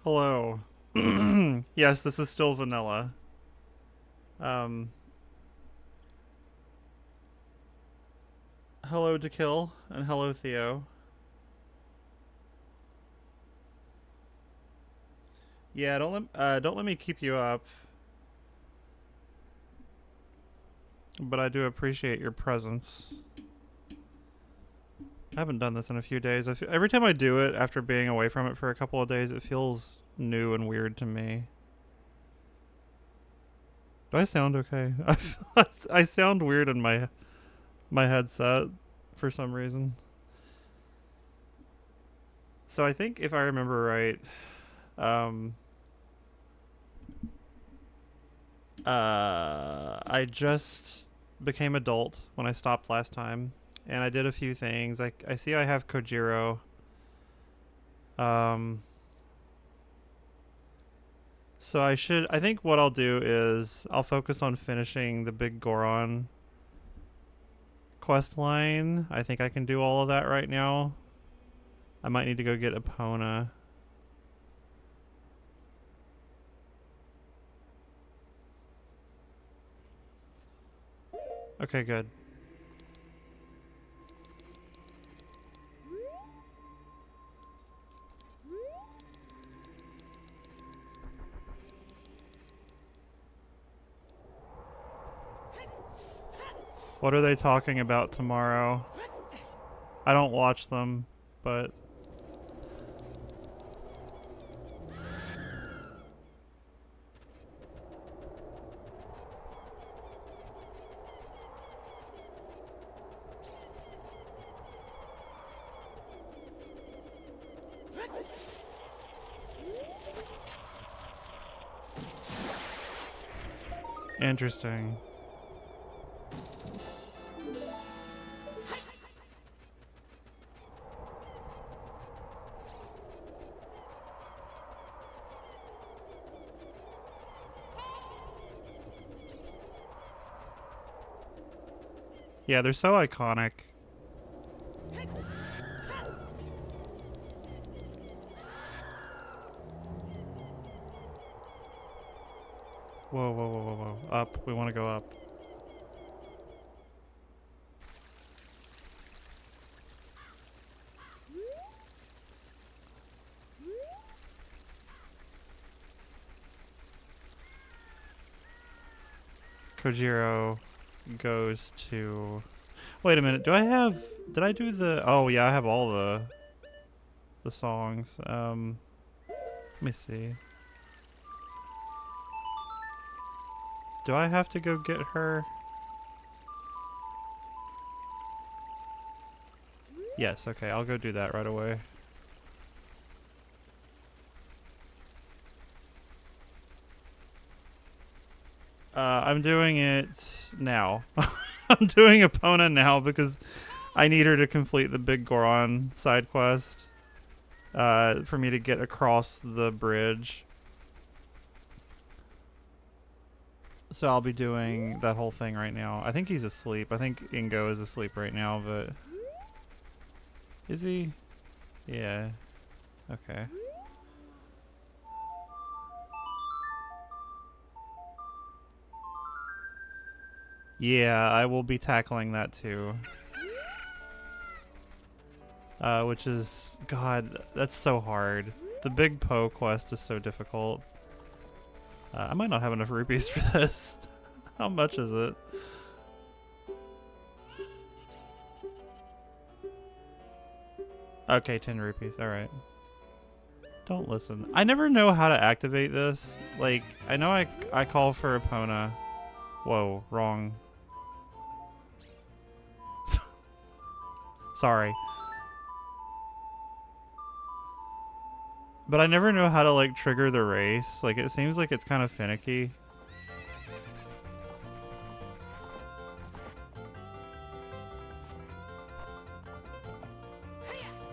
Hello. Yes, this is still vanilla. Um, Hello to kill and hello Theo. Yeah, don't let me keep you up, but I do appreciate your presence. I haven't done this in a few days. Every time I do it after being away from it for a couple of days, it feels new and weird to me. Do I sound okay? I sound weird in my headset for some reason. So I think if I remember right, um, I just became adult when I stopped last time, and I did a few things. I see I have Kojiro. Um, so I think what I'll do is I'll focus on finishing the big Goron quest line. I think I can do all of that right now. I might need to go get Epona. Okay, good. What are they talking about tomorrow? I don't watch them, but interesting. Yeah, they're so iconic. Whoa, whoa, whoa, whoa, whoa. Up. We want to go up. Kojiro goes to... Wait a minute. Do I have... Did I do the... Oh, yeah, I have all the songs. Let me see. Do I have to go get her? Yes, okay. I'll go do that right away. I'm doing it now. I'm doing Epona now because I need her to complete the big Goron side quest. For me to get across the bridge. So I'll be doing that whole thing right now. I think he's asleep. I think Ingo is asleep right now, but... Is he? Yeah. Okay. Yeah, I will be tackling that too. Which is... God, that's so hard. The big Poe quest is so difficult. I might not have enough rupees for this. How much is it? Okay, 10 rupees. Alright. Don't listen. I never know how to activate this. Like, I know I call for Epona. Whoa, wrong. Sorry. But I never know how to, like, trigger the race. Like, it seems like it's kind of finicky.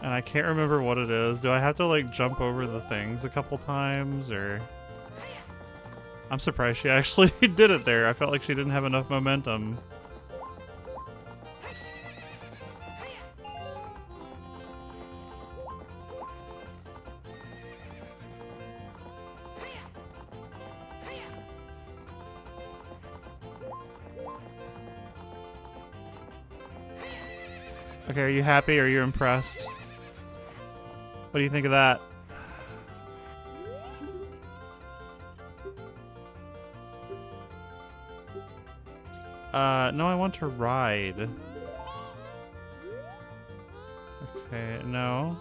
And I can't remember what it is. Do I have to, like, jump over the things a couple times, or... I'm surprised she actually did it there. I felt like she didn't have enough momentum. Okay, are you happy or are you impressed? What do you think of that? No, I want to ride. Okay, no.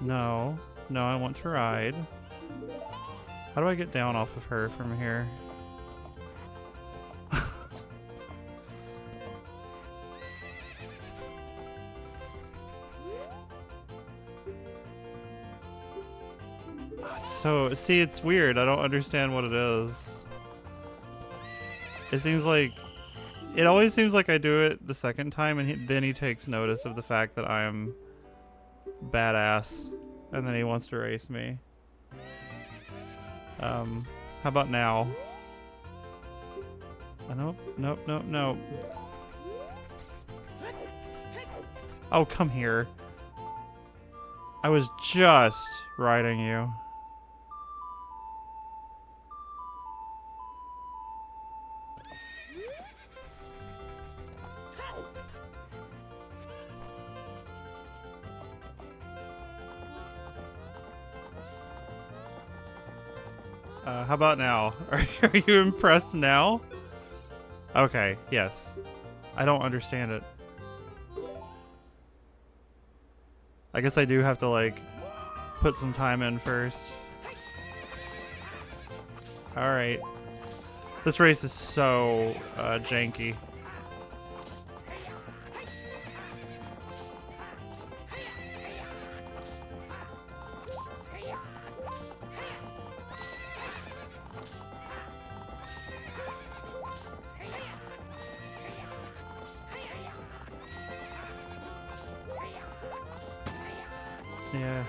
No. No, I want to ride. How do I get down off of her from here? So, see, it's weird. I don't understand what it is. It seems like... It always seems like I do it the second time, and then he takes notice of the fact that I am badass, and then he wants to race me. How about now? Nope, nope, nope, nope. Oh, come here. I was just riding you. How about now? Are you impressed now? Okay, yes. I don't understand it. I guess I do have to, like, put some time in first. Alright. This race is so janky. Yeah.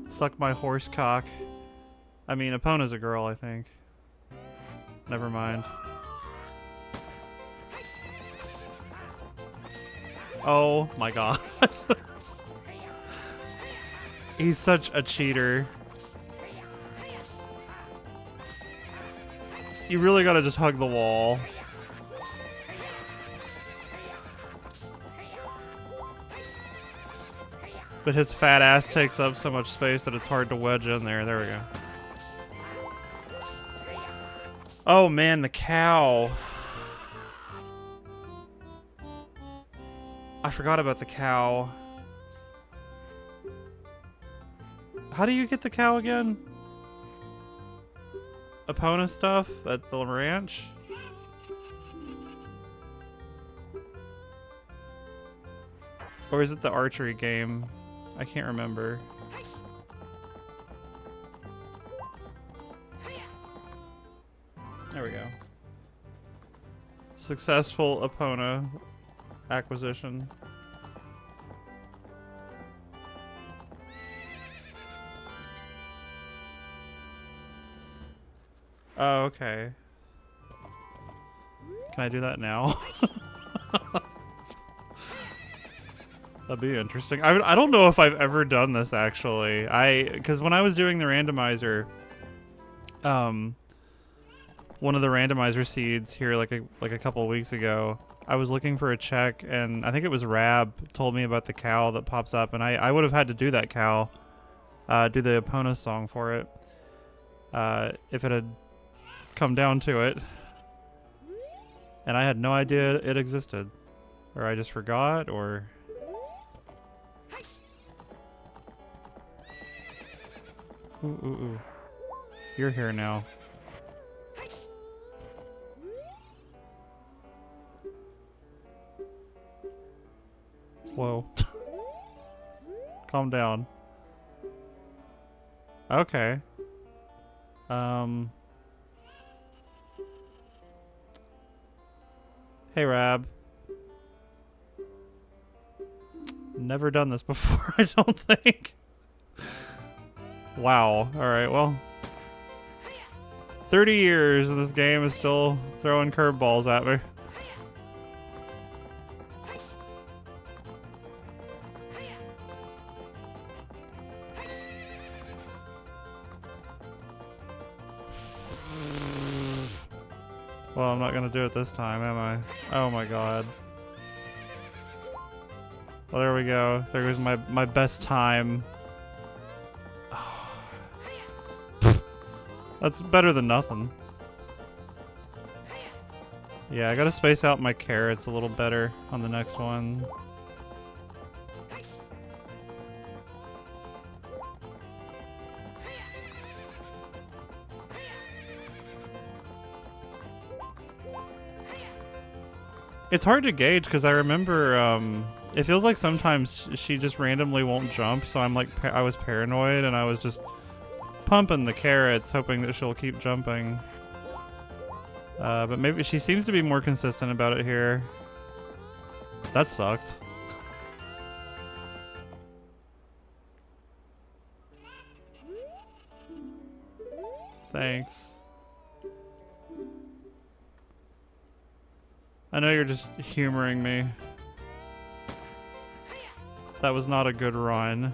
Suck my horse cock. I mean, Epona's a girl, I think. Never mind. Oh my god. He's such a cheater. You really gotta just hug the wall. But his fat ass takes up so much space that it's hard to wedge in there. There we go. Oh man, the cow. I forgot about the cow. How do you get the cow again? Epona stuff at the ranch? Or is it the archery game? I can't remember. There we go. Successful Epona acquisition. Oh, okay. Can I do that now? That'd be interesting. I don't know if I've ever done this actually. Because when I was doing the randomizer, one of the randomizer seeds here like a couple of weeks ago, I was looking for a check, and I think it was Rab told me about the cow that pops up, and I would have had to do that cow, do the Epona song for it, if it had come down to it, and I had no idea it existed, or I just forgot, or. Ooh, ooh, ooh. You're here now. Whoa. Calm down. Okay. Hey, Rab. Never done this before, I don't think. Wow. Alright, well. 30 years and this game is still throwing curveballs at me. Well, I'm not gonna do it this time, am I? Oh my god. Well, there we go. There goes my best time. That's better than nothing. Yeah, I gotta space out my carrots a little better on the next one. It's hard to gauge because I remember it feels like sometimes she just randomly won't jump, so I'm like I was paranoid and I was just pumping the carrots hoping that she'll keep jumping. But maybe she seems to be more consistent about it here. That sucked. Thanks. I know you're just humoring me. That was not a good run.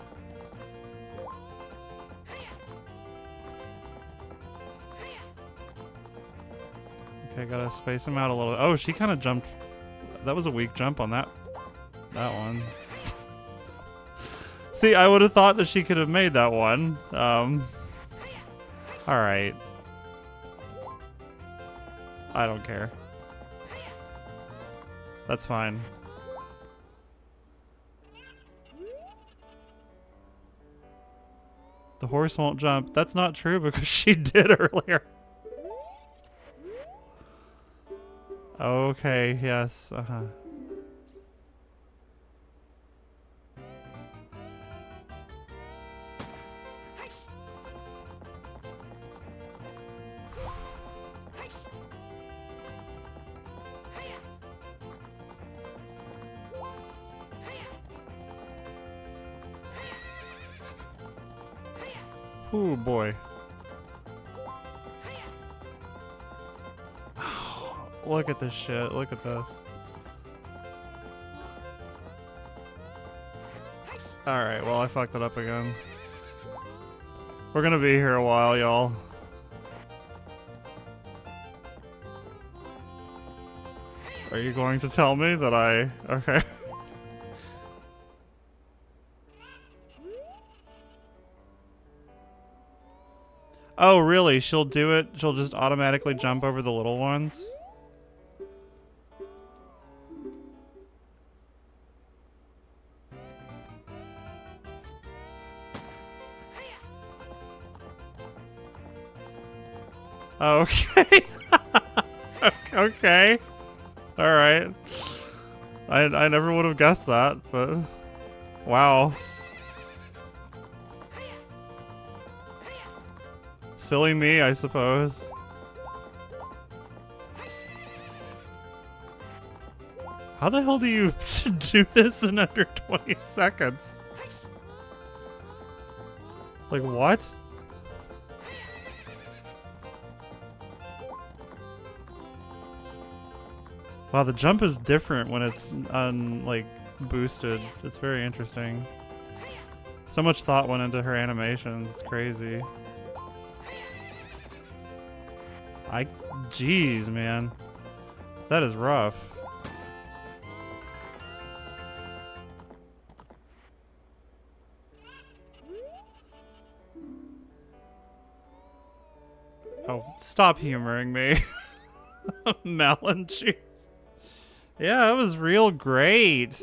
Okay, gotta space him out a little. Oh, she kind of jumped. That was a weak jump on that one. See, I would have thought that she could have made that one. Alright. I don't care. That's fine. The horse won't jump. That's not true because she did earlier. Okay, yes, uh-huh. Ooh, boy. Look at this shit. Look at this. Alright, well, I fucked it up again. We're gonna be here a while, y'all. Are you going to tell me that I... Okay. Oh, really? She'll do it? She'll just automatically jump over the little ones? Okay. Okay. Alright. I never would have guessed that, but... Wow. Silly me, I suppose. How the hell do you do this in under 20 seconds? Like, what? Wow, the jump is different when it's like boosted. It's very interesting. So much thought went into her animations. It's crazy. Jeez, man. That is rough. Oh, stop humoring me. Melon juice. Yeah, that was real great.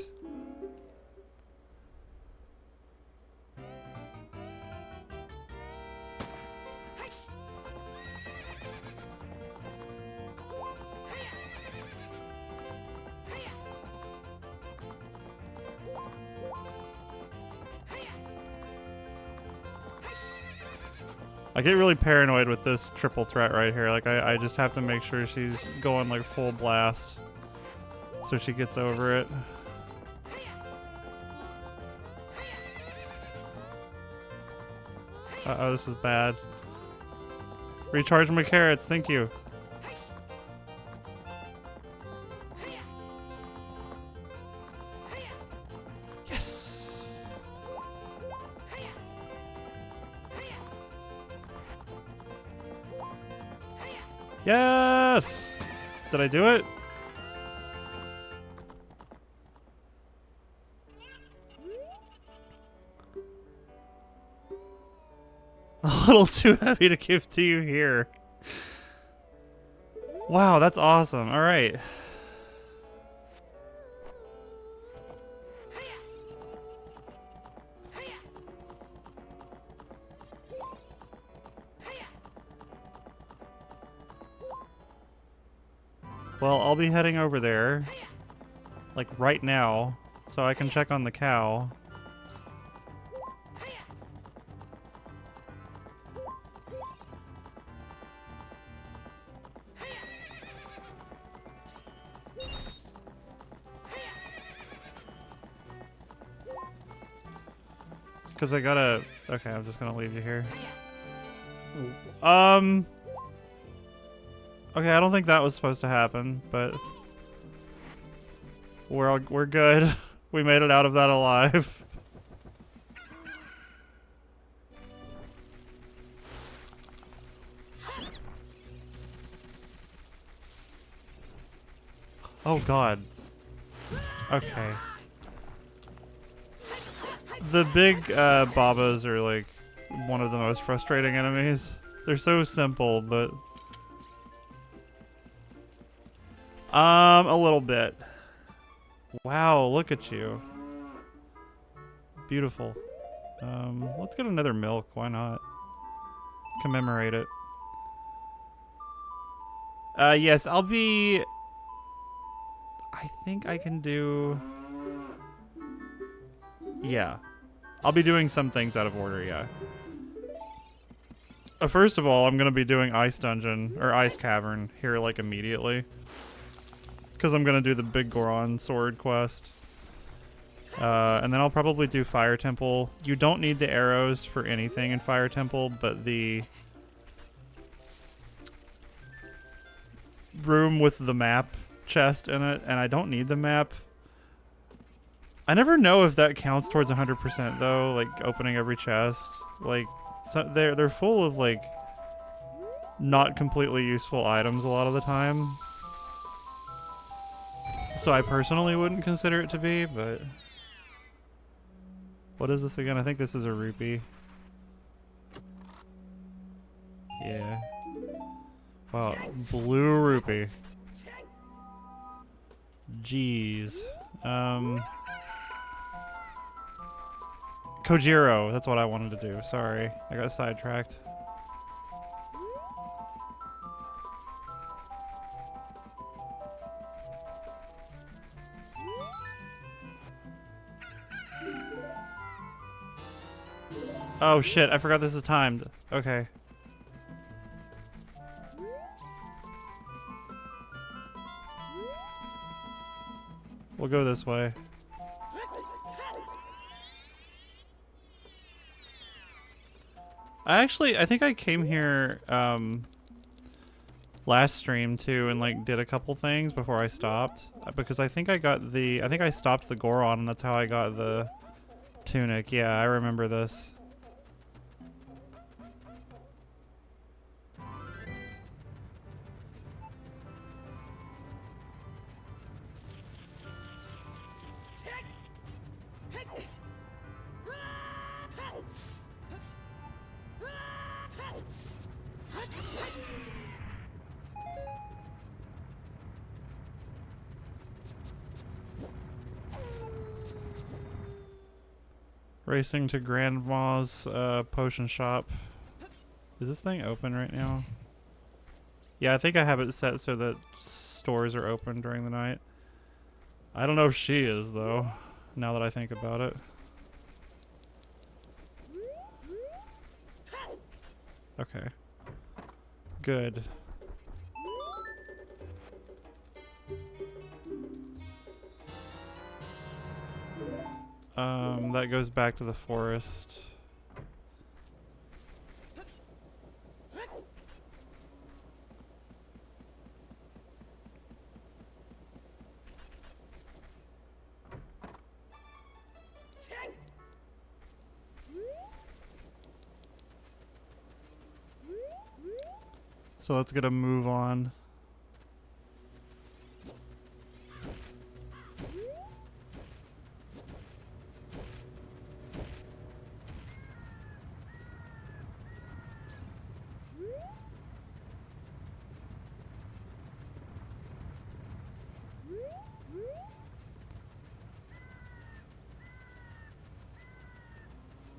I get really paranoid with this triple threat right here. Like, I just have to make sure she's going like full blast so she gets over it. Uh-oh, this is bad. Recharge my carrots, thank you. Yes! Yes! Did I do it? A little too heavy to give to you here. Wow, that's awesome. All right. Well, I'll be heading over there, like right now, so I can check on the cow. Because I gotta... Okay, I'm just gonna leave you here. Okay, I don't think that was supposed to happen, but... We're good. We made it out of that alive. Oh god. Okay. The big Babas are like one of the most frustrating enemies. They're so simple, but... a little bit. Wow, look at you. Beautiful. Let's get another milk, why not? Commemorate it. Yes, I'll be... I think I can do... Yeah. I'll be doing some things out of order, yeah. First of all, I'm gonna be doing Ice Dungeon, or Ice Cavern, here, like, immediately. Because I'm gonna do the Big Goron Sword quest. And then I'll probably do Fire Temple. You don't need the arrows for anything in Fire Temple, but the room with the map chest in it, and I don't need the map. I never know if that counts towards 100% though, like opening every chest. Like, so they're full of like not completely useful items a lot of the time. So I personally wouldn't consider it to be, but... What is this again? I think this is a rupee. Yeah. Wow, blue rupee. Jeez. Kojiro, that's what I wanted to do. Sorry, I got sidetracked. Oh shit, I forgot this is timed. Okay. We'll go this way. I think I came here last stream too and like did a couple things before I stopped. Because I think I stopped the Goron and that's how I got the tunic. Yeah, I remember this. Racing to Grandma's potion shop. Is this thing open right now? Yeah, I think I have it set so that stores are open during the night. I don't know if she is, though, now that I think about it. Okay. Good. That goes back to the forest. So let's get a move on.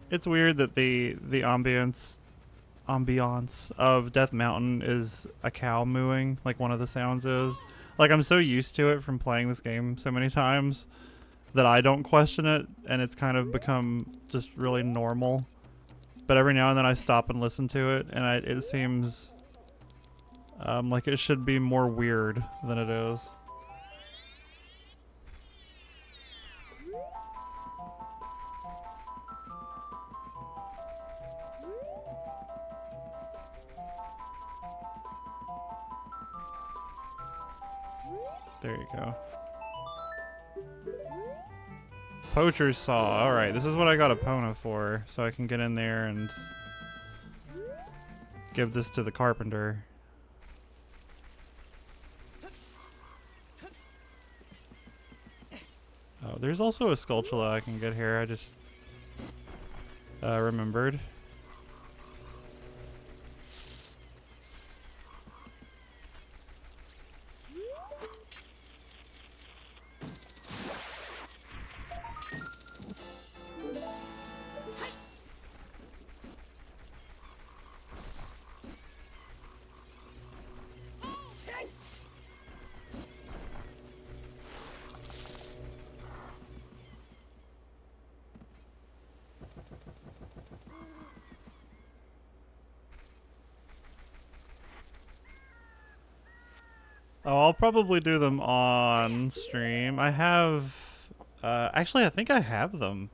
It's weird that the ambiance of Death Mountain is a cow mooing, like one of the sounds is. Like, I'm so used to it from playing this game so many times that I don't question it, and it's kind of become just really normal. But every now and then I stop and listen to it, and it seems like it should be more weird than it is. There you go. Poacher's Saw. Alright, this is what I got Epona for, so I can get in there and give this to the carpenter. Oh, there's also a Skulltula I can get here. I just remembered. Oh, I'll probably do them on stream. I have... actually, I think I have them.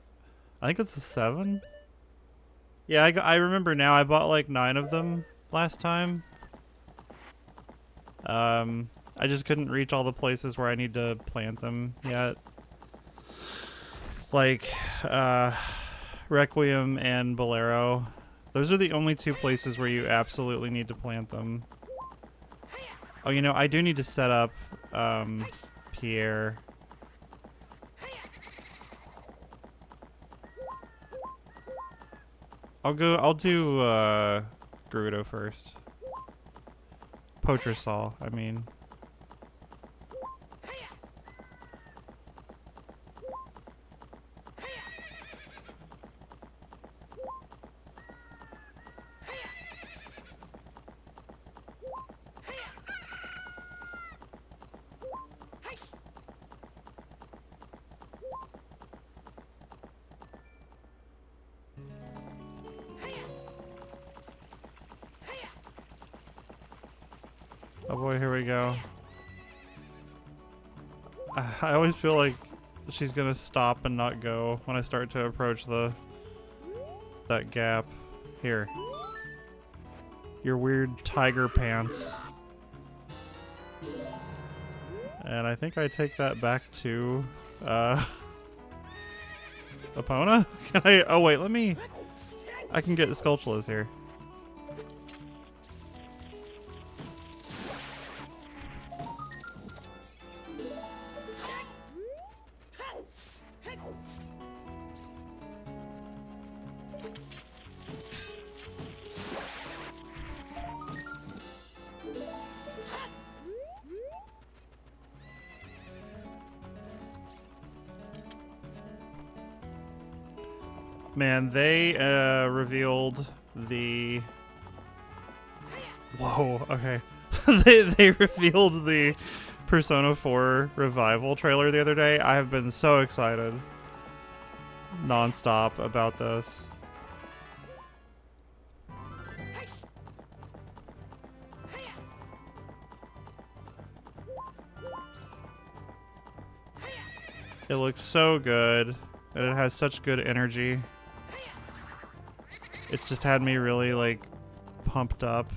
I think it's a 7. Yeah, I remember now. I bought like 9 of them last time. I just couldn't reach all the places where I need to plant them yet. Like, Requiem and Bolero. Those are the only 2 places where you absolutely need to plant them. Oh, you know, I do need to set up, Pierre. I'll do, Gerudo first. Poacher Saw, I mean. Oh boy, here we go. I always feel like she's gonna stop and not go when I start to approach that gap. Here. Your weird tiger pants. And I think I take that back to Epona? Can I oh wait, I can get the Skulltulas here. Man, they revealed the... Whoa, okay. they revealed the Persona 4 Revival trailer the other day. I have been so excited non-stop about this. It looks so good, and it has such good energy. It's just had me really, like, pumped up.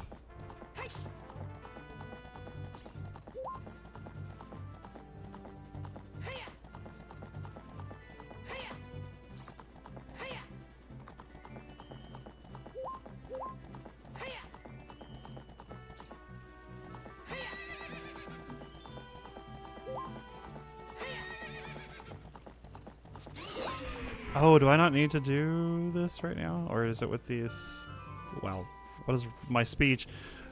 Oh, do I not need to do this right now? Or is it with these... Wow, what is my speech?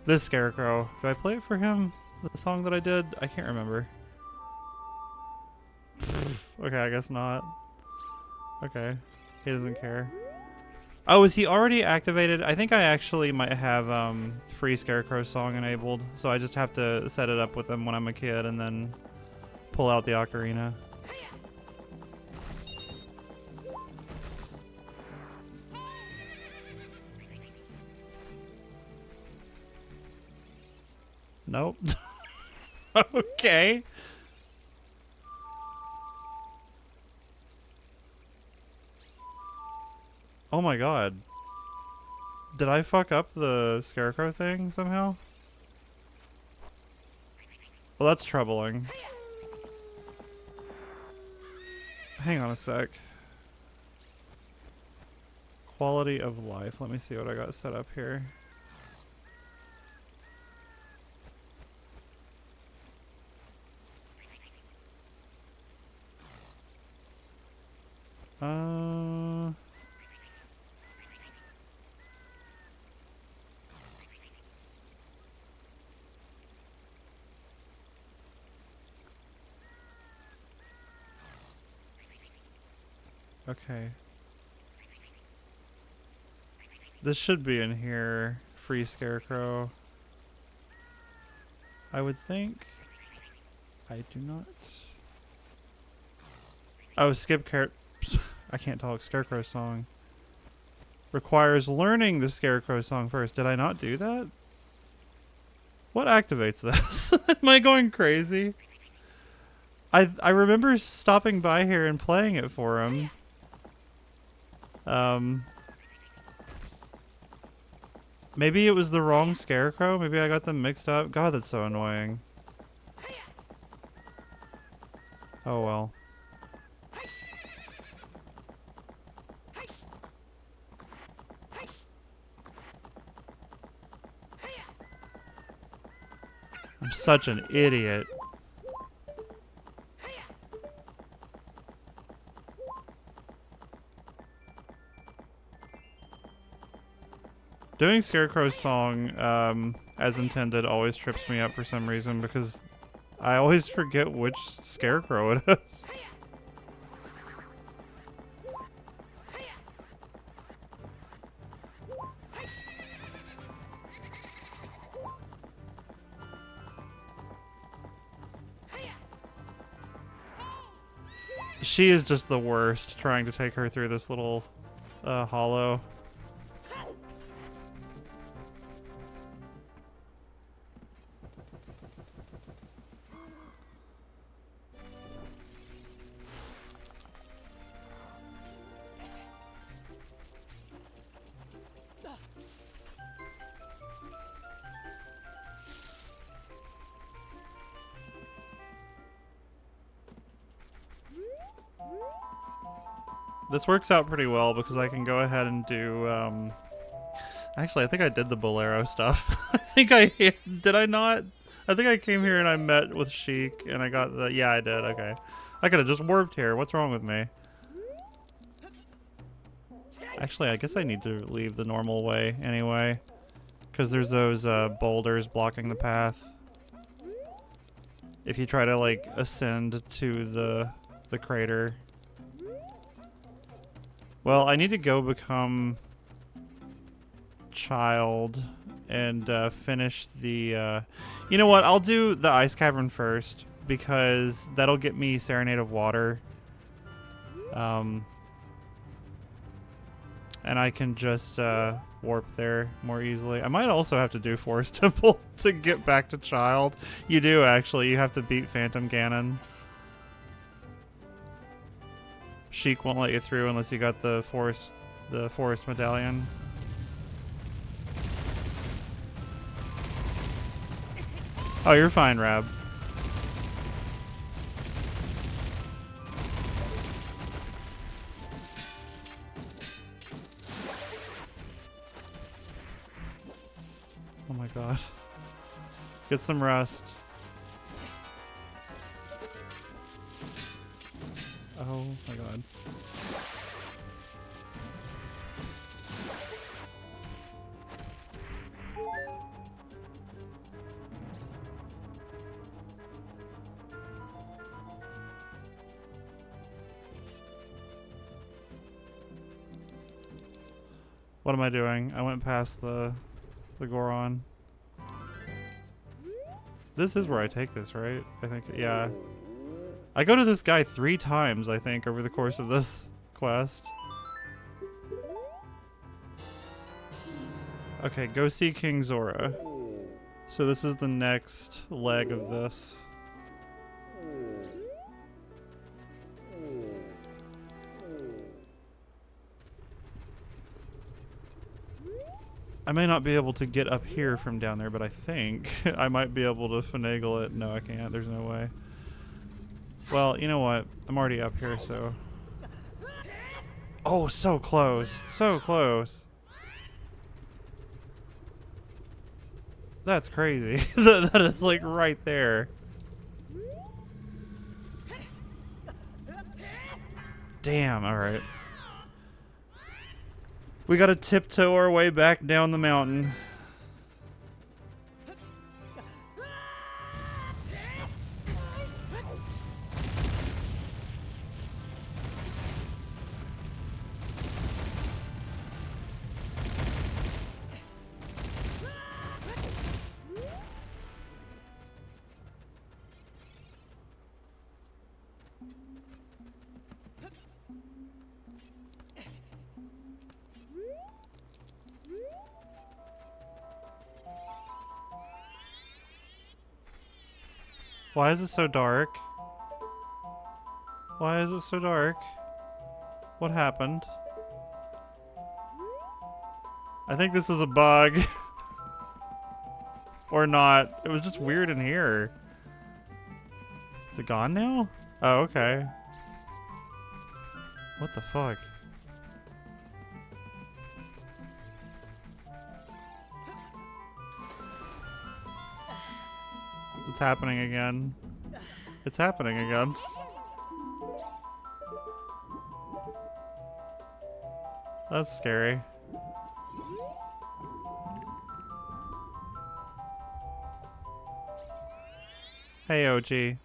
This Scarecrow. Do I play it for him? The song that I did? I can't remember. Okay, I guess not. Okay, he doesn't care. Oh, is he already activated? I think I actually might have free Scarecrow song enabled, so I just have to set it up with him when I'm a kid and then pull out the Ocarina. Nope. Okay. Oh my god. Did I fuck up the Scarecrow thing somehow? Well, that's troubling. Hang on a sec. Quality of life. Let me see what I got set up here. Okay. This should be in here. Free Scarecrow. I would think. I do not. Oh, skip I can't talk. Scarecrow song. Requires learning the Scarecrow song first. Did I not do that? What activates this? Am I going crazy? I remember stopping by here and playing it for him. Maybe it was the wrong Scarecrow? Maybe I got them mixed up? God, that's so annoying. Oh well. I'm such an idiot. Doing Scarecrow's song, as intended, always trips me up for some reason because I always forget which Scarecrow it is. She is just the worst, trying to take her through this little hollow. This works out pretty well because I can go ahead and do, actually, I think I did the Bolero stuff. Did I not? I think I came here and I met with Sheik and I got the, yeah, I did, okay. I could have just warped here. What's wrong with me? Actually, I guess I need to leave the normal way anyway. Because there's those boulders blocking the path. If you try to, like, ascend to the crater. Well, I need to go become child and finish the... You know what? I'll do the ice cavern first because that'll get me Serenade of Water. And I can just warp there more easily. I might also have to do Forest Temple to get back to child. You do, actually. You have to beat Phantom Ganon. Sheik won't let you through unless you got the forest medallion. Oh, you're fine, Rab. Oh my god. Get some rest. Oh my god. What am I doing? I went past the Goron. This is where I take this, right? I think, yeah. I go to this guy 3 times, I think, over the course of this quest. Okay, go see King Zora. So this is the next leg of this. I may not be able to get up here from down there, but I think I might be able to finagle it. No, I can't. There's no way. Well, you know what? I'm already up here, so... Oh, so close. So close. That's crazy. That is like right there. Damn, alright. We gotta tiptoe our way back down the mountain. Why is it so dark? Why is it so dark? What happened? I think this is a bug. Or not. It was just weird in here. Is it gone now? Oh, okay. What the fuck? It's happening again. It's happening again. That's scary. Hey, OG.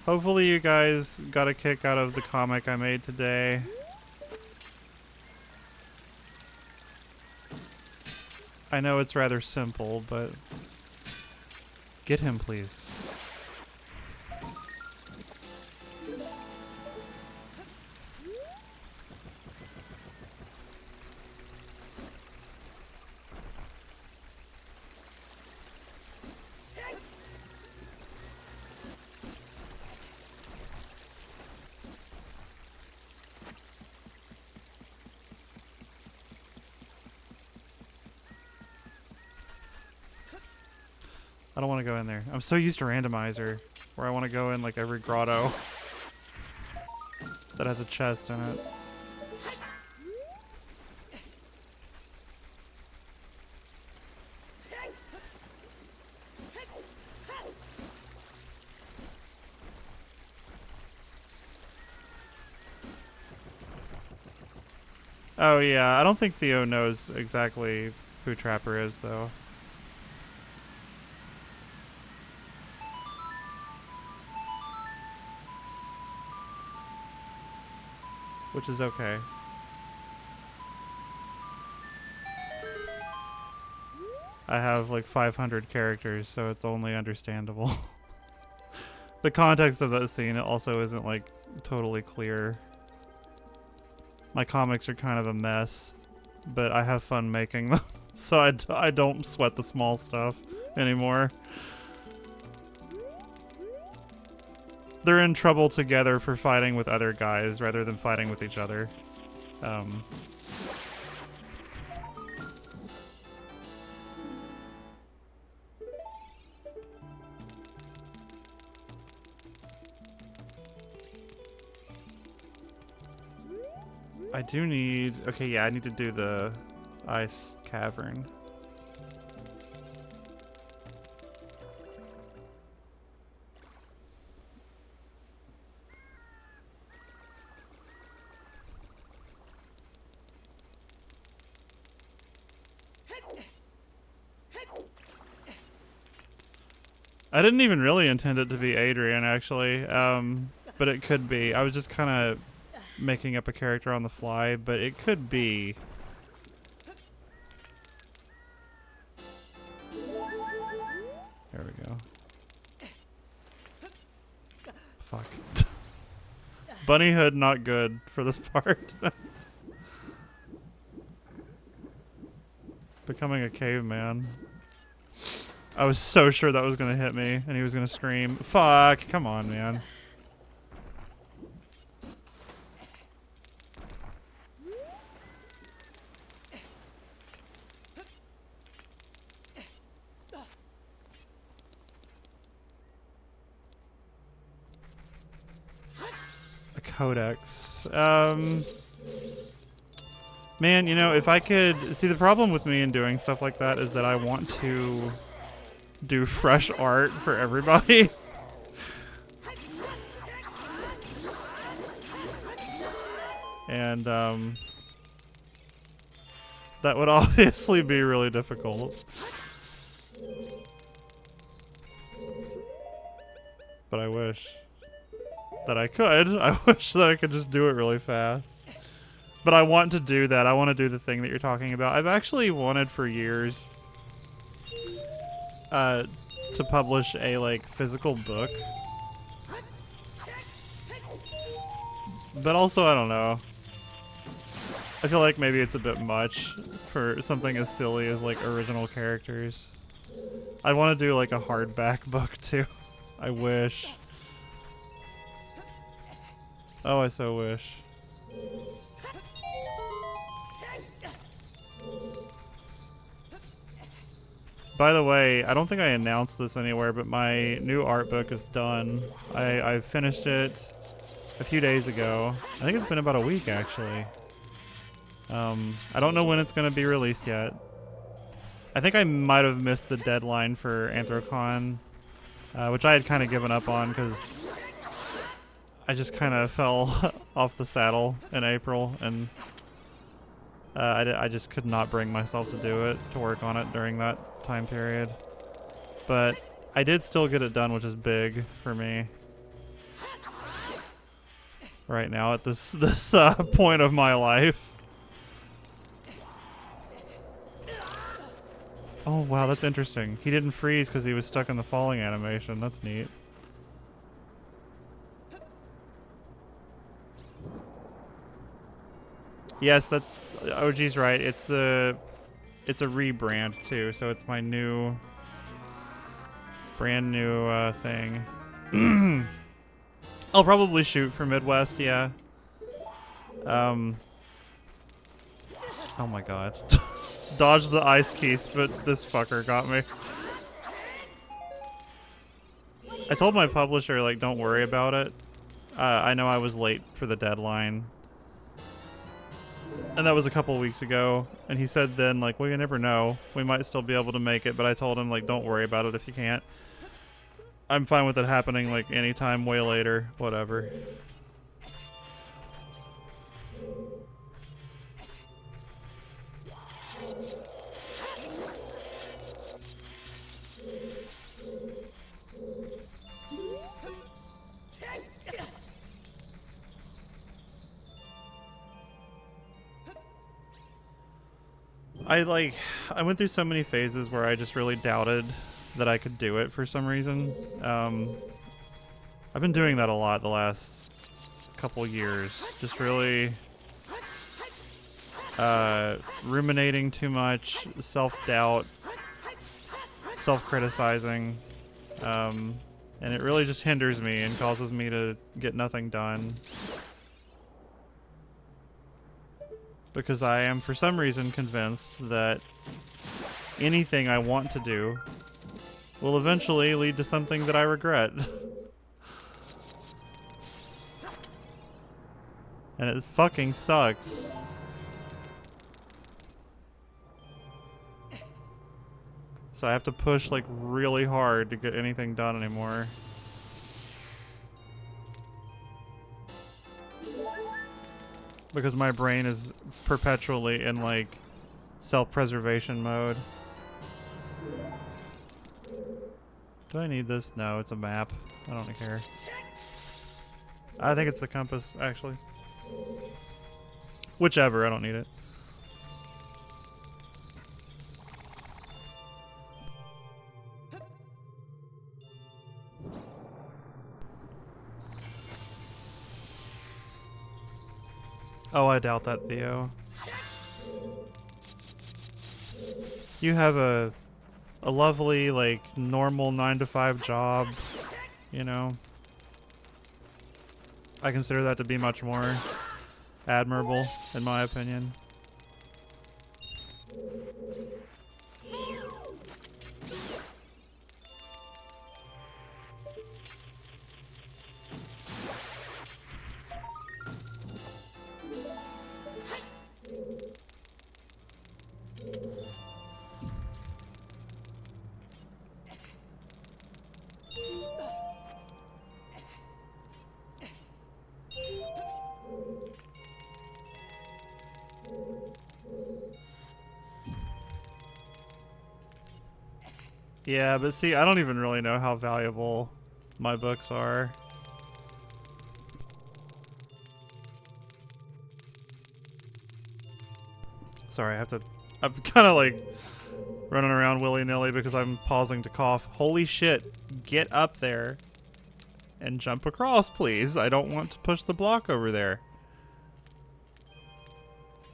Hopefully you guys got a kick out of the comic I made today. I know it's rather simple, but get him, please. I don't want to go in there. I'm so used to randomizer, where I want to go in like every grotto that has a chest in it. Oh yeah, I don't think Theo knows exactly who Trapper is though. Which is okay. I have like 500 characters, so it's only understandable. The context of that scene also isn't like totally clear. My comics are kind of a mess, but I have fun making them, so I don't sweat the small stuff anymore. They're in trouble together for fighting with other guys rather than fighting with each other. I do need... Okay, yeah, I need to do the ice cavern. I didn't even really intend it to be Adrian, actually, but it could be. I was just kind of making up a character on the fly, but it could be. There we go. Fuck. Bunny hood not good for this part. Becoming a caveman. I was so sure that was gonna hit me and he was gonna scream. Fuck, come on, man. A codex. Man, you know, if I could... See, the problem with me in doing stuff like that is that I want to do fresh art for everybody. And, that would obviously be really difficult. But I wish that I could. I wish that I could just do it really fast. But I want to do that. I want to do the thing that you're talking about. I've actually wanted for years to publish a, like, physical book. But also, I don't know. I feel like maybe it's a bit much for something as silly as, like, original characters. I'd want to do, like, a hardback book, too. I wish. Oh, I so wish. By the way, I don't think I announced this anywhere, but my new art book is done. I finished it a few days ago. I think it's been about a week, actually. I don't know when it's going to be released yet. I think I might have missed the deadline for Anthrocon, which I had kind of given up on because I just kind of fell off the saddle in April, and I just could not bring myself to do it, to work on it during that time period. But I did still get it done, which is big for me right now at this point of my life. Oh wow, that's interesting. He didn't freeze because he was stuck in the falling animation. That's neat. Yes, that's OG's right. It's a rebrand too, so it's my new brand new thing. I'll probably shoot for Midwest, yeah. Oh my god. Dodged the ice keys, but this fucker got me. I told my publisher, like, don't worry about it. I know I was late for the deadline. And that was a couple weeks ago. And he said then, like, well, you never know. We might still be able to make it. But I told him, like, don't worry about it if you can't. I'm fine with it happening, like, anytime, way later, whatever. I went through so many phases where I just really doubted that I could do it for some reason. I've been doing that a lot the last couple years. Just really ruminating too much, self-doubt, self-criticizing, and it really just hinders me and causes me to get nothing done. Because I am, for some reason, convinced that anything I want to do will eventually lead to something that I regret. And it fucking sucks. So I have to push, like, really hard to get anything done anymore. Because my brain is perpetually in, like, self-preservation mode. Do I need this? No, it's a map. I don't care. I think it's the compass, actually. Whichever, I don't need it. Oh, I doubt that, Theo. You have a lovely, like, normal 9-to-5 job, you know? I consider that to be much more admirable, in my opinion. Yeah, but see, I don't even really know how valuable my books are. Sorry, I'm kind of like running around willy-nilly because I'm pausing to cough. Holy shit, get up there and jump across, please. I don't want to push the block over there.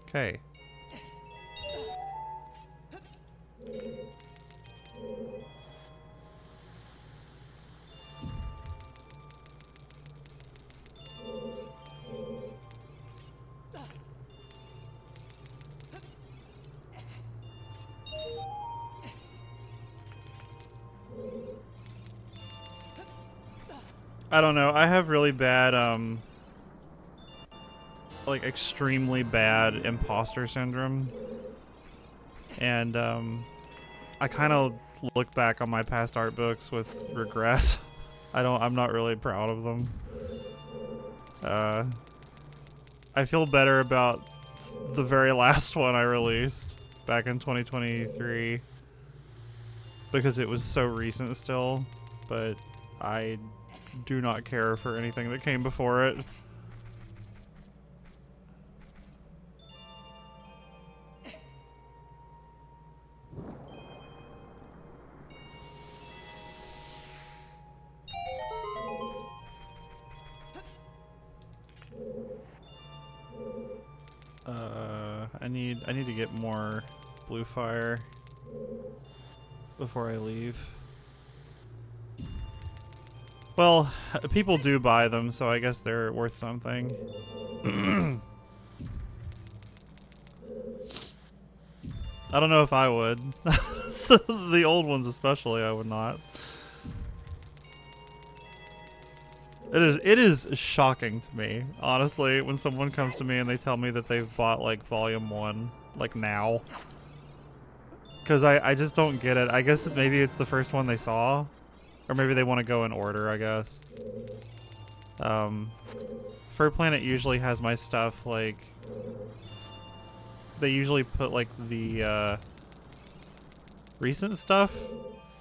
Okay. I don't know. I have really bad, like extremely bad imposter syndrome. And, I kind of look back on my past art books with regret. I'm not really proud of them. I feel better about the very last one I released back in 2023 because it was so recent still, but I do not care for anything that came before it. I need to get more blue fire before I leave. Well, people do buy them, so I guess they're worth something. I don't know if I would. So the old ones especially, I would not. It is shocking to me, honestly, when someone comes to me and they tell me that they've bought, like, Volume 1, like, now. Because I just don't get it. I guess maybe it's the first one they saw. Or maybe they want to go in order, I guess. Fur Planet usually has my stuff, like... They usually put, like, the, recent stuff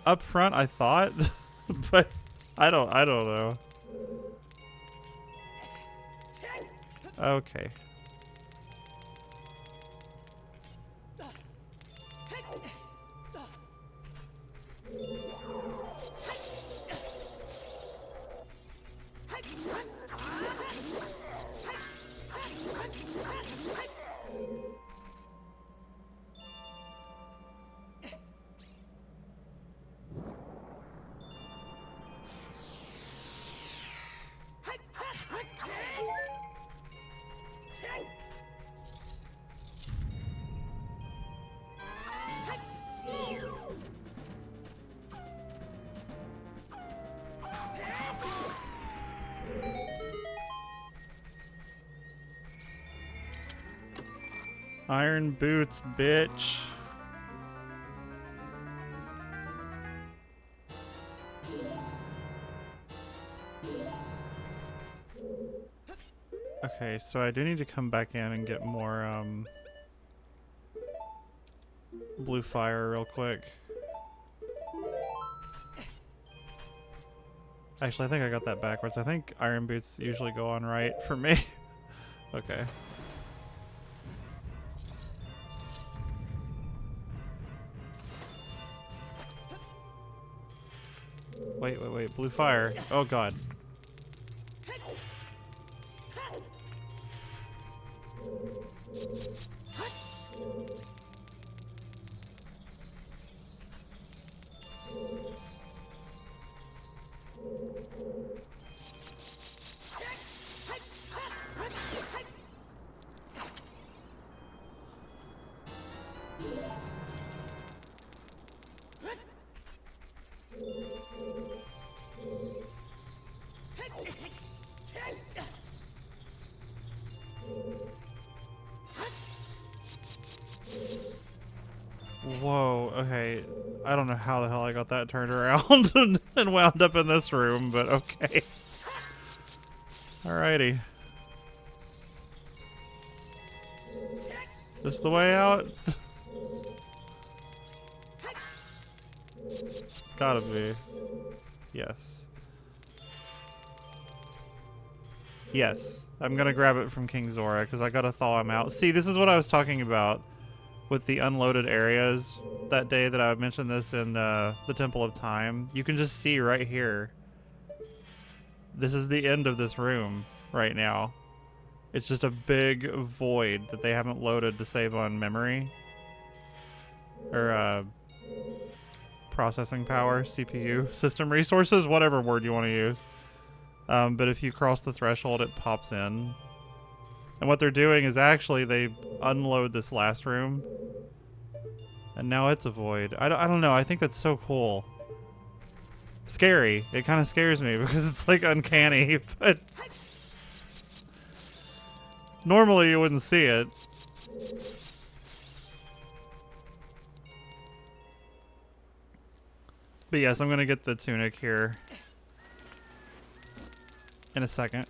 up front, I thought. But I don't know. Okay. Iron boots, bitch. Okay, so I do need to come back in and get more, blue fire real quick. Actually, I think I got that backwards. I think iron boots usually go on right for me. Okay. Wait. Blue fire. Oh god. Whoa, okay. I don't know how the hell I got that turned around and wound up in this room, but okay. Alrighty. This the way out? It's gotta be. Yes. Yes. I'm gonna grab it from King Zora, because I gotta thaw him out. See, this is what I was talking about with the unloaded areas that day that I mentioned this in the Temple of Time. You can just see right here. This is the end of this room right now. It's just a big void that they haven't loaded to save on memory. Or, processing power, CPU, system resources, whatever word you want to use. But if you cross the threshold, it pops in. And what they're doing is actually they unload this last room. And now it's a void. I don't know. I think that's so cool. Scary. It kind of scares me because it's like uncanny, but normally you wouldn't see it. But yes, I'm going to get the tunic here in a second.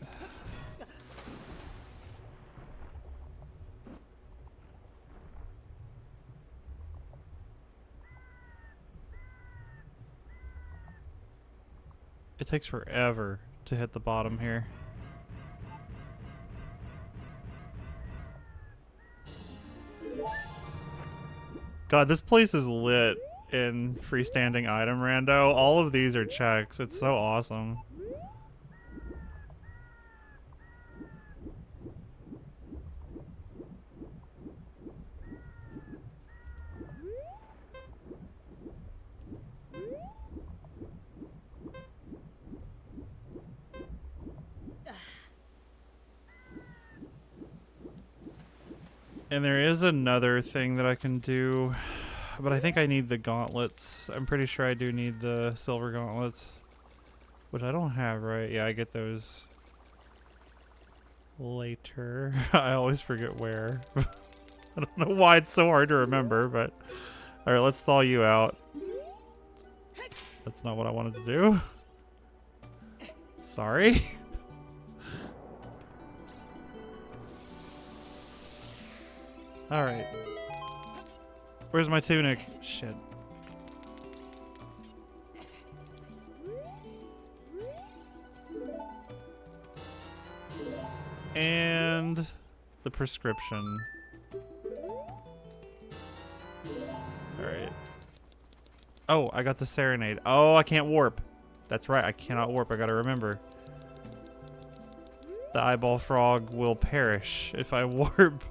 It takes forever to hit the bottom here. God, this place is lit in freestanding item rando. All of these are checks. It's so awesome. And there is another thing that I can do, but I think I need the gauntlets. I'm pretty sure I do need the silver gauntlets, which I don't have, right? Yeah, I get those later. I always forget where. I don't know why it's so hard to remember, but alright, let's thaw you out. That's not what I wanted to do. Sorry. Alright. Where's my tunic? Shit. And the prescription. Alright. Oh, I got the serenade. Oh, I can't warp. That's right, I cannot warp. I gotta remember. The eyeball frog will perish if I warp.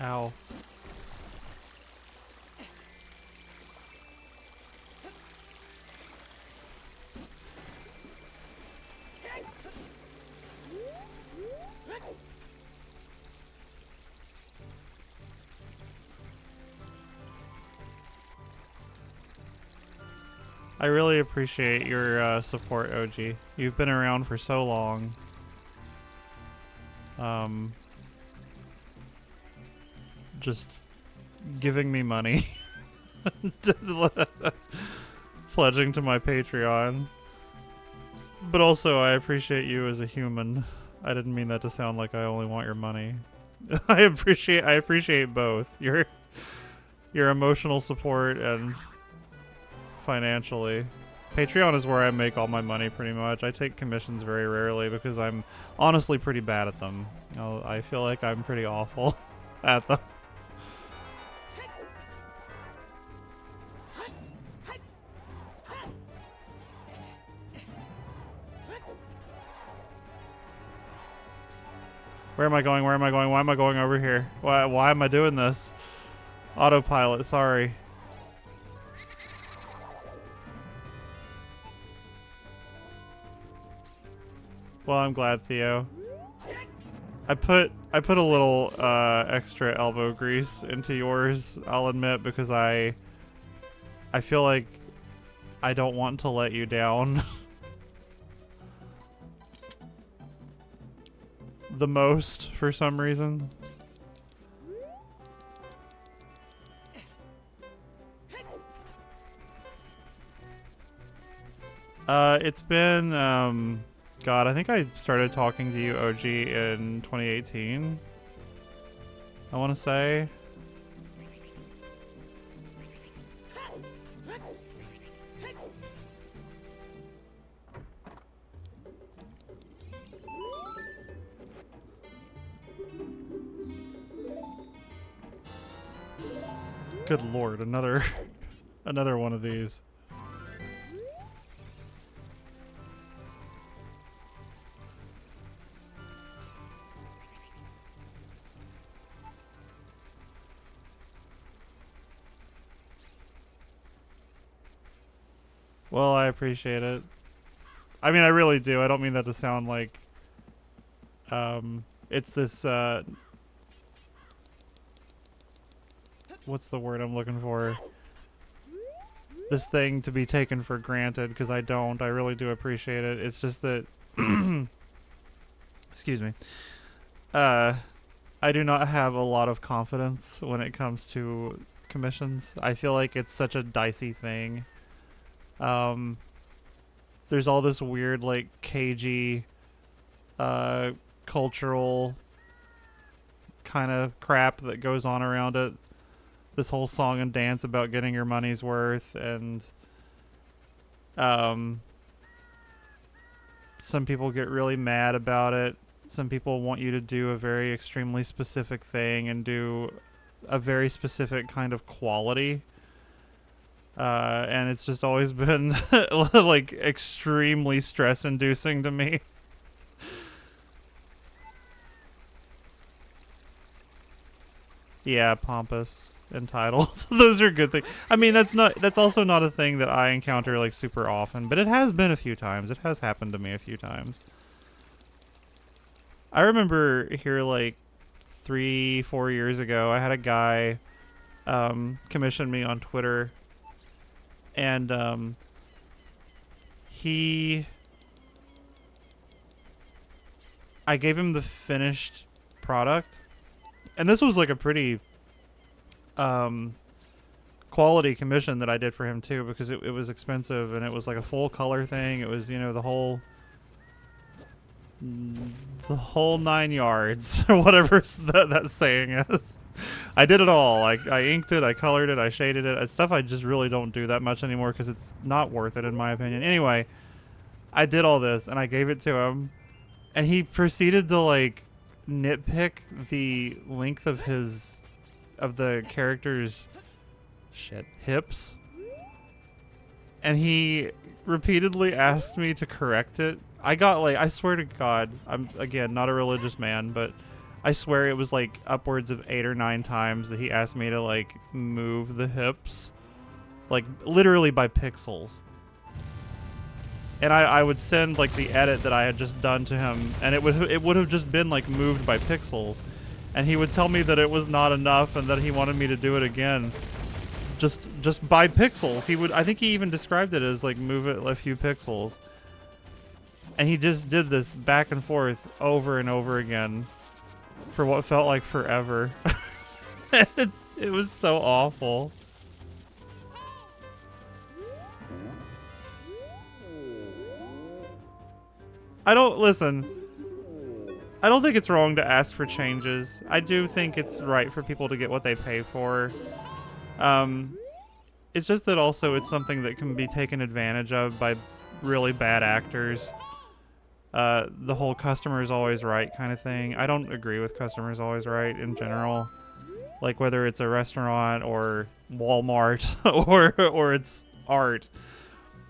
Ow. I really appreciate your support, OG. You've been around for so long. just giving me money. Pledging to my Patreon. But also, I appreciate you as a human. I didn't mean that to sound like I only want your money. I appreciate both. Your emotional support and financially. Patreon is where I make all my money pretty much. I take commissions very rarely because I'm honestly pretty bad at them. I feel like I'm pretty awful at them. Where am I going? Where am I going? Why am I going over here? Why am I doing this? Autopilot, sorry. Well, I'm glad, Theo. I put a little extra elbow grease into yours, I'll admit, because I feel like I don't want to let you down. The most for some reason. It's been God, I think I started talking to you, OG, in 2018. I want to say. Good lord, another one of these. Well, I appreciate it. I mean, I really do. I don't mean that to sound like it's this what's the word I'm looking for? This thing to be taken for granted, because I don't. I really do appreciate it. It's just that excuse me. I do not have a lot of confidence when it comes to commissions. I feel like it's such a dicey thing. There's all this weird, like, cagey, cultural kind of crap that goes on around it. This whole song and dance about getting your money's worth, and some people get really mad about it. Some people want you to do a very extremely specific thing and do a very specific kind of quality. And it's just always been like extremely stress-inducing to me. Yeah, pompous, entitled. Those are good things. I mean, that's also not a thing that I encounter like super often, but it has been a few times. It has happened to me a few times. I remember here like 3-4 years ago, I had a guy commission me on Twitter, and I gave him the finished product, and this was like a pretty quality commission that I did for him too, because it was expensive, and it was like a full color thing. It was, you know, the whole 9 yards or whatever that saying is. I did it all. I inked it, I colored it, I shaded it. It's stuff I just really don't do that much anymore because it's not worth it in my opinion. Anyway, I did all this and I gave it to him, and he proceeded to like nitpick the length of the character's hips, and he repeatedly asked me to correct it. I got like, I swear to God, I'm again not a religious man, but I swear it was like upwards of 8 or 9 times that he asked me to like move the hips, like literally by pixels. And I would send like the edit that I had just done to him, and it would have just been like moved by pixels, and he would tell me that it was not enough and that he wanted me to do it again, just by pixels. I think he even described it as like move it a few pixels. And he just did this back and forth over and over again for what felt like forever. It was so awful. I don't listen. I don't think it's wrong to ask for changes. I do think it's right for people to get what they pay for. Um, it's just that also it's something that can be taken advantage of by really bad actors. The whole customer is always right kind of thing. I don't agree with customer is always right in general. Like whether it's a restaurant or Walmart or it's art.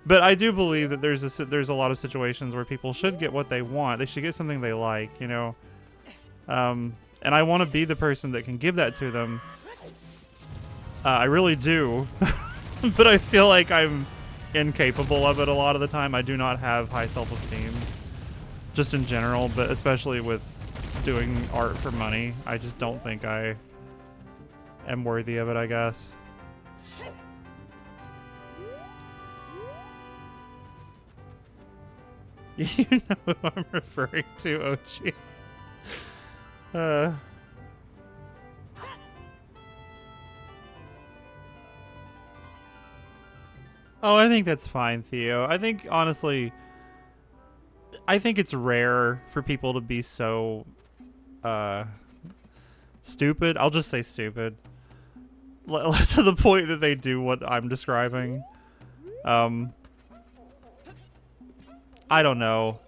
But I do believe that there's a lot of situations where people should get what they want. They should get something they like, you know. And I want to be the person that can give that to them. I really do. But I feel like I'm incapable of it a lot of the time. I do not have high self-esteem. Just in general, but especially with doing art for money. I just don't think I am worthy of it, I guess. You know who I'm referring to, OG. Oh, I think that's fine, Theo. I think, honestly, I think it's rare for people to be so, stupid. I'll just say stupid. To the point that they do what I'm describing. I don't know.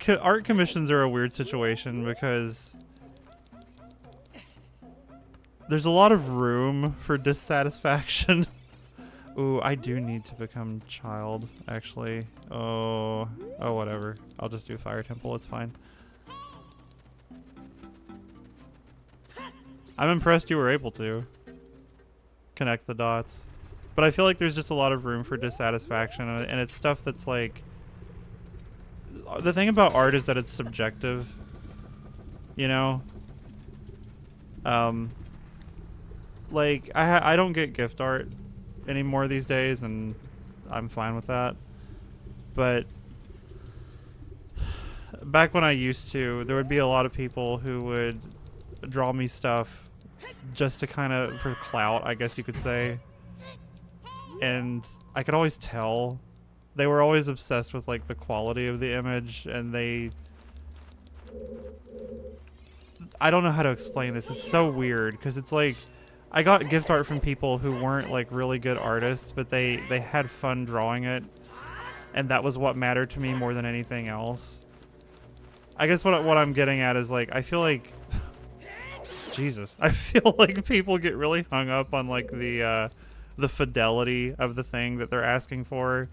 Art commissions are a weird situation because there's a lot of room for dissatisfaction. Ooh, I do need to become child, actually. Oh, whatever. I'll just do Fire Temple, it's fine. I'm impressed you were able to connect the dots. But I feel like there's just a lot of room for dissatisfaction, and it's stuff that's like... The thing about art is that it's subjective, you know? Like, I don't get gift art anymore these days, and I'm fine with that. But back when I used to, there would be a lot of people who would draw me stuff just to kind of, for clout, I guess you could say. And I could always tell. They were always obsessed with, like, the quality of the image, and I don't know how to explain this. It's so weird, because it's like, I got gift art from people who weren't, like, really good artists, but they had fun drawing it, and that was what mattered to me more than anything else. I guess what I'm getting at is, like, I feel like... Jesus. I feel like people get really hung up on, like, the fidelity of the thing that they're asking for,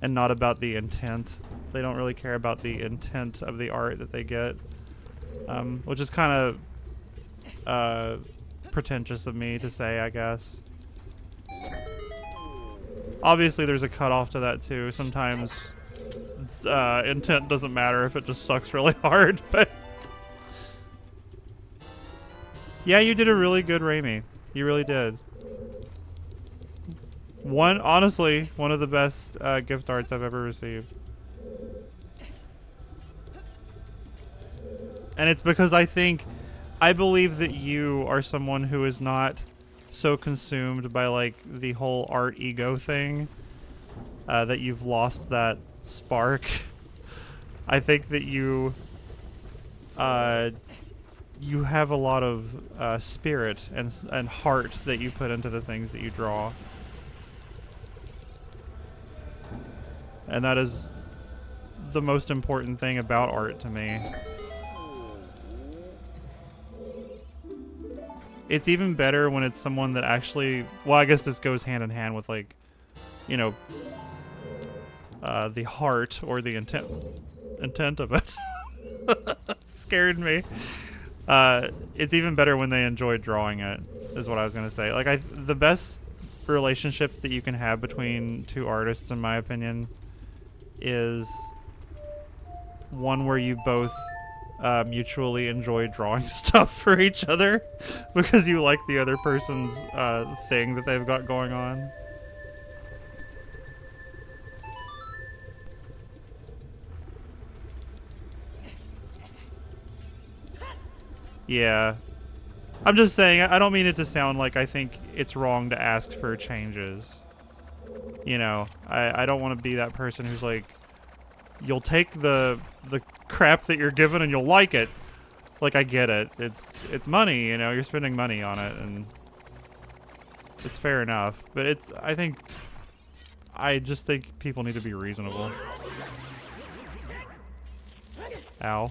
and not about the intent. They don't really care about the intent of the art that they get, which is kind of pretentious of me to say, I guess. Obviously, there's a cutoff to that too. Sometimes intent doesn't matter if it just sucks really hard, but yeah, you did a really good Raimi. You really did. Honestly, one of the best gift arts I've ever received. And it's because I believe that you are someone who is not so consumed by, like, the whole art ego thing, that you've lost that spark. I think that you have a lot of spirit and heart that you put into the things that you draw. And that is the most important thing about art to me. It's even better when it's someone that actually... Well, I guess this goes hand in hand with, like, you know, the heart or the intent of it. Scared me. It's even better when they enjoy drawing it, is what I was going to say. Like, the best relationship that you can have between two artists, in my opinion, is one where you both mutually enjoy drawing stuff for each other because you like the other person's thing that they've got going on. Yeah. I'm just saying, I don't mean it to sound like I think it's wrong to ask for changes. You know, I don't want to be that person who's like, you'll take the crap that you're given and you'll like it. Like, I get it. It's money, you know, you're spending money on it, and it's fair enough. But I just think people need to be reasonable. Ow.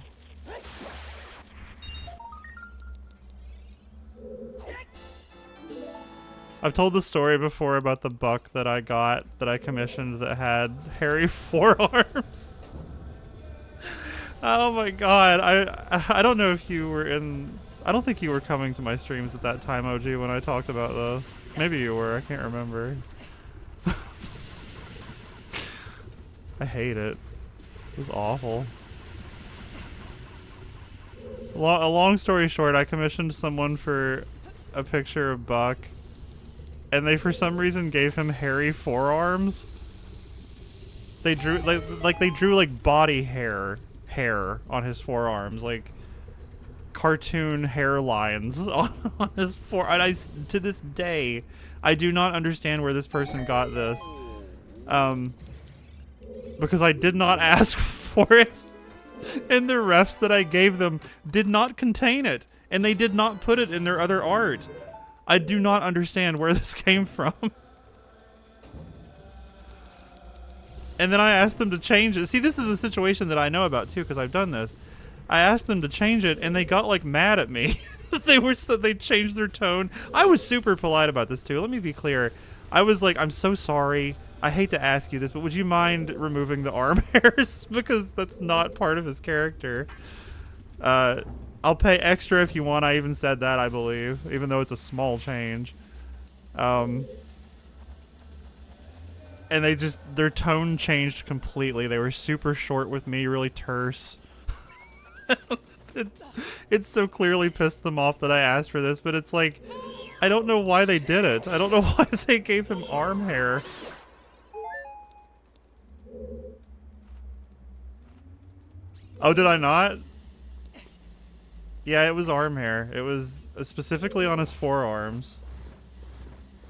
I've told the story before about the buck that I got, that I commissioned, that had hairy forearms. Oh my god, I don't know if you were in... I don't think you were coming to my streams at that time, OG, when I talked about those. Maybe you were, I can't remember. I hate it. It was awful. A long story short, I commissioned someone for a picture of Buck, and they for some reason gave him hairy forearms. They drew like body hair on his forearms, like cartoon hairlines on his and to this day I do not understand where this person got this, because I did not ask for it, and the refs that I gave them did not contain it, and they did not put it in their other art. I do not understand where this came from. And then I asked them to change it. See, this is a situation that I know about too, because I've done this. I asked them to change it, and they got like mad at me. They changed their tone. I was super polite about this too. Let me be clear. I was like, I'm so sorry. I hate to ask you this, but would you mind removing the arm hairs? Because that's not part of his character. I'll pay extra if you want. I even said that, I believe, even though it's a small change. And their tone changed completely. They were super short with me, really terse. It's so clearly pissed them off that I asked for this, but it's like, I don't know why they did it. I don't know why they gave him arm hair. Oh, did I not? Yeah, it was arm hair. It was specifically on his forearms.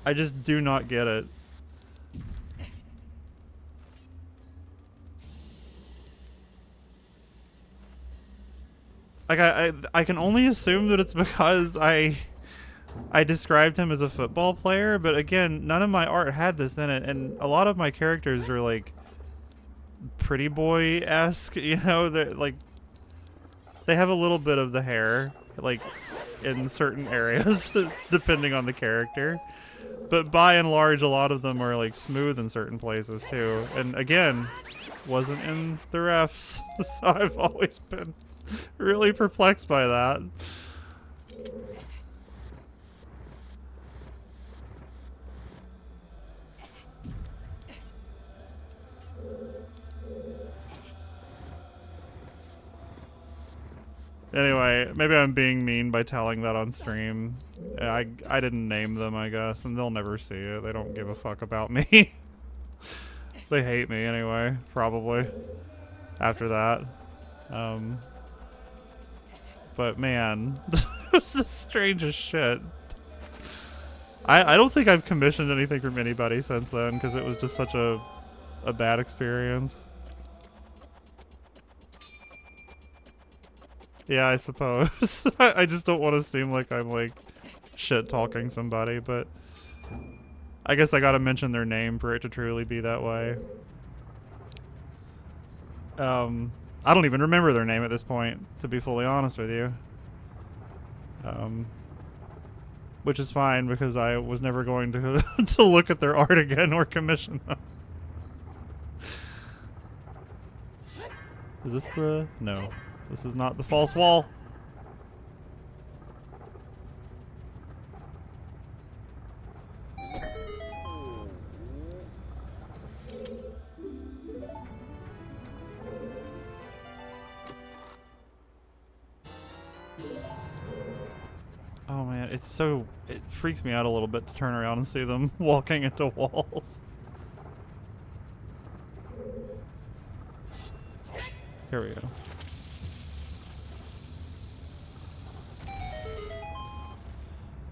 I just do not get it. Like, I can only assume that it's because I described him as a football player, but again, none of my art had this in it, and a lot of my characters are like pretty boy-esque, you know, like they have a little bit of the hair, like in certain areas, depending on the character. But by and large, a lot of them are like smooth in certain places too. And again, wasn't in the refs, so I've always been really perplexed by that. Anyway, maybe I'm being mean by telling that on stream. I didn't name them, I guess, and they'll never see it. They don't give a fuck about me. They hate me anyway, probably, after that. But man, it was the strangest shit. I don't think I've commissioned anything from anybody since then, because it was just such a bad experience. Yeah, I suppose. I just don't want to seem like I'm like shit-talking somebody, but I guess I gotta mention their name for it to truly be that way. I don't even remember their name at this point, to be fully honest with you. Which is fine, because I was never going to to look at their art again or commission them. Is this the... No. This is not the false wall. Oh man, it freaks me out a little bit to turn around and see them walking into walls. Here we go.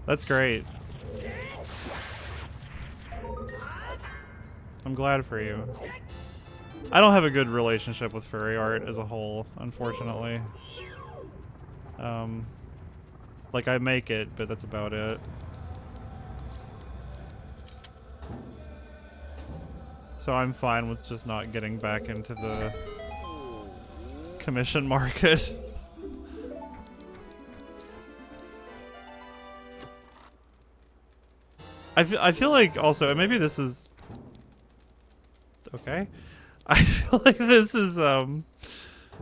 That's great. I'm glad for you. I don't have a good relationship with furry art as a whole, unfortunately. Like, I make it, but that's about it. So I'm fine with just not getting back into the commission market. I feel like also, and maybe this is okay. I feel like this is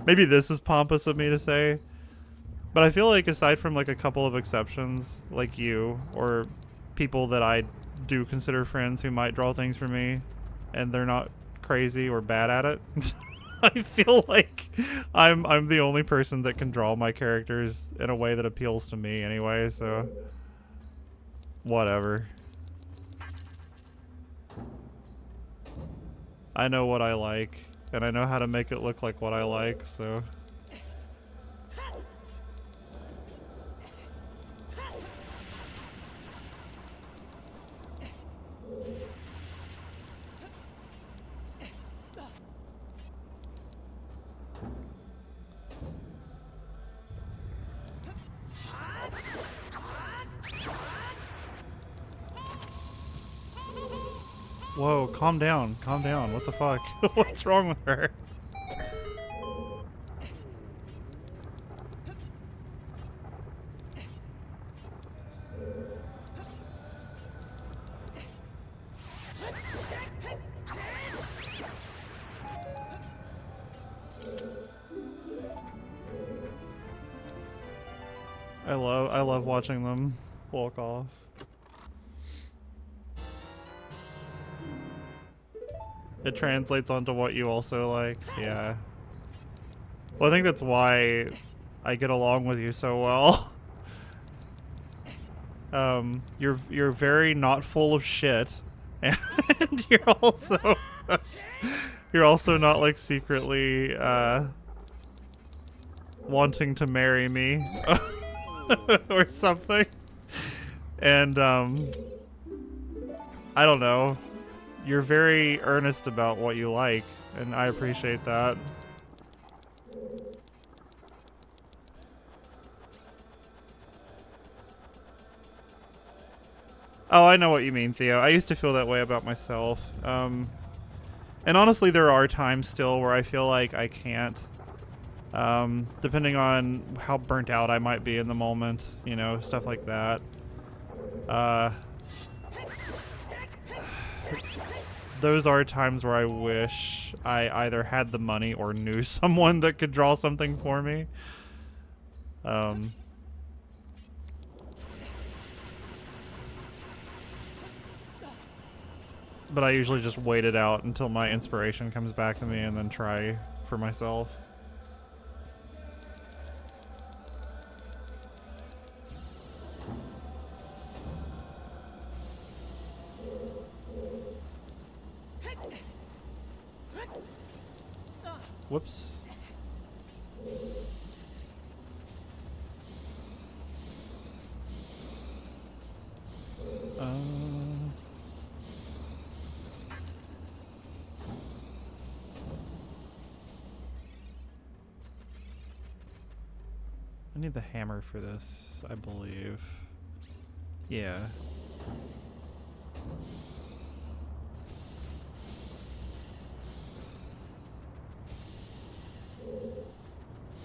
maybe this is pompous of me to say, but I feel like aside from like a couple of exceptions, like you or people that I do consider friends who might draw things for me, and they're not crazy or bad at it. I feel like I'm the only person that can draw my characters in a way that appeals to me anyway, so whatever. I know what I like, and I know how to make it look like what I like, so... Whoa, calm down, what the fuck? What's wrong with her? I love watching them walk off. It translates onto what you also like, yeah. Well, I think that's why I get along with you so well. You're very not full of shit, and you're also not like secretly wanting to marry me or something. And I don't know. You're very earnest about what you like, and I appreciate that. Oh, I know what you mean, Theo. I used to feel that way about myself. And honestly, there are times still where I feel like I can't. Depending on how burnt out I might be in the moment, you know, stuff like that. Those are times where I wish I either had the money or knew someone that could draw something for me. But I usually just wait it out until my inspiration comes back to me and then try for myself. Whoops. I need the hammer for this, I believe. Yeah.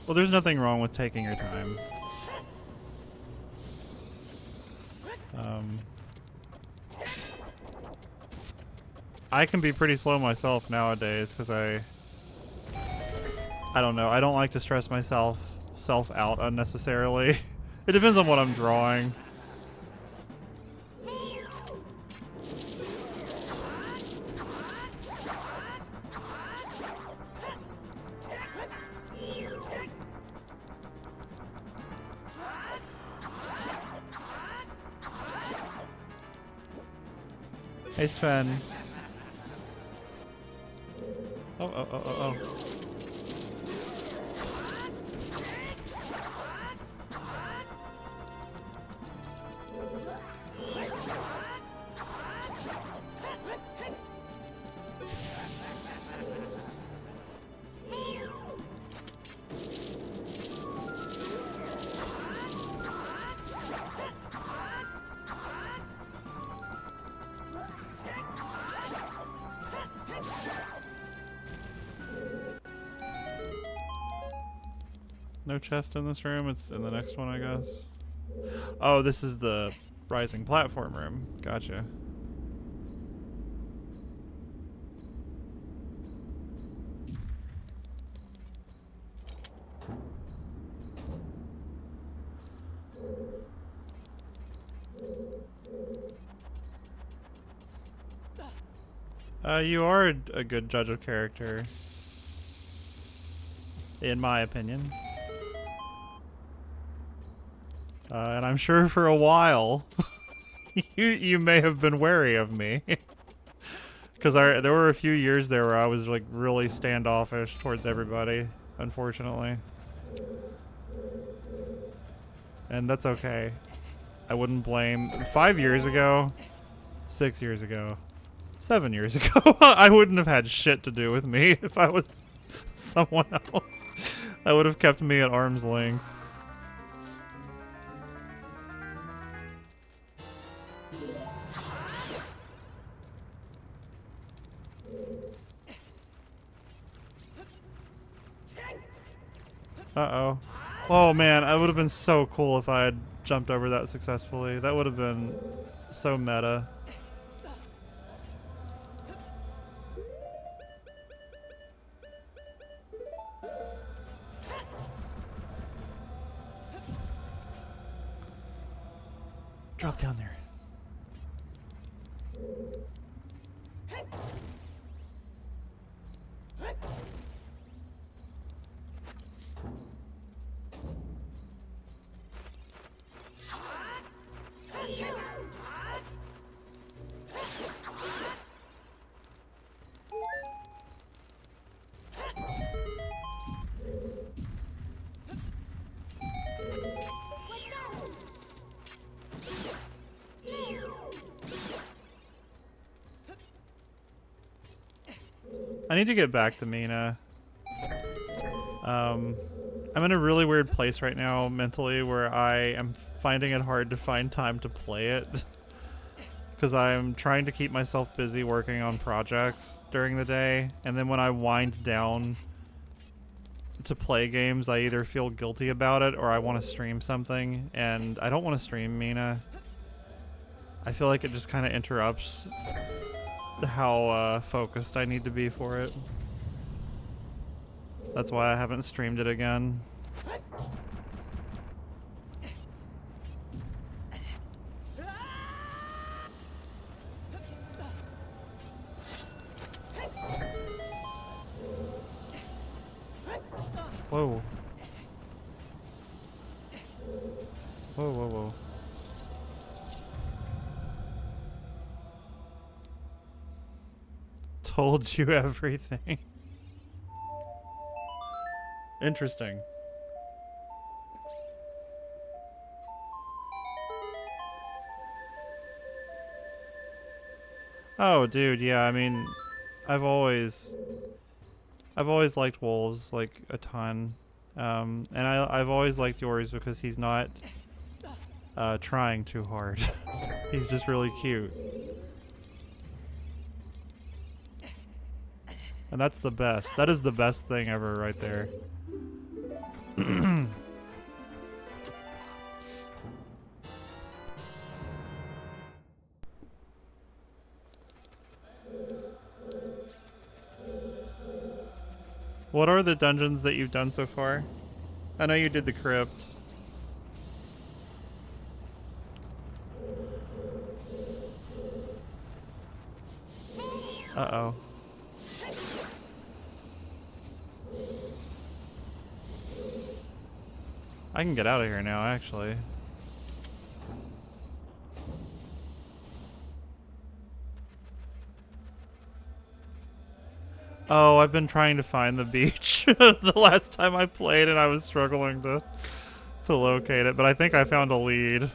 Well, there's nothing wrong with taking your time. I can be pretty slow myself nowadays because I don't know. I don't like to stress myself out unnecessarily. It depends on what I'm drawing. Hey, Sven. Oh. No chest in this room. It's in the next one, I guess. Oh, this is the rising platform room. Gotcha. You are a good judge of character, in my opinion. And I'm sure for a while, you may have been wary of me, because there were a few years there where I was like really standoffish towards everybody, unfortunately. And that's okay. I wouldn't blame. 5 years ago, 6 years ago, 7 years ago, I wouldn't have had shit to do with me if I was someone else. That would have kept me at arm's length. Uh-oh. Oh man, it would have been so cool if I had jumped over that successfully. That would have been so meta. Drop down there. I need to get back to Mina. I'm in a really weird place right now mentally where I am finding it hard to find time to play it. Because I'm trying to keep myself busy working on projects during the day, and then when I wind down to play games, I either feel guilty about it or I want to stream something, and I don't want to stream Mina. I feel like it just kind of interrupts how focused I need to be for it. That's why I haven't streamed it again. Whoa. Whoa, whoa, whoa. Told you everything. Interesting. Oh, dude, yeah, I mean, I've always liked Wolves, like, a ton. And I've always liked yours because he's not trying too hard. He's just really cute. And that's the best. That is the best thing ever right there. What are the dungeons that you've done so far? I know you did the crypt. Uh-oh. I can get out of here now, actually. Oh, I've been trying to find the beach the last time I played, and I was struggling to locate it, but I think I found a lead.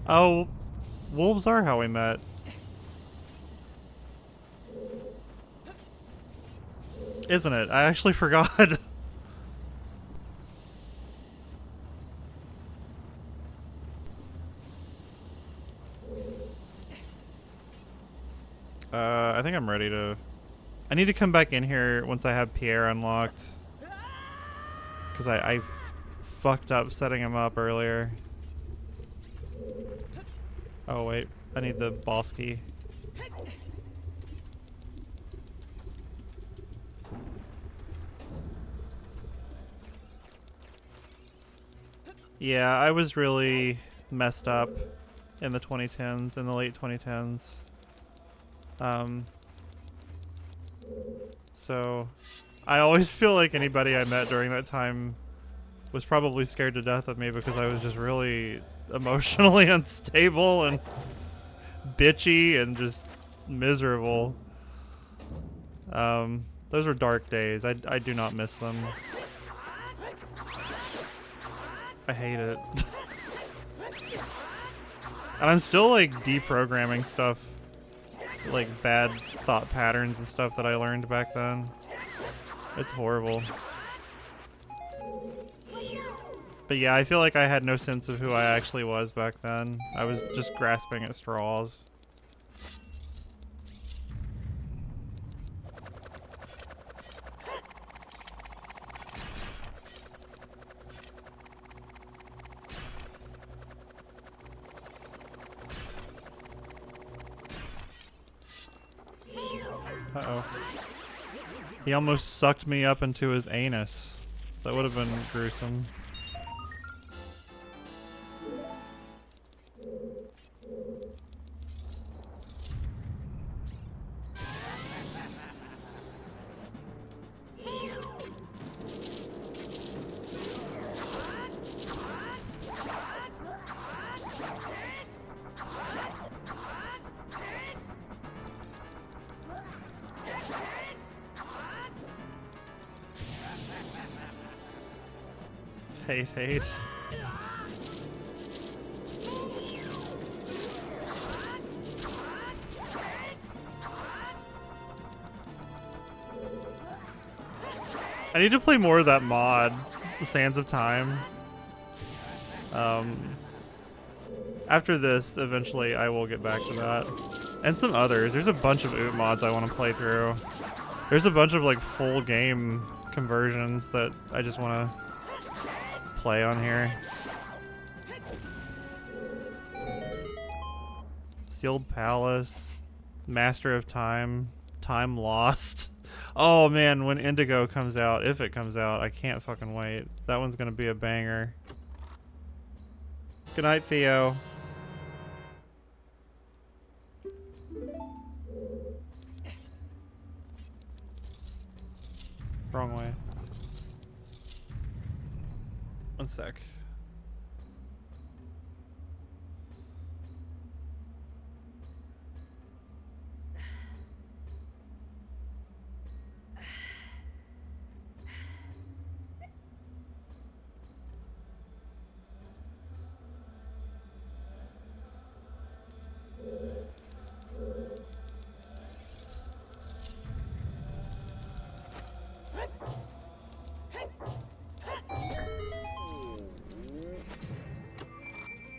Oh, wolves are how we met. Isn't it? I actually forgot. I think I'm ready to... I need to come back in here once I have Pierre unlocked. Because I fucked up setting him up earlier. Oh, wait. I need the boss key. Yeah, I was really messed up in the 2010s, in the late 2010s. So I always feel like anybody I met during that time was probably scared to death of me because I was just really emotionally unstable and bitchy and just miserable. Those were dark days. I do not miss them. I hate it. And I'm still like deprogramming stuff, like bad thought patterns and stuff that I learned back then. It's horrible. But yeah, I feel like I had no sense of who I actually was back then. I was just grasping at straws. Uh-oh. He almost sucked me up into his anus. That would have been gruesome. Hate. I need to play more of that mod, the Sands of Time. After this, eventually I will get back to that. And some others. There's a bunch of OOT mods I want to play through. There's a bunch of like full game conversions that I just want to play on here. Sealed Palace, Master of Time, Time Lost. Oh man, when Indigo comes out, if it comes out, I can't fucking wait. That one's gonna be a banger. Good night, Theo. Wrong way. One sec.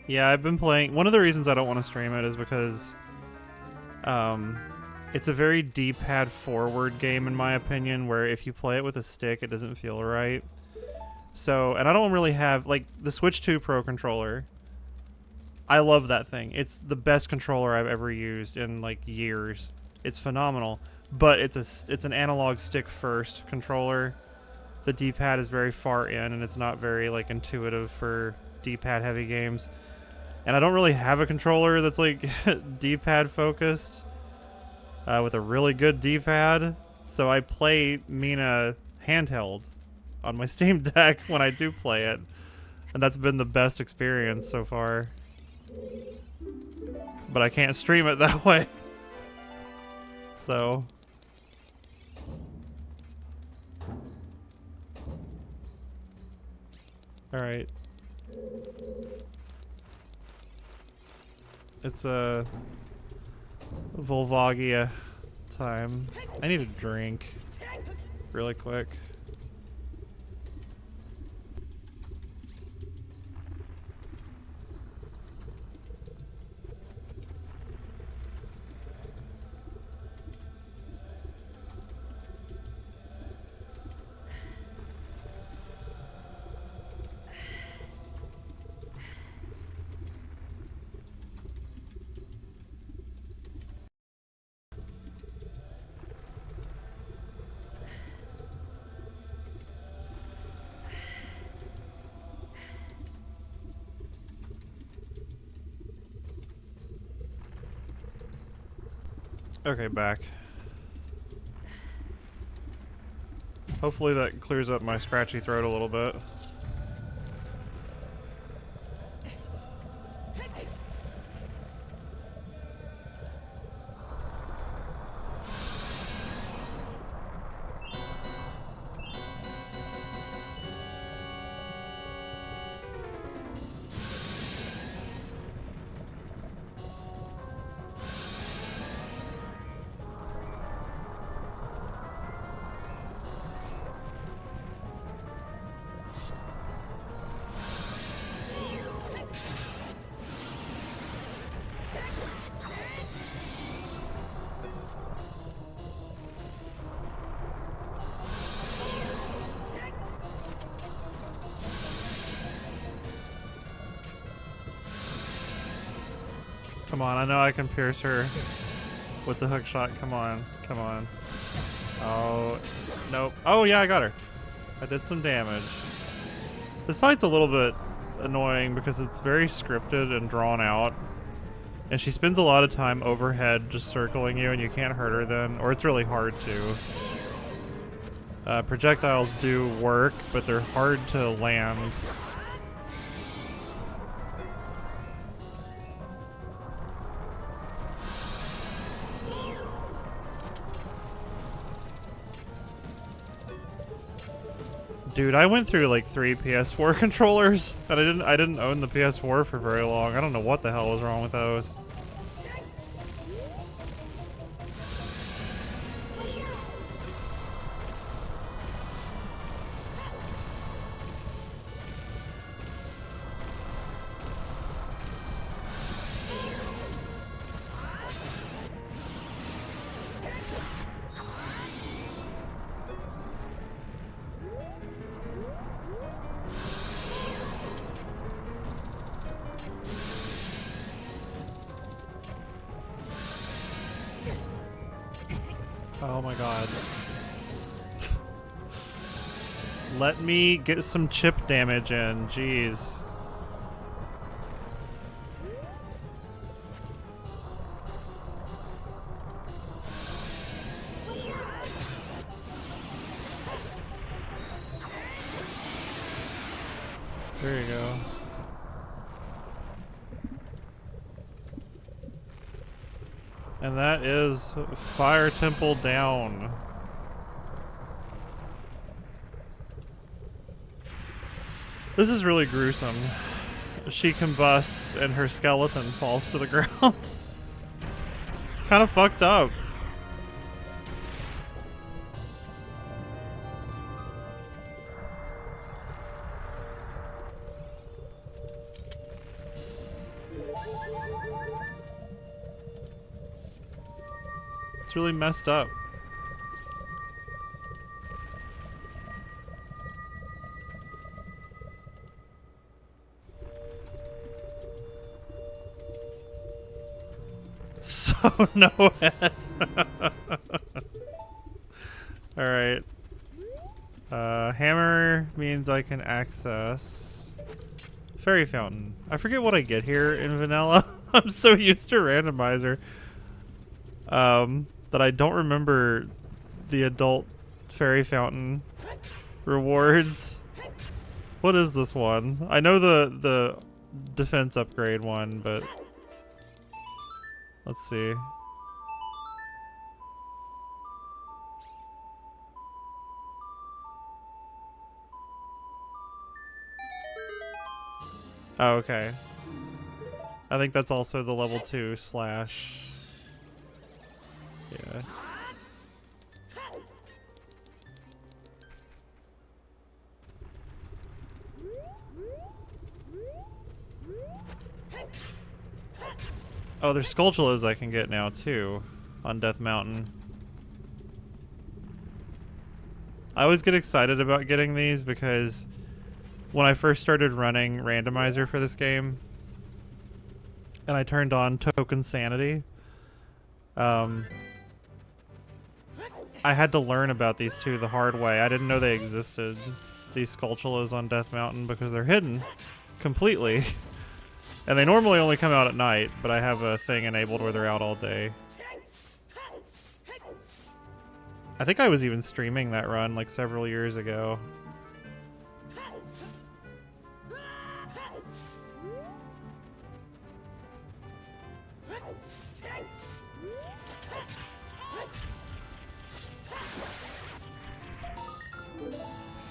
Yeah, I've been playing. One of the reasons I don't want to stream it is because it's a very D-pad forward game in my opinion, where if you play it with a stick, it doesn't feel right. So, and I don't really have, like, the Switch 2 Pro controller. I love that thing. It's the best controller I've ever used in, like, years. It's phenomenal. But it's an analog stick first controller. The D-pad is very far in, and it's not very, like, intuitive for D-pad heavy games. And I don't really have a controller that's like D-pad focused with a really good D-pad. So I play Mina handheld on my Steam Deck when I do play it. And that's been the best experience so far. But I can't stream it that way. So... Alright. It's a Volvagia time. I need a drink really quick. Okay, back. Hopefully that clears up my scratchy throat a little bit. Come on, I know I can pierce her with the hook shot. Come on, come on. Oh, nope. Oh yeah, I got her. I did some damage. This fight's a little bit annoying because it's very scripted and drawn out. And she spends a lot of time overhead just circling you and you can't hurt her then, or it's really hard to. Projectiles do work, but they're hard to land. Dude, I went through like 3 PS4 controllers, and I didn't own the PS4 for very long. I don't know what the hell was wrong with those. Oh my god. Let me get some chip damage in, jeez. There you go. And that is Fire Temple down. This is really gruesome. She combusts and her skeleton falls to the ground. Kind of fucked up. It's really messed up. So no head. Alright. Hammer means I can access Fairy Fountain. I forget what I get here in vanilla. I'm so used to randomizer. That I don't remember the adult Fairy Fountain rewards. What is this one? I know the defense upgrade one, but let's see. Oh, okay. I think that's also the level 2 slash. Yeah. Oh, there's Skulltulas I can get now too on Death Mountain. I always get excited about getting these because when I first started running randomizer for this game and I turned on Token Sanity, I had to learn about these two the hard way. I didn't know they existed, these Skulltulas on Death Mountain, because they're hidden completely. And they normally only come out at night, but I have a thing enabled where they're out all day. I think I was even streaming that run like several years ago.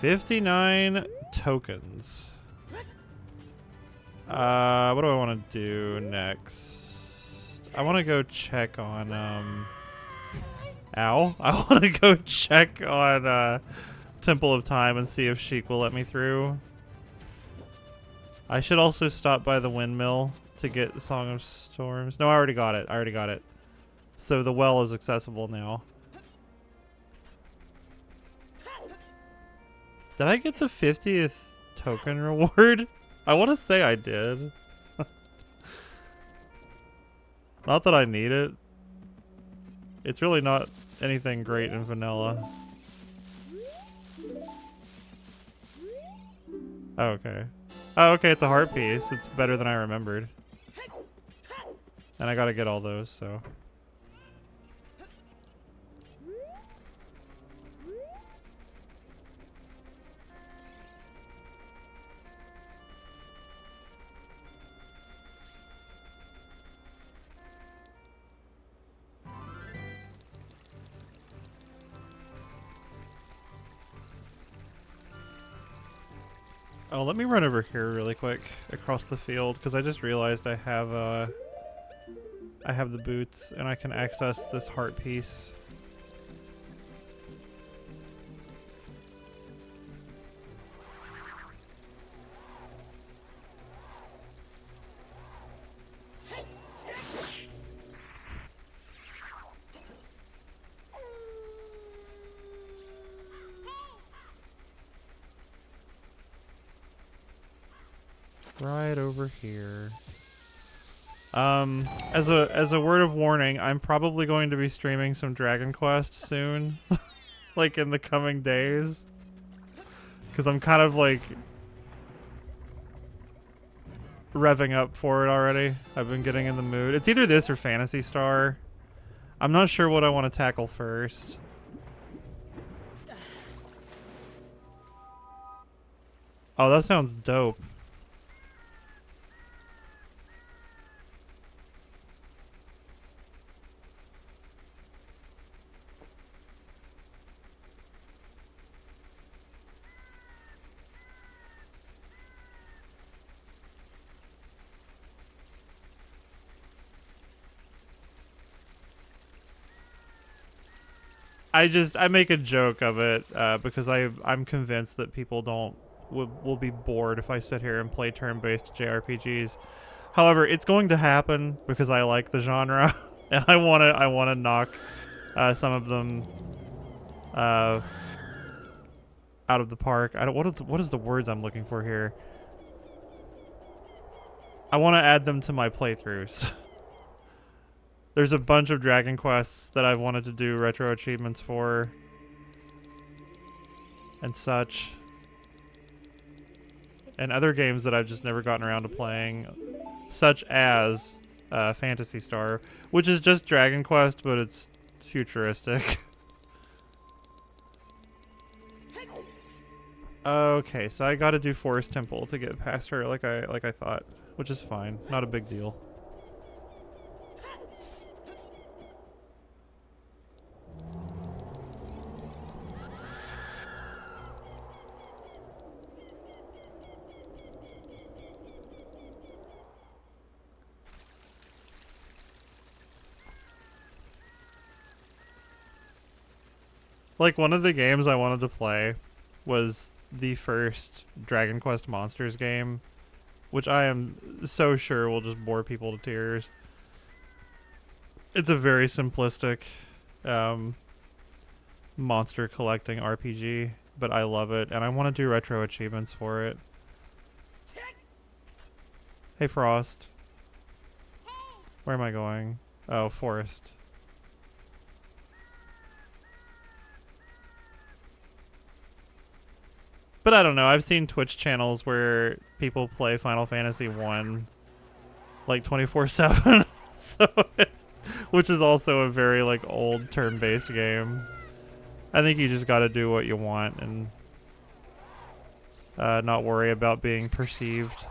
$59 tokens. What do I want to do next? I want to go check on, ow. I want to go check on, Temple of Time and see if Sheik will let me through. I should also stop by the windmill to get Song of Storms. No, I already got it. I already got it. So the well is accessible now. Did I get the 50th token reward? I want to say I did. Not that I need it. It's really not anything great in vanilla. Oh, okay. Oh, okay, it's a heart piece. It's better than I remembered. And I gotta get all those, so... Oh, let me run over here really quick across the field because I just realized I have the boots and I can access this heart piece. Right over here. As a word of warning, I'm probably going to be streaming some Dragon Quest soon. Like in the coming days. Because I'm kind of like revving up for it already. I've been getting in the mood. It's either this or Phantasy Star. I'm not sure what I want to tackle first. Oh, that sounds dope. I make a joke of it because I'm convinced that people will be bored if I sit here and play turn-based JRPGs. However, it's going to happen because I like the genre and I wanna knock some of them out of the park. What is the words I'm looking for here? I want to add them to my playthroughs. There's a bunch of Dragon Quests that I've wanted to do retro achievements for. And such. And other games that I've just never gotten around to playing. Such as Phantasy Star. Which is just Dragon Quest, but it's futuristic. Okay, so I gotta do Forest Temple to get past her like I thought. Which is fine. Not a big deal. Like, one of the games I wanted to play was the first Dragon Quest Monsters game, which I am so sure will just bore people to tears. It's a very simplistic monster collecting RPG, but I love it, and I want to do retro achievements for it. Hey, Frost. Where am I going? Oh, Forest. But I don't know, I've seen Twitch channels where people play Final Fantasy 1 like 24/7, so which is also a very like old turn-based game. I think you just got to do what you want and not worry about being perceived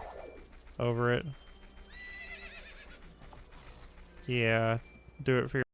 over it. Yeah, do it for your.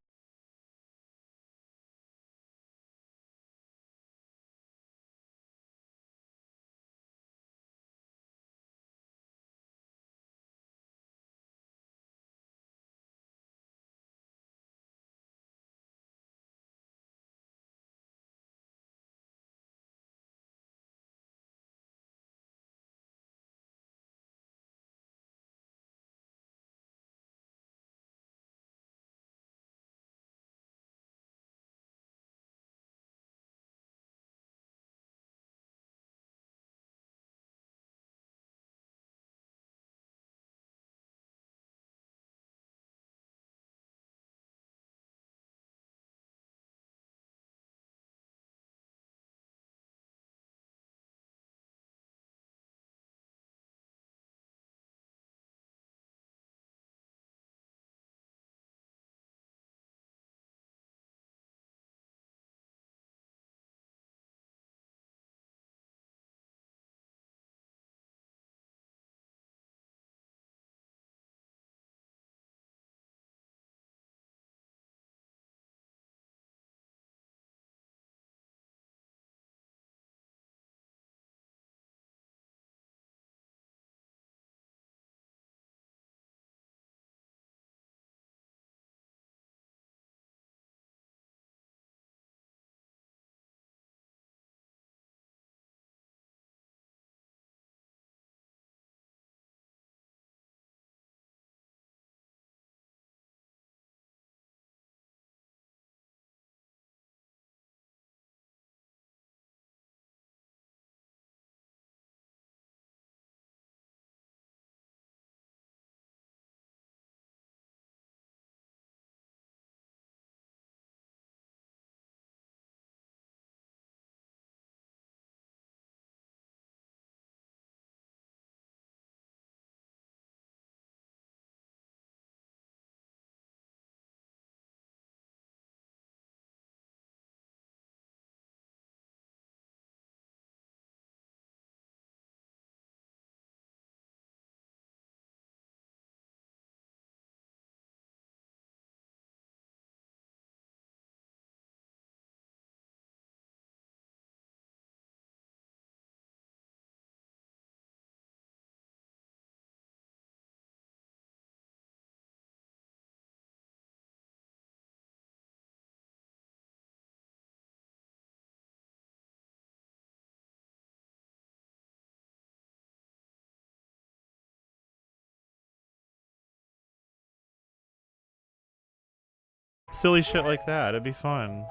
Silly shit like that. It'd be fun.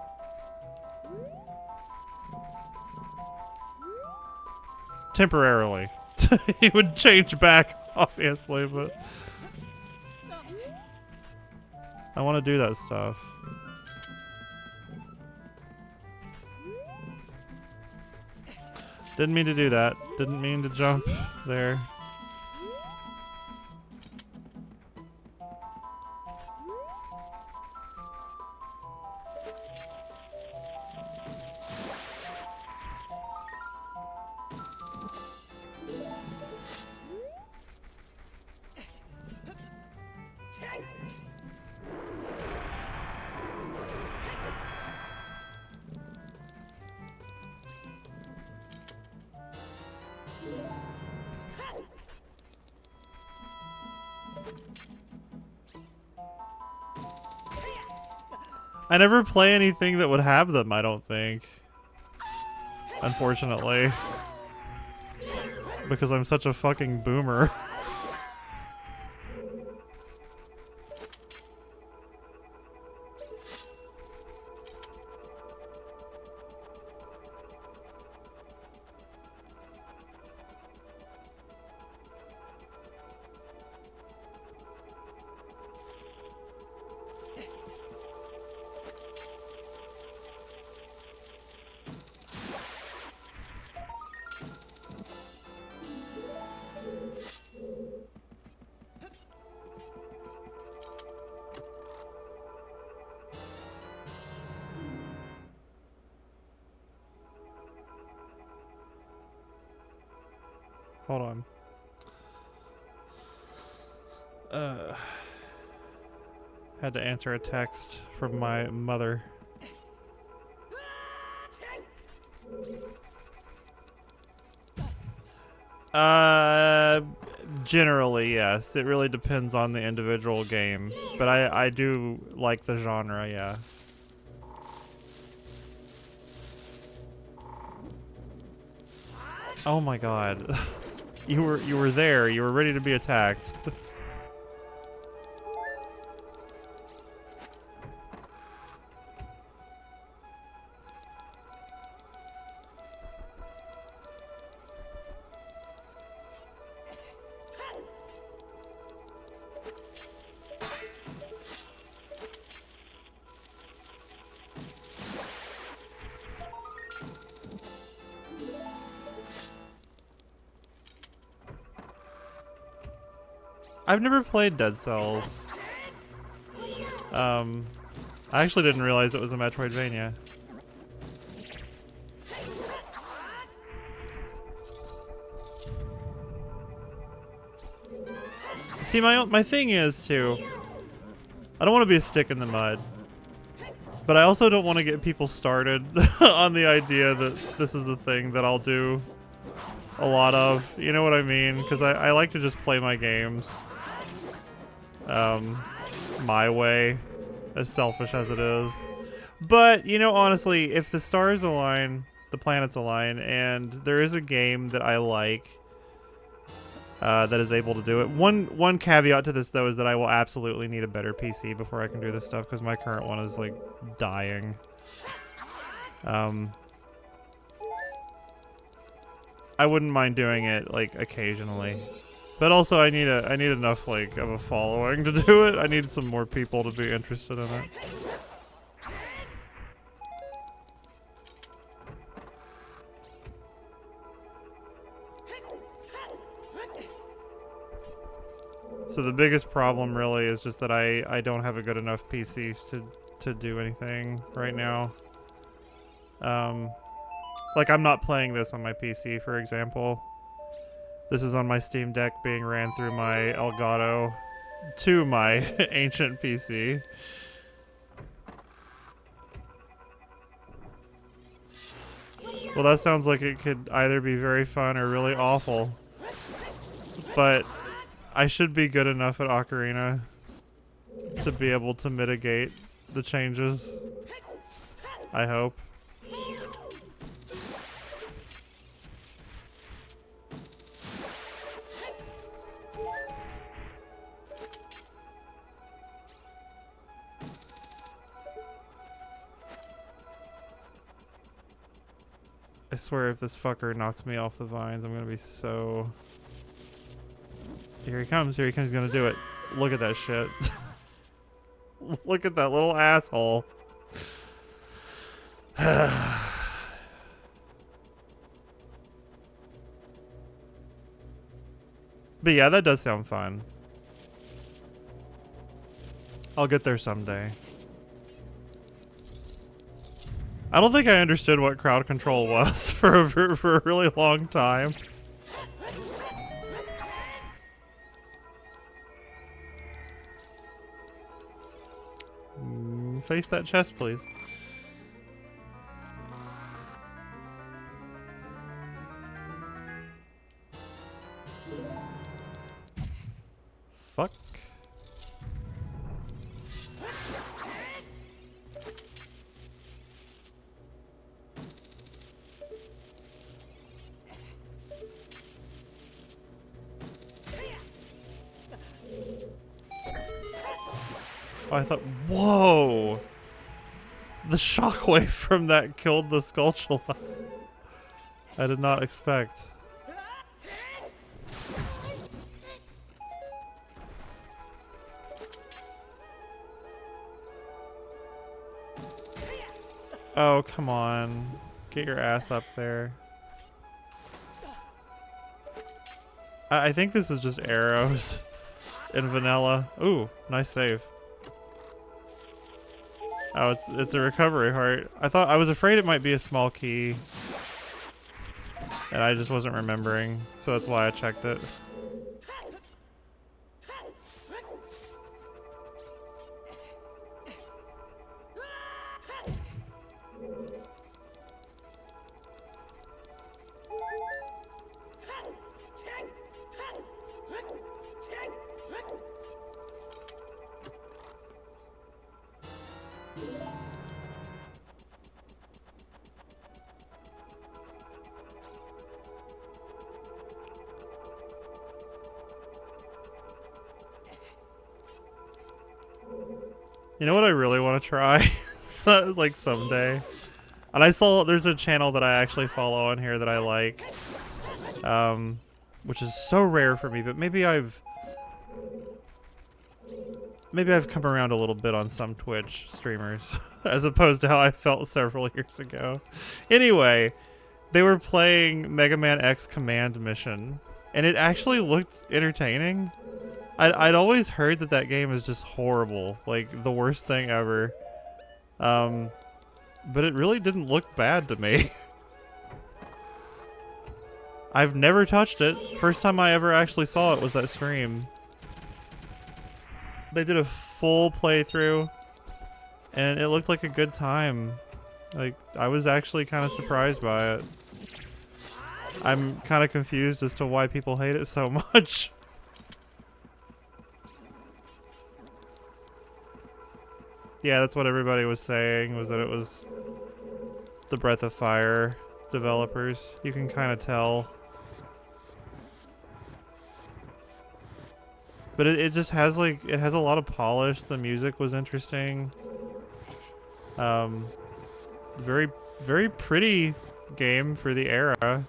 Temporarily. He would change back, obviously, but I want to do that stuff. Didn't mean to do that. Didn't mean to jump there. I never play anything that would have them, I don't think. Unfortunately. Because I'm such a fucking boomer. Hold on. Had to answer a text from my mother. Generally, yes. It really depends on the individual game. But I do like the genre, yeah. Oh my god. You were there. You were ready to be attacked. I've never played Dead Cells. I actually didn't realize it was a Metroidvania. See, my thing is too, I don't want to be a stick in the mud, but I also don't want to get people started on the idea that this is a thing that I'll do a lot of. You know what I mean? Because I like to just play my games my way, as selfish as it is. But, you know, honestly, if the stars align, the planets align, and there is a game that I like that is able to do it. One caveat to this, though, is that I will absolutely need a better PC before I can do this stuff, because my current one is, like, dying. I wouldn't mind doing it, like, occasionally. But also, I need enough, like, of a following to do it. I need some more people to be interested in it. So the biggest problem really is just that I don't have a good enough PC to do anything right now. Like, I'm not playing this on my PC, for example. This is on my Steam Deck being ran through my Elgato to my ancient PC. Well, that sounds like it could either be very fun or really awful. But I should be good enough at Ocarina to be able to mitigate the changes. I hope. I swear if this fucker knocks me off the vines, I'm gonna be so... Here he comes, he's gonna do it. Look at that shit. Look at that little asshole. But yeah, that does sound fun. I'll get there someday. I don't think I understood what crowd control was for a really long time. Face that chest, please. Fuck. Oh, I thought, whoa! The shockwave from that killed the Skulltula. I did not expect. Oh, come on. Get your ass up there. I think this is just arrows in vanilla. Ooh, nice save. Oh, it's a recovery heart. I was afraid it might be a small key. and I just wasn't remembering, so that's why I checked it. You know what I really want to try? So, like someday. And I saw there's a channel that I actually follow on here that I like. Which is so rare for me, but maybe I've come around a little bit on some Twitch streamers as opposed to how I felt several years ago. Anyway, they were playing Mega Man X Command Mission, and it actually looked entertaining. I'd always heard that that game is just horrible, like the worst thing ever. But it really didn't look bad to me. I've never touched it. First time I ever actually saw it was that stream. They did a full playthrough, and it looked like a good time. Like, I was actually kind of surprised by it. I'm kind of confused as to why people hate it so much. Yeah, that's what everybody was saying, was that it was the Breath of Fire developers. You can kind of tell. But it just has, like, it has a lot of polish. The music was interesting. Very, very pretty game for the era.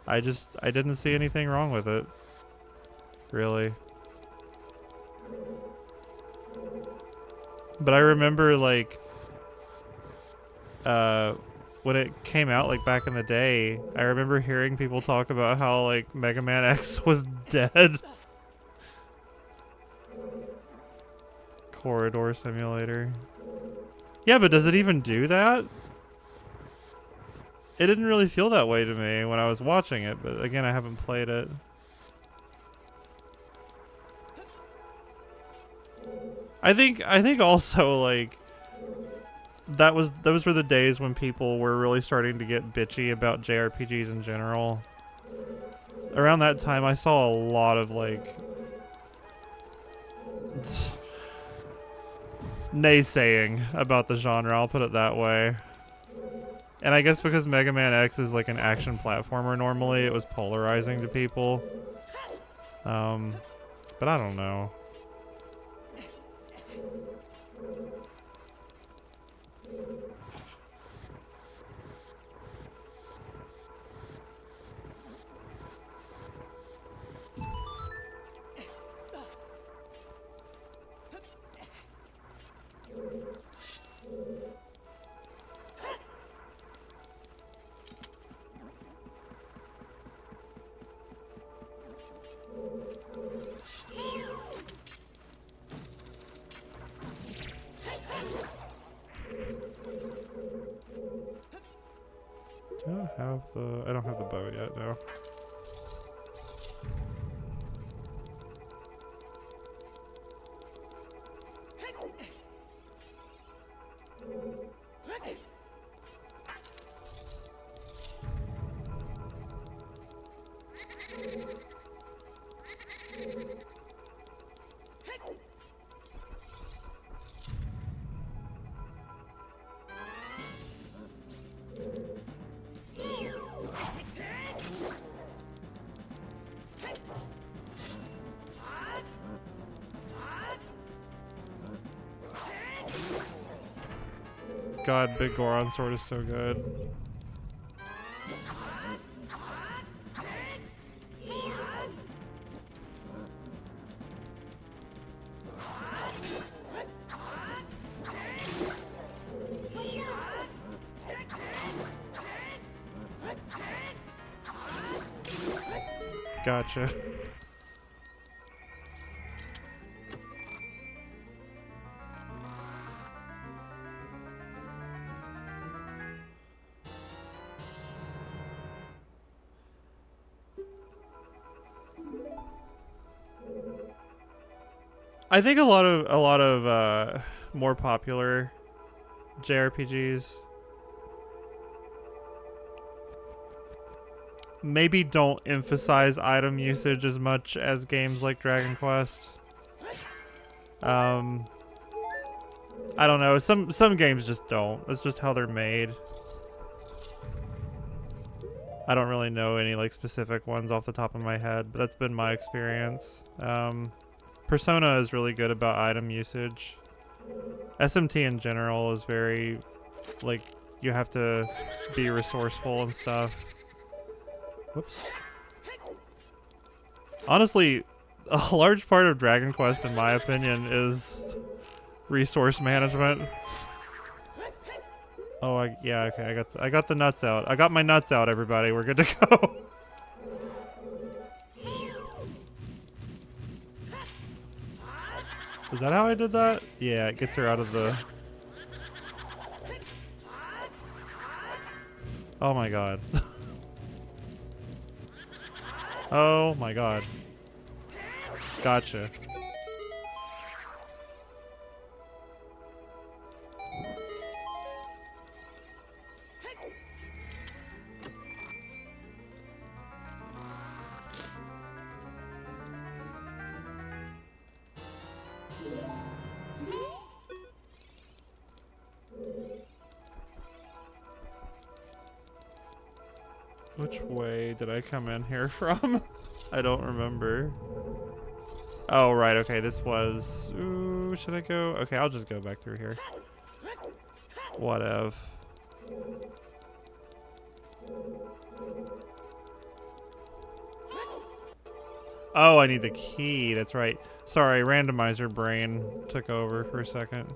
I didn't see anything wrong with it. Really. But I remember, like, when it came out, like, back in the day, I remember hearing people talk about how, like, Mega Man X was dead. Corridor Simulator. Yeah, but does it even do that? It didn't really feel that way to me when I was watching it, but again, I haven't played it. I think also, like, those were the days when people were really starting to get bitchy about JRPGs in general. Around that time, I saw a lot of, like, naysaying about the genre, I'll put it that way. And I guess because Mega Man X is like an action platformer normally, it was polarizing to people. But I don't know. I don't have the bow yet, no. God, Big Goron Sword is so good. Gotcha. I think a lot of more popular JRPGs maybe don't emphasize item usage as much as games like Dragon Quest. I don't know. Some games just don't. That's just how they're made. I don't really know any like specific ones off the top of my head, but that's been my experience. Persona is really good about item usage. SMT in general is very, like, you have to be resourceful and stuff. Whoops. Honestly, a large part of Dragon Quest, in my opinion, is resource management. Oh, yeah, okay, I got the nuts out. I got my nuts out, everybody. We're good to go. Is that how I did that? Yeah, it gets her out of the... Oh my god. Oh my god. Gotcha. Which way did I come in here from? I don't remember. Oh, right, okay, this was... Ooh, should I go? Okay, I'll just go back through here. Whatever. Oh, I need the key, that's right. Sorry, randomizer brain took over for a second.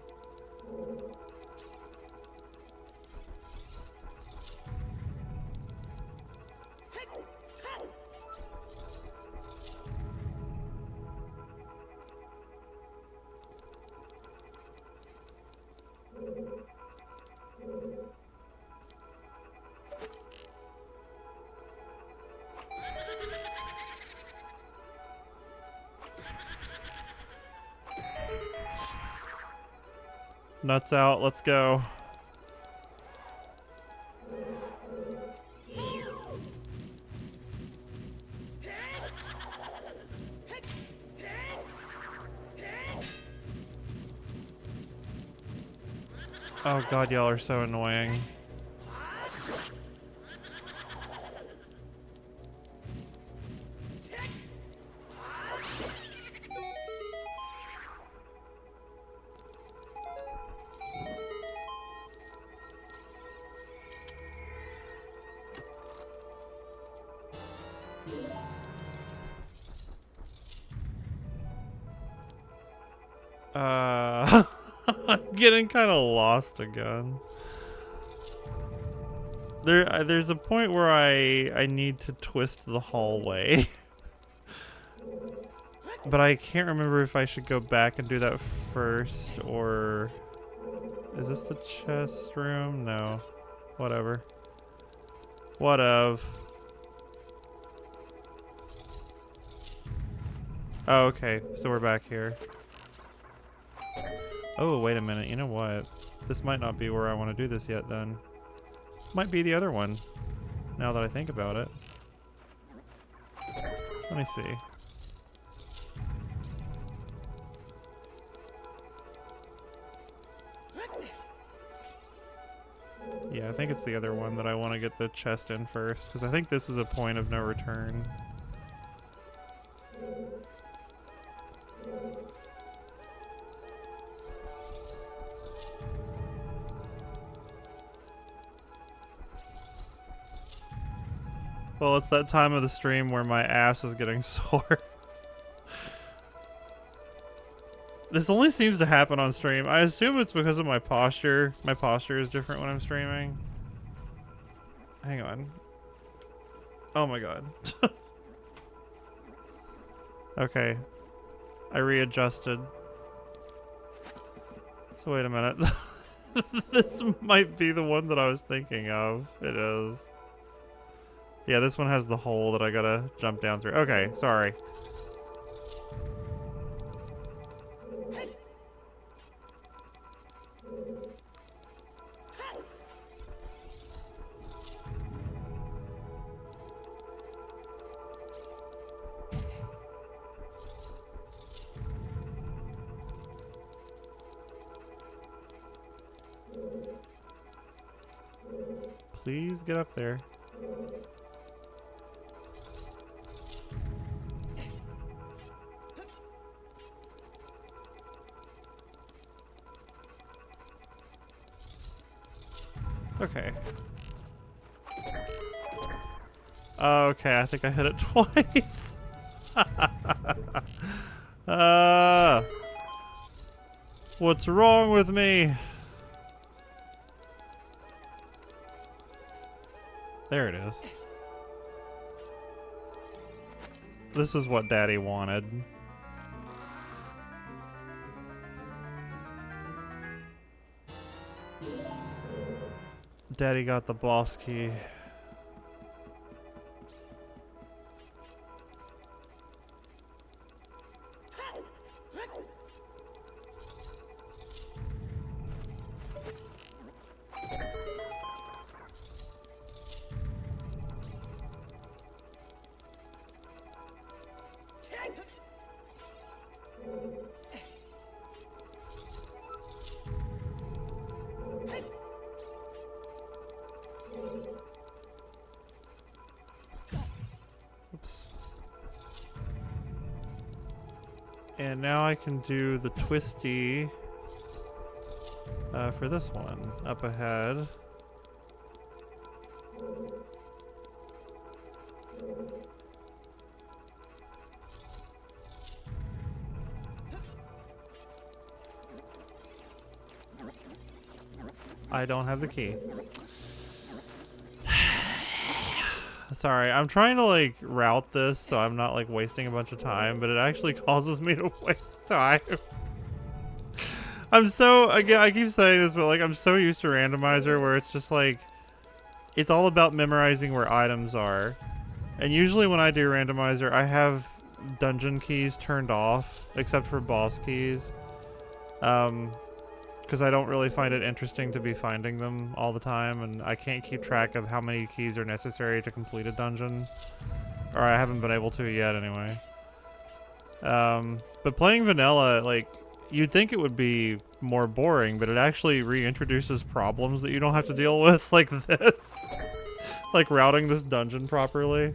Nuts out, let's go. Oh god, y'all are so annoying. I'm getting kind of lost again. There's a point where I need to twist the hallway. But I can't remember if I should go back and do that first, or... Is this the chest room? No. Whatever. Whatever. Oh, okay. So we're back here. Oh, wait a minute. You know what? This might not be where I want to do this yet, then. Might be the other one, now that I think about it. Let me see. Yeah, I think it's the other one that I want to get the chest in first, because I think this is a point of no return. Well, it's that time of the stream where my ass is getting sore. This only seems to happen on stream. I assume it's because of my posture. My posture is different when I'm streaming. Hang on. Oh my god. Okay. I readjusted. So wait a minute. This might be the one that I was thinking of. It is. Yeah, this one has the hole that I gotta jump down through. Okay, sorry. Please get up there. Okay. Okay, I think I hit it twice. What's wrong with me? There it is. This is what Daddy wanted. Daddy got the boss key. And now I can do the twisty for this one up ahead. I don't have the key. Sorry, I'm trying to like route this so I'm not like wasting a bunch of time, but it actually causes me to waste time. I'm so, again, I keep saying this, but like I'm so used to randomizer where it's just like, it's all about memorizing where items are. And usually when I do randomizer, I have dungeon keys turned off, except for boss keys. Because I don't really find it interesting to be finding them all the time, and I can't keep track of how many keys are necessary to complete a dungeon. Or I haven't been able to yet, anyway. But playing vanilla, like, you'd think it would be more boring, but it actually reintroduces problems that you don't have to deal with, like this. Like routing this dungeon properly.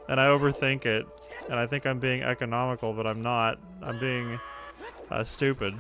And I overthink it. And I think I'm being economical, but I'm not. I'm being stupid.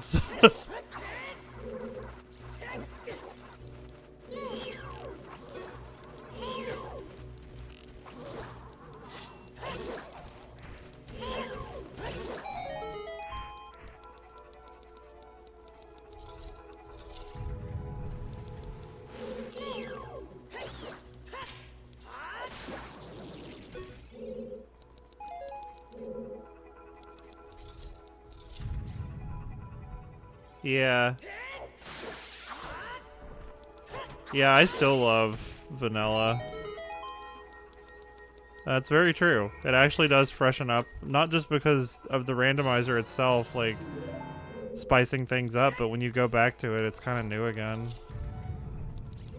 Yeah. Yeah, I still love vanilla. That's very true. It actually does freshen up, not just because of the randomizer itself, like, spicing things up, but when you go back to it, it's kind of new again.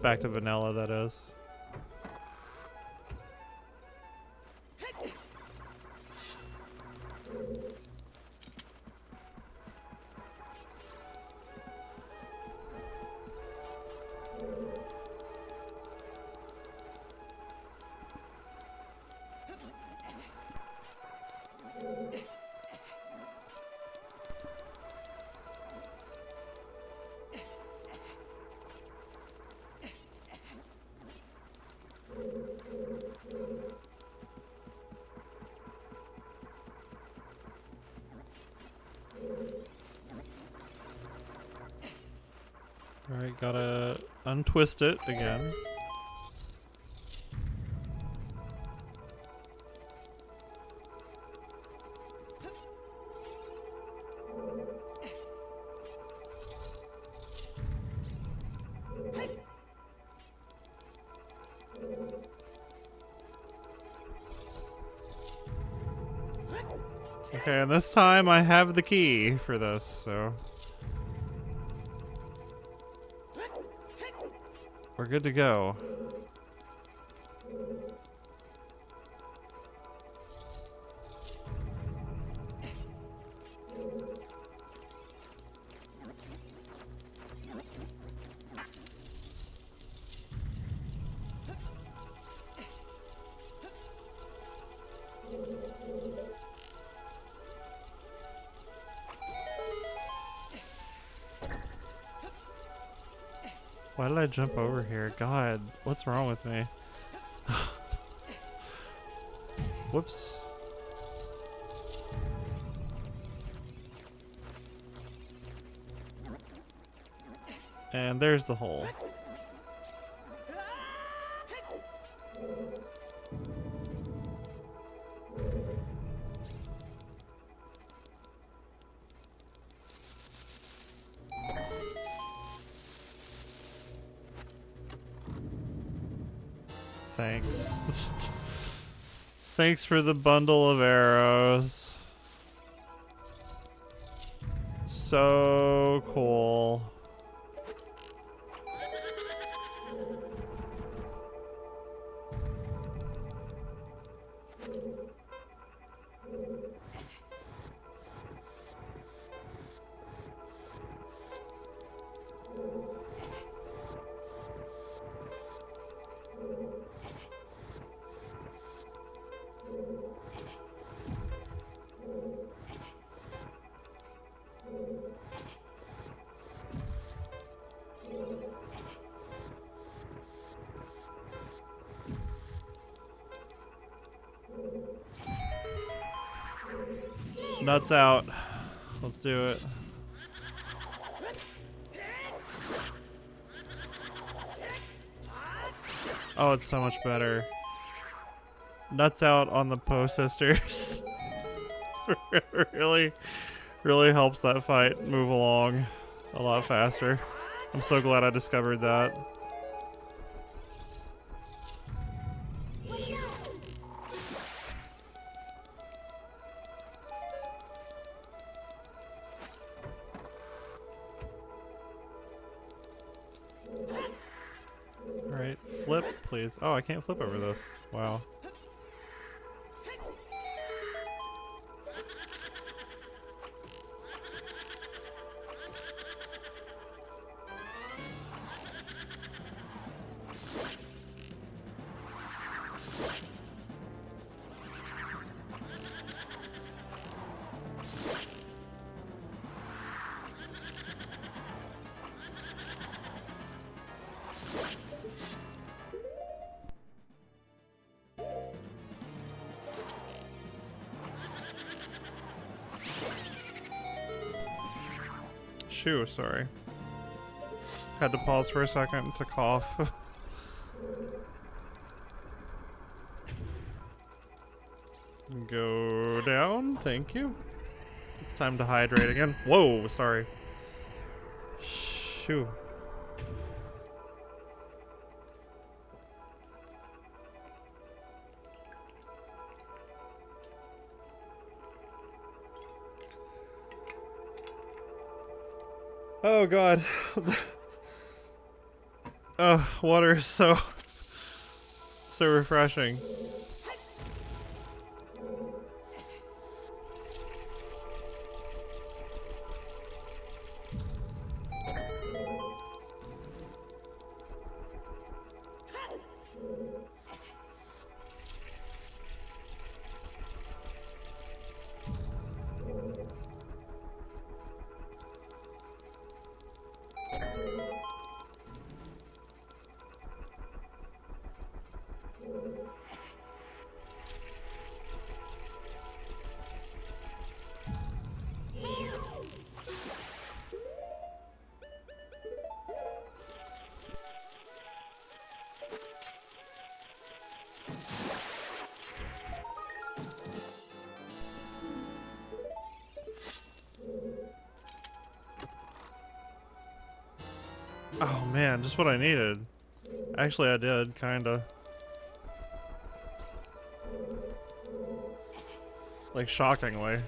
Back to vanilla, that is. Alright, gotta untwist it again. Okay, and this time I have the key for this, so... we're good to go. Why did I jump over here? God, what's wrong with me? Whoops. And there's the hole. Thanks. Thanks for the bundle of arrows. So cool. Nuts out. Let's do it. Oh, it's so much better. Nuts out on the Poe sisters. really helps that fight move along a lot faster. I'm so glad I discovered that. Alright, flip, please. Oh, I can't flip over this. Wow. Shoo, sorry. Had to pause for a second to cough. Go down, thank you. It's time to hydrate again. Whoa, sorry. Shoo. Oh god. Oh, water is so refreshing. Oh man, just what I needed. Actually, I did, kinda. Like, shockingly.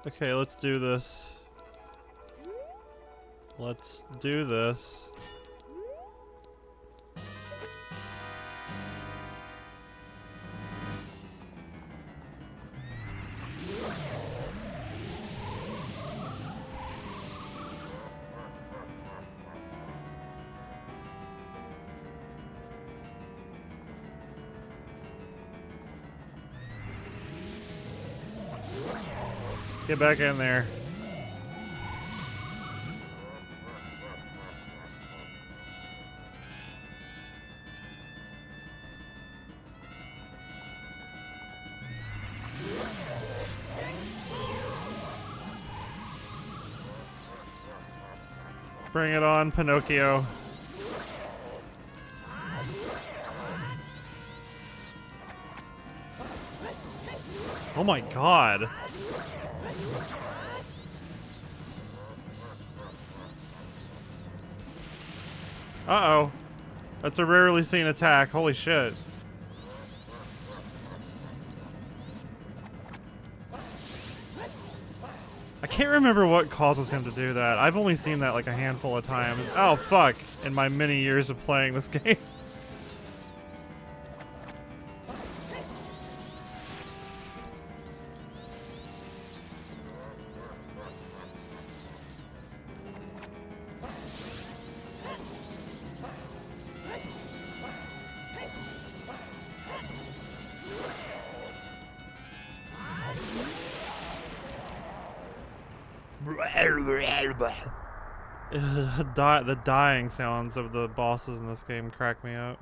Okay, let's do this. Let's do this. Get back in there. Bring it on, Pinocchio. Oh my god. Uh-oh. That's a rarely seen attack. Holy shit. I can't remember what causes him to do that. I've only seen that like a handful of times. Oh, fuck. In my many years of playing this game. The dying sounds of the bosses in this game crack me up.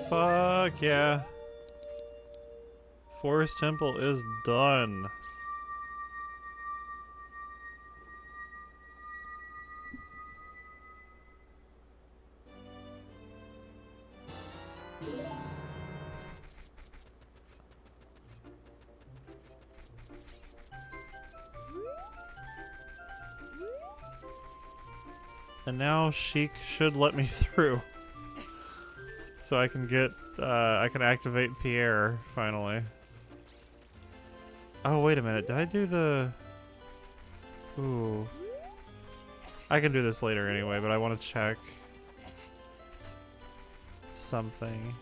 Fuck yeah. Forest Temple is done. And now Sheik should let me through. So I can get, I can activate Pierre, finally. Oh, wait a minute. Did I do the... Ooh. I can do this later anyway, but I want to check something.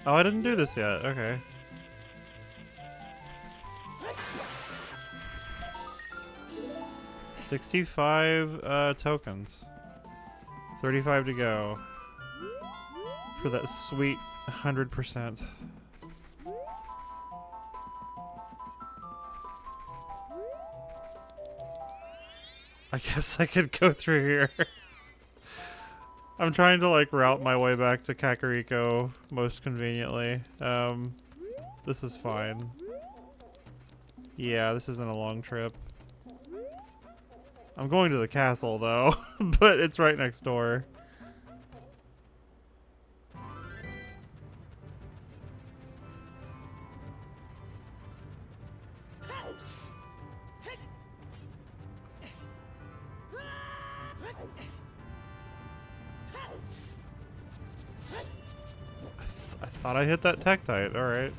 Oh, I didn't do this yet. Okay. $65 tokens. 35 to go. For that sweet 100%. I guess I could go through here. I'm trying to like route my way back to Kakariko most conveniently. This is fine. Yeah, this isn't a long trip. I'm going to the castle though, but it's right next door. I thought I hit that Tektite, alright.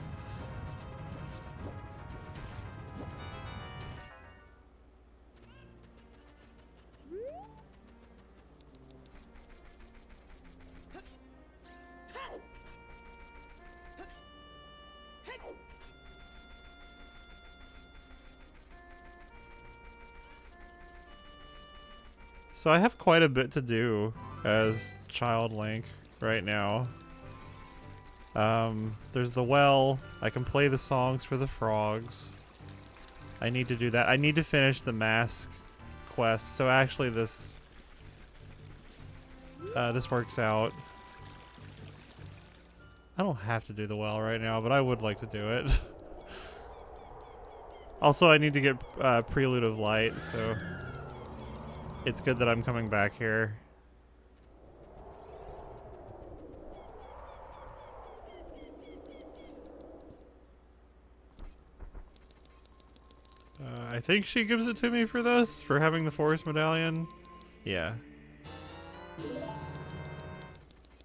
So I have quite a bit to do as Child Link right now. There's the well. I can play the songs for the frogs. I need to do that. I need to finish the mask quest. So actually this works out. I don't have to do the well right now, but I would like to do it. Also, I need to get Prelude of Light, so... it's good that I'm coming back here. I think she gives it to me for this, for having the forest medallion. Yeah.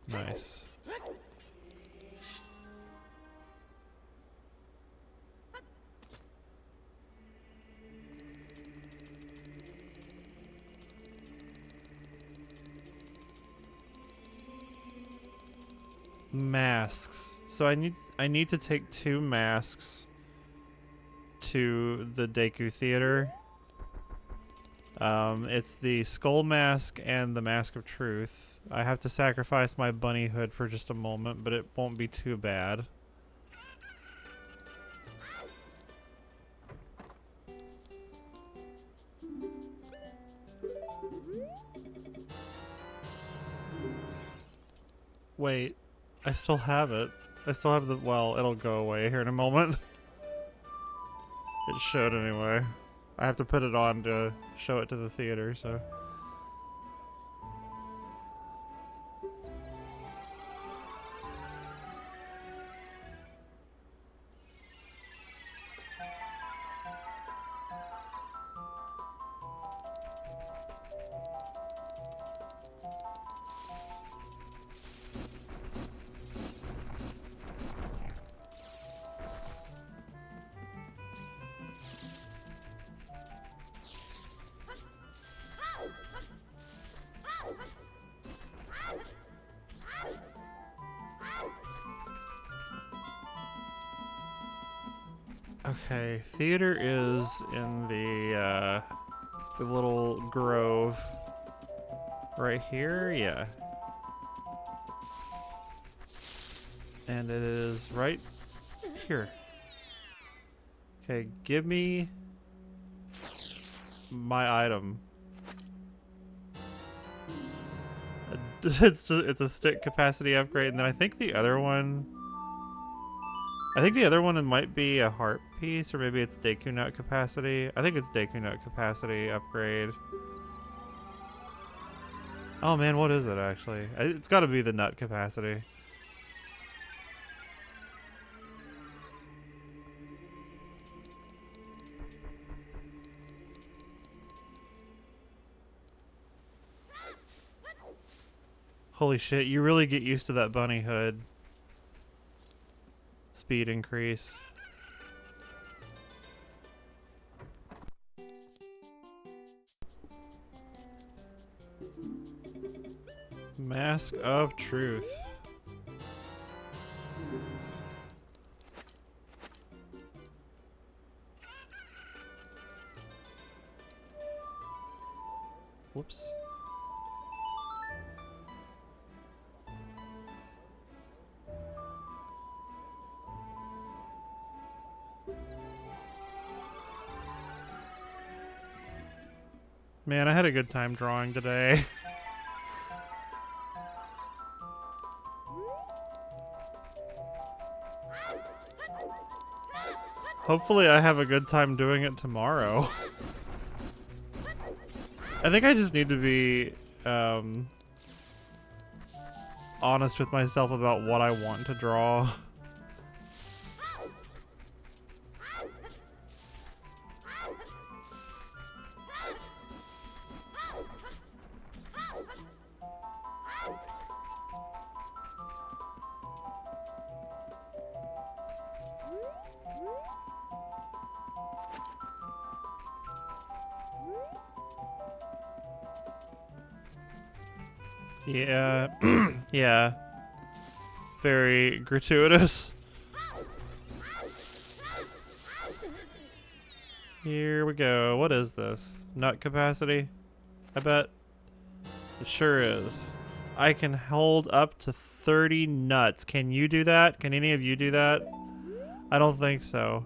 Nice. Masks. So I need to take 2 masks to the Deku Theater. It's the Skull Mask and the Mask of Truth. I have to sacrifice my bunny hood for just a moment, but it won't be too bad. Wait, I still have it. I still have the, well, it'll go away here in a moment. It should anyway. I have to put it on to show it to the theater, so. Okay, theater is in the little grove right here, yeah. And it is right here. Okay, give me my item. It's a stick capacity upgrade, and then I think the other one might be a heart piece, or maybe it's Deku Nut capacity. I think it's Deku Nut capacity upgrade. Oh man, what is it actually? It's got to be the nut capacity. Holy shit, you really get used to that bunny hood. Speed increase. Mask of Truth. Whoops. Man, I had a good time drawing today. Hopefully I have a good time doing it tomorrow. I think I just need to be honest with myself about what I want to draw. Yeah, yeah. Very gratuitous. Here we go. What is this? Nut capacity? I bet. It sure is. I can hold up to 30 nuts. Can you do that? Can any of you do that? I don't think so.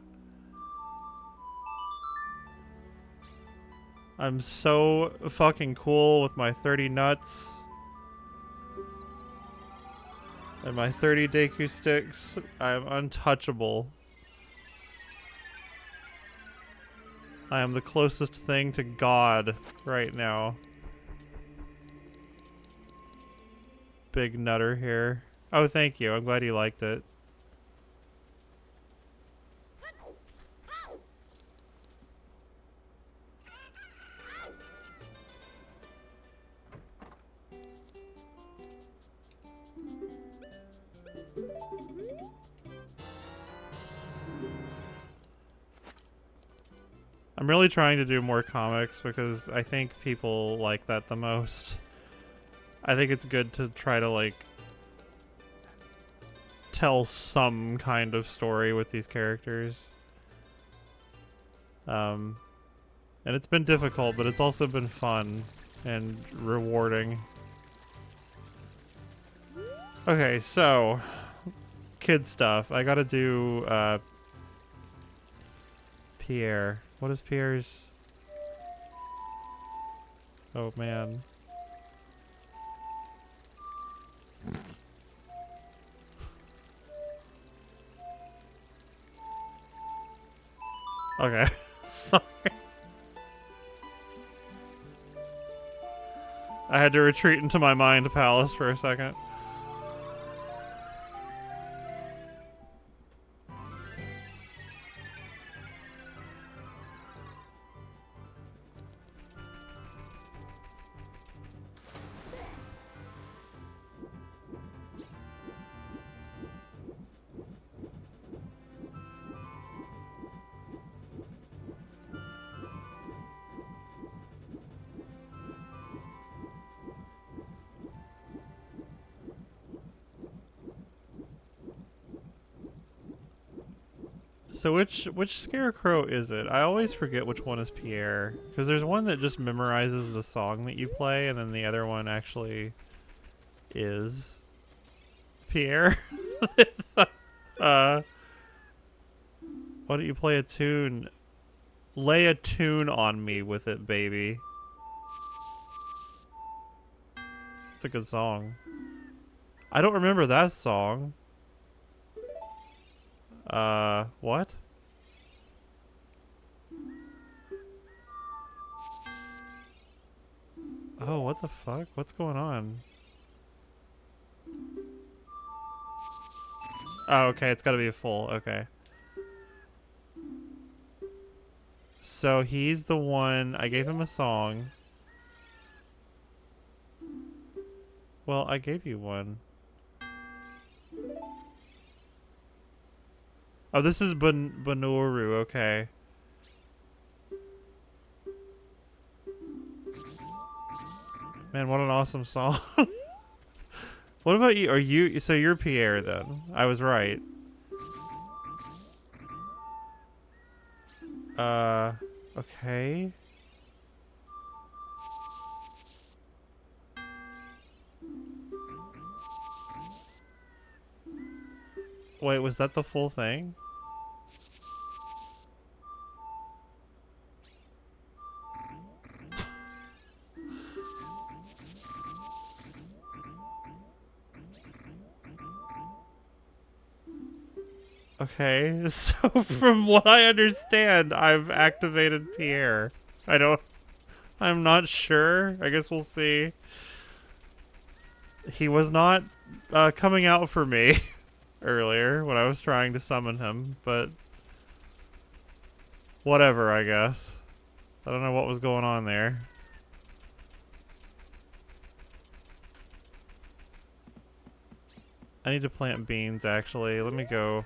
I'm so fucking cool with my 30 nuts. And my 30 Deku sticks. I am untouchable. I am the closest thing to God right now. big nutter here. Oh, thank you. I'm glad you liked it. I'm really trying to do more comics because I think people like that the most. I think it's good to try to, like, tell some kind of story with these characters. And it's been difficult, but it's also been fun and rewarding. Okay, so kid stuff. I gotta do Pierre. What is Pierre's? Oh man. Okay. Sorry. I had to retreat into my mind palace for a second. So which scarecrow is it? I always forget which one is Pierre, because there's one that just memorizes the song that you play, and then the other one actually is Pierre. Why don't you play a tune? Lay a tune on me with it, baby. It's a good song. I don't remember that song. What? Oh, what the fuck? What's going on? Oh, okay, it's gotta be a full, okay. So he's the one, I gave him a song. Well, I gave you one. Oh, this is Banuru, okay. Man, what an awesome song. What about you? Are you, so you're Pierre then? I was right. Okay. Wait, was that the full thing? Okay, so from what I understand, I've activated Pierre. I'm not sure. I guess we'll see. He was not coming out for me earlier when I was trying to summon him, but whatever, I guess. I don't know what was going on there. I need to plant beans, actually. Let me go.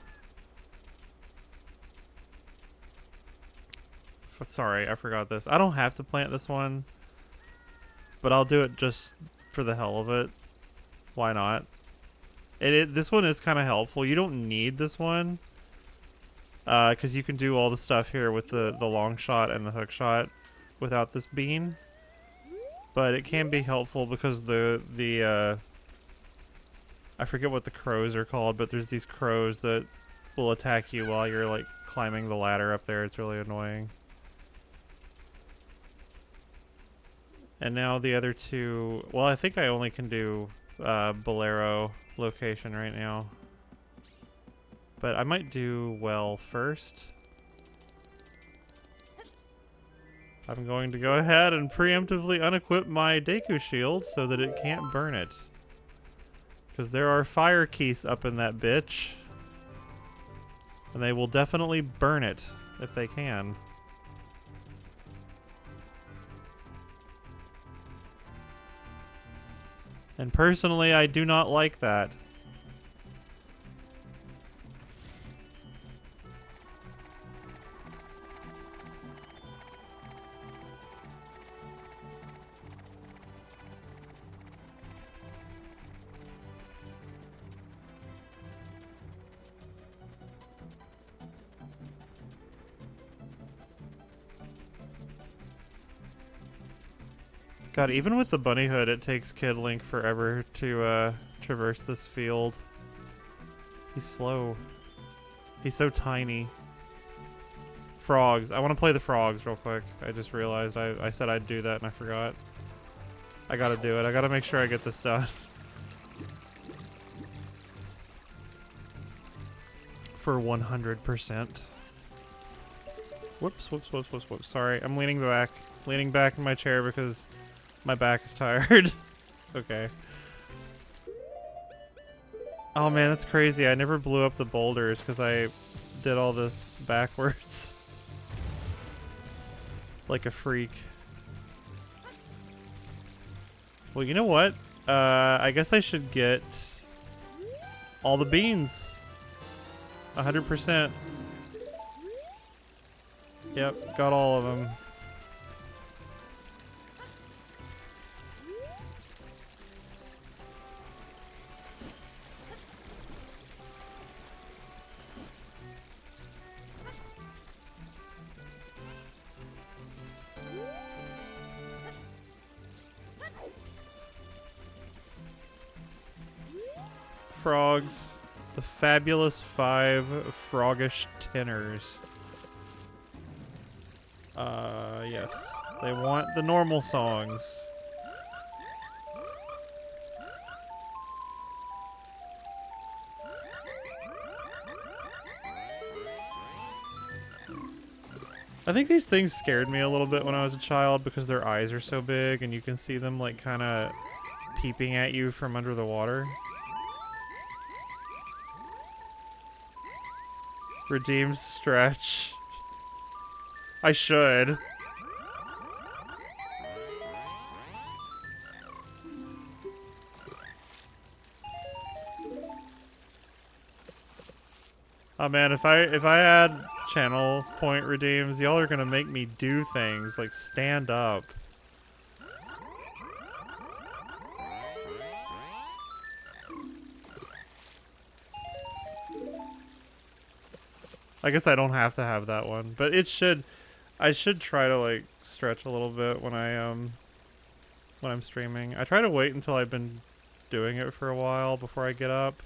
Sorry, I forgot this. I don't have to plant this one, but I'll do it just for the hell of it. Why not? This one is kind of helpful. You don't need this one, because you can do all the stuff here with the long shot and the hook shot without this bean. But it can be helpful because I forget what the crows are called, but there's these crows that will attack you while you're like climbing the ladder up there. It's really annoying. And now the other two, well, I think I only can do Bolero location right now. But I might do well first. I'm going to go ahead and preemptively unequip my Deku shield so that it can't burn it. Because there are fire keys up in that bitch. And they will definitely burn it if they can. And personally, I do not like that. God, even with the bunny hood, it takes Kid Link forever to traverse this field. He's slow. He's so tiny. Frogs. I want to play the frogs real quick. I just realized I said I'd do that and I forgot. I gotta do it. I gotta make sure I get this done. For 100%. Whoops, whoops, whoops, whoops, whoops. Sorry, I'm leaning back. Leaning back in my chair because my back is tired. Okay. Oh man, that's crazy. I never blew up the boulders because I did all this backwards. Like a freak. Well, you know what? I guess I should get all the beans. 100%. Yep, got all of them. Frogs. The fabulous 5 froggish tenors. Yes. They want the normal songs. I think these things scared me a little bit when I was a child because their eyes are so big and you can see them like kind of peeping at you from under the water. Redeem stretch. I should. Oh man, if I add channel point redeems, y'all are gonna make me do things like stand up. I guess I don't have to have that one, but it should. I should try to like stretch a little bit when I'm streaming. I try to wait until I've been doing it for a while before I get up.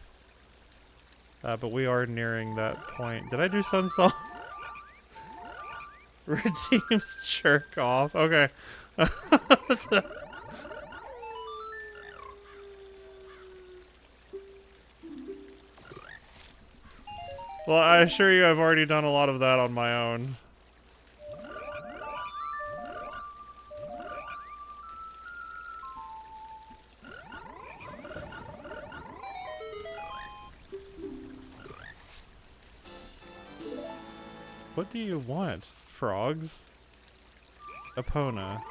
But we are nearing that point. Did I do Sun Song? Redeems jerk off. Okay. Well, I assure you I've already done a lot of that on my own. What do you want? Frogs? Epona.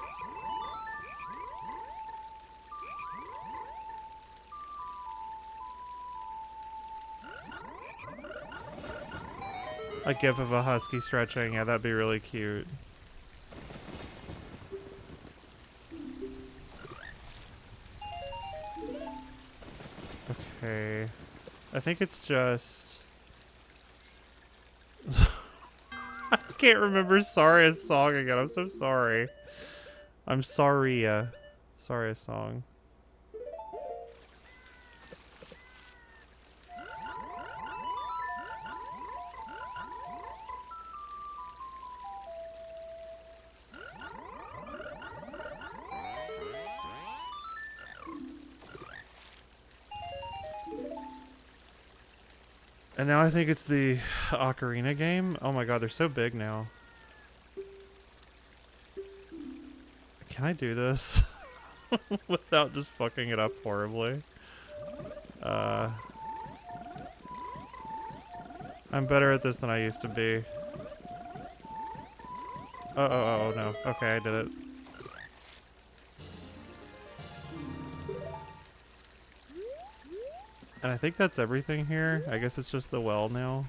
A gif of a husky stretching. Yeah, that'd be really cute. Okay. I think it's just... I can't remember Saria's song again. I'm so sorry. I'm sorry, Saria's song. And now I think it's the Ocarina game. Oh my god, they're so big now. Can I do this without just fucking it up horribly? Uh, I'm better at this than I used to be. Oh, no. Okay, I did it. And I think that's everything here. I guess it's just the well now.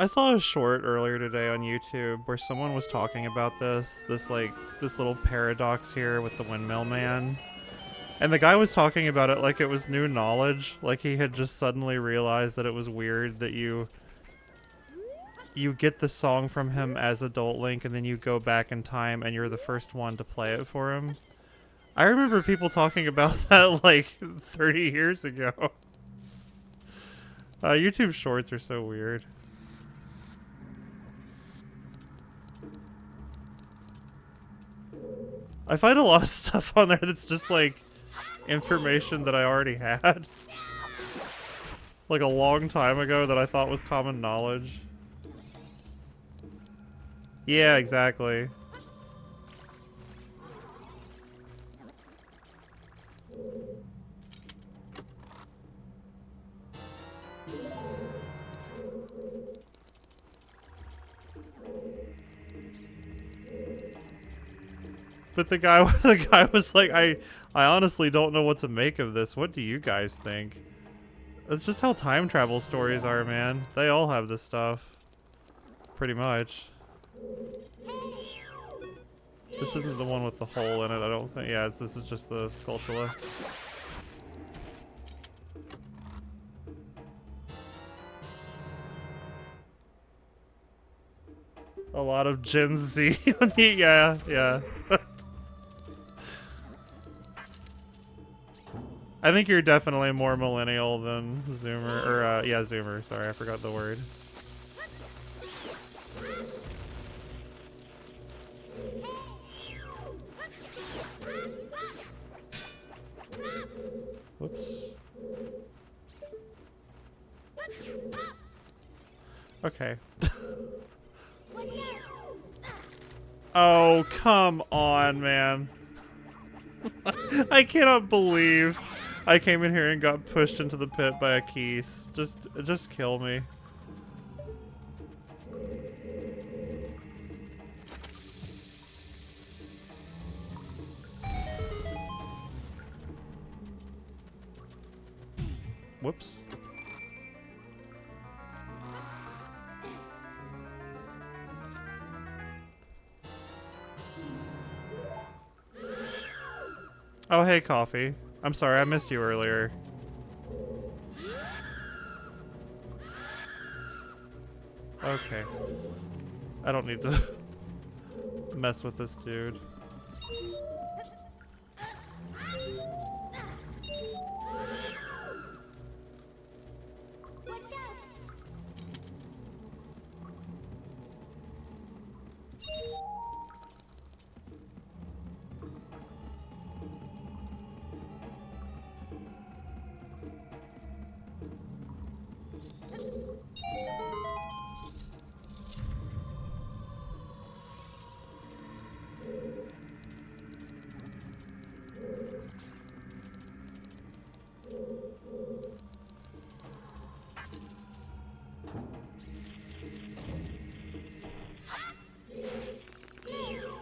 I saw a short earlier today on YouTube where someone was talking about this little paradox here with the windmill man. And the guy was talking about it like it was new knowledge, like he had just suddenly realized that it was weird that you get the song from him as adult Link and then you go back in time and you're the first one to play it for him. I remember people talking about that like 30 years ago. YouTube shorts are so weird. I find a lot of stuff on there that's just like information that I already had. Like a long time ago that I thought was common knowledge. Yeah, exactly. But the guy was like, I honestly don't know what to make of this. What do you guys think? That's just how time travel stories are, man. They all have this stuff. Pretty much. This isn't the one with the hole in it, I don't think. Yeah, this is just the Skulltula. A lot of Gen Z. Yeah, yeah. I think you're definitely more millennial than Zoomer. Or, yeah, Zoomer. Sorry, I forgot the word. Whoops. Okay. Oh, come on, man. I cannot believe I came in here and got pushed into the pit by a keys. Just kill me. Whoops. Oh, hey, Coffee. I'm sorry, I missed you earlier. Okay. I don't need to mess with this dude.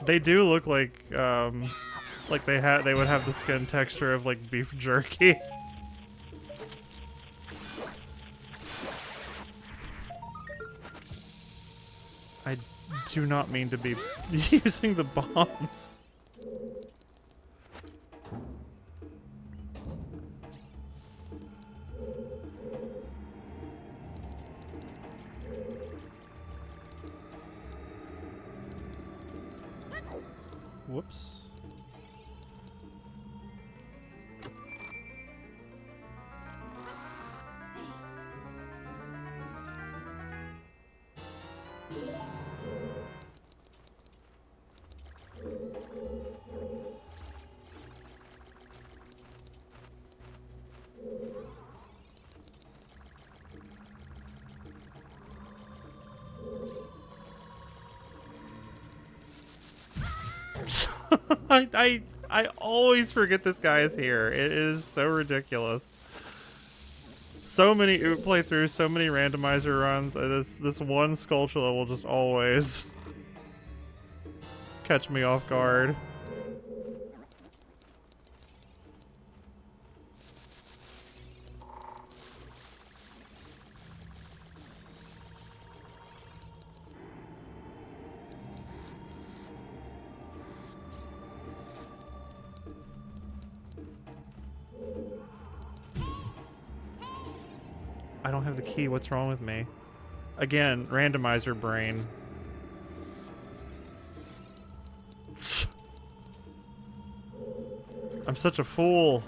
They do look like they would have the skin texture of like beef jerky. I do not mean to be using the bombs. Whoops. I always forget this guy is here. It is so ridiculous. So many OOT playthroughs, so many randomizer runs. This one Skulltula will just always catch me off guard. I don't have the key. What's wrong with me? Again, randomizer brain. I'm such a fool.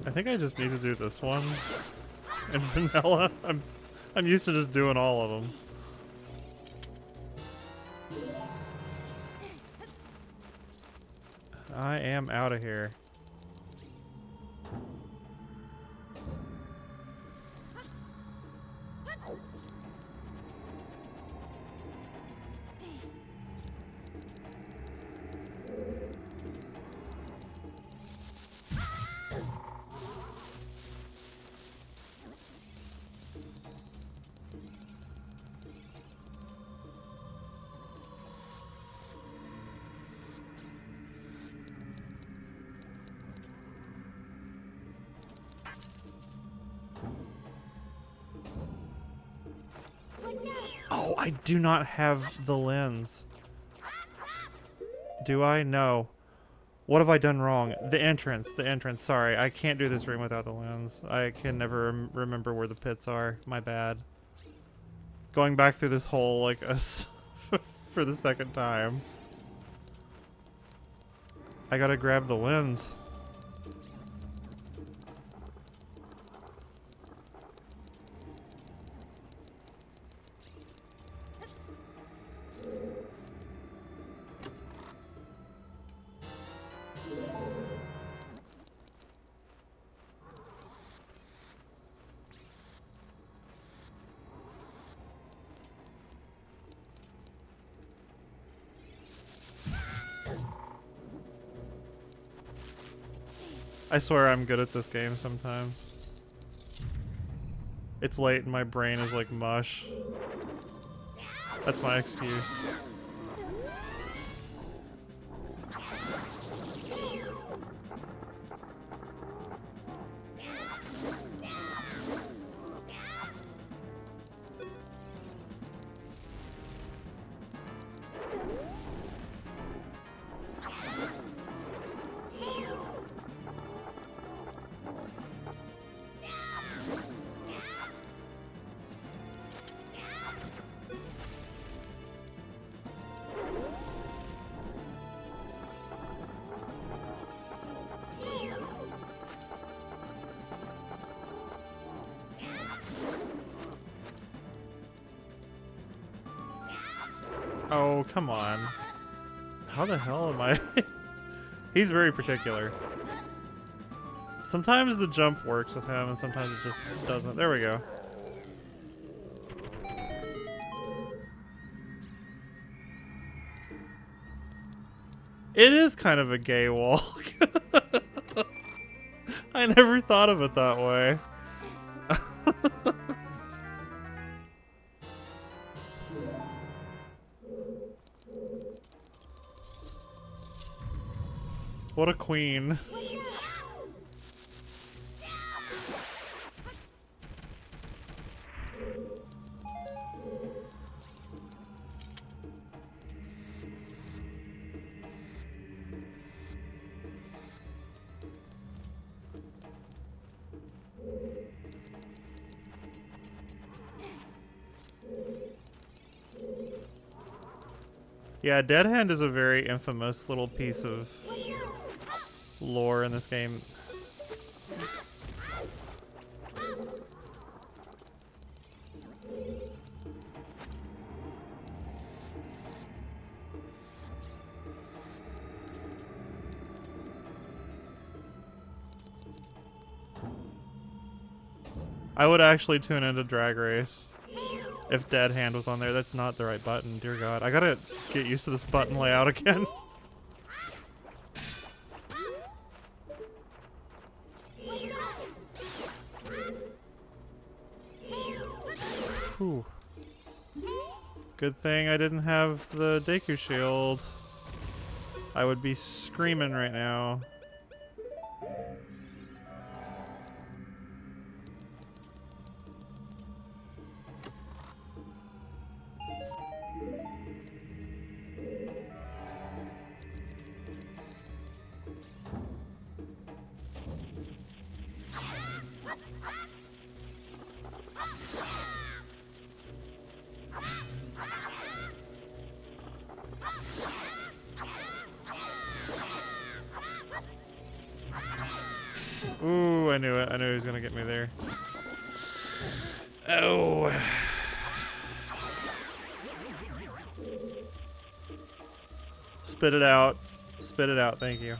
I think I just need to do this one in vanilla. I'm used to just doing all of them. I am out of here. Oh, I do not have the lens. Do I? No. What have I done wrong? The entrance. Sorry, I can't do this room without the lens. I can never remember where the pits are. My bad. Going back through this hole like for the second time. I gotta grab the lens. I swear I'm good at this game sometimes. It's late and my brain is like mush. That's my excuse. Oh, come on. How the hell am I? He's very particular. Sometimes the jump works with him and sometimes it just doesn't. There we go. It is kind of a gay walk. I never thought of it that way. What a queen. Yeah, Dead Hand is a very infamous little piece of lore in this game. I would actually tune into Drag Race if Dead Hand was on there. That's not the right button, dear God. I gotta get used to this button layout again. Whew. Good thing I didn't have the Deku Shield. I would be screaming right now. Ooh, I knew it. I knew he was gonna get me there. Oh. Spit it out. Spit it out, thank you.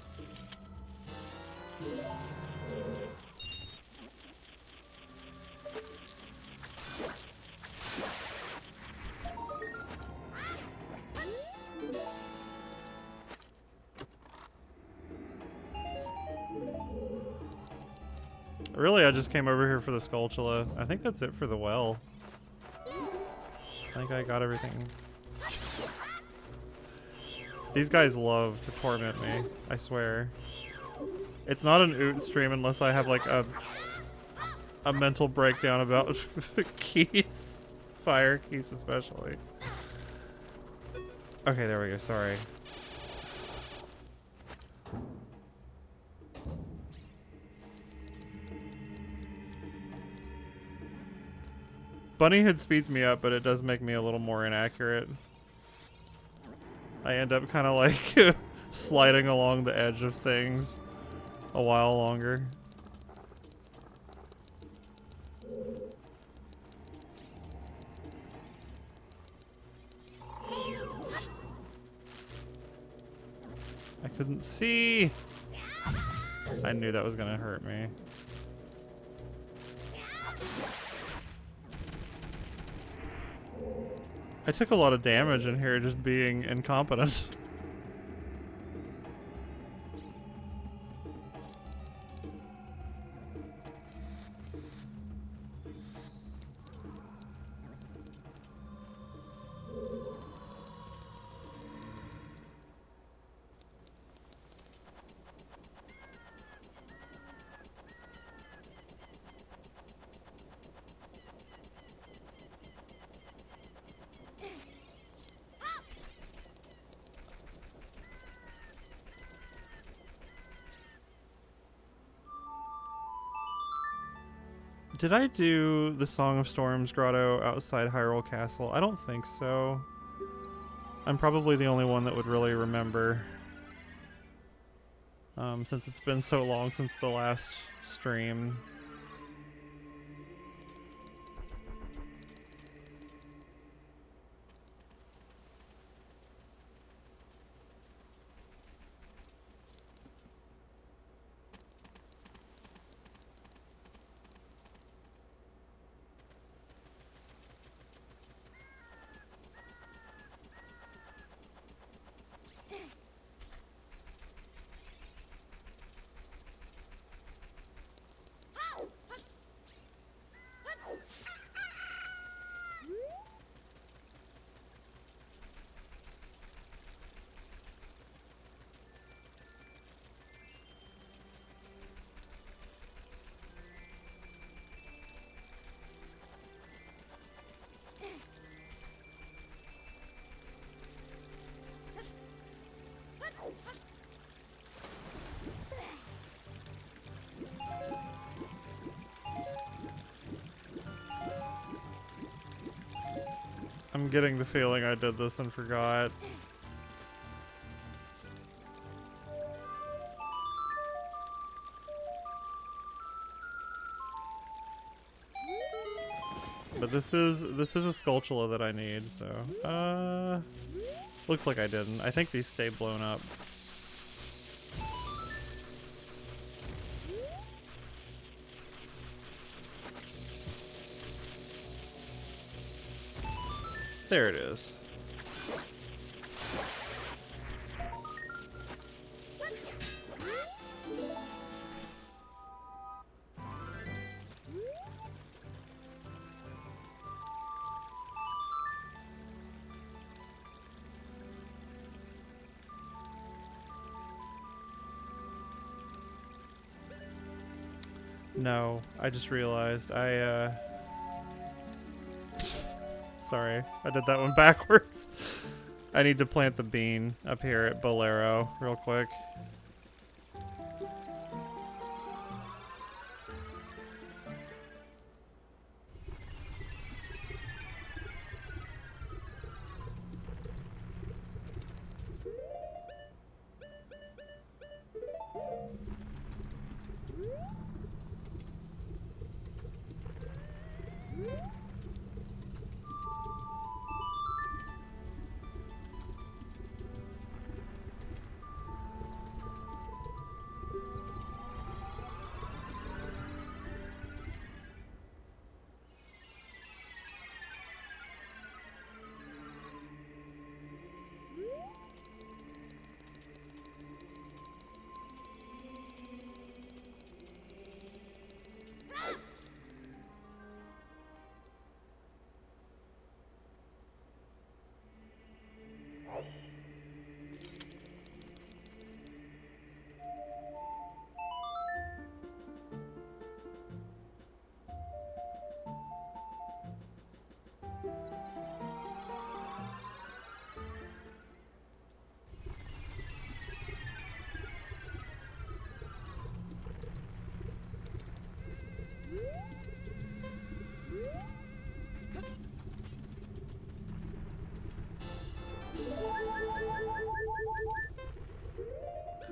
Really, I just came over here for the Skulltula. I think that's it for the well. I think I got everything. These guys love to torment me, I swear. It's not an Oot stream unless I have like a mental breakdown about keys. Fire keys especially. Okay, there we go, sorry. Bunnyhood speeds me up, but it does make me a little more inaccurate. I end up kind of like sliding along the edge of things a while longer. I couldn't see. I knew that was gonna hurt me. I took a lot of damage in here just being incompetent. Did I do the Song of Storms grotto outside Hyrule Castle? I don't think so. I'm probably the only one that would really remember. Since it's been so long since the last stream. I'm getting the feeling I did this and forgot. But this is a Skulltula that I need, so looks like I didn't. I think these stay blown up. There it is. No, I just realized sorry, I did that one backwards. I need to plant the bean up here at Bolero real quick.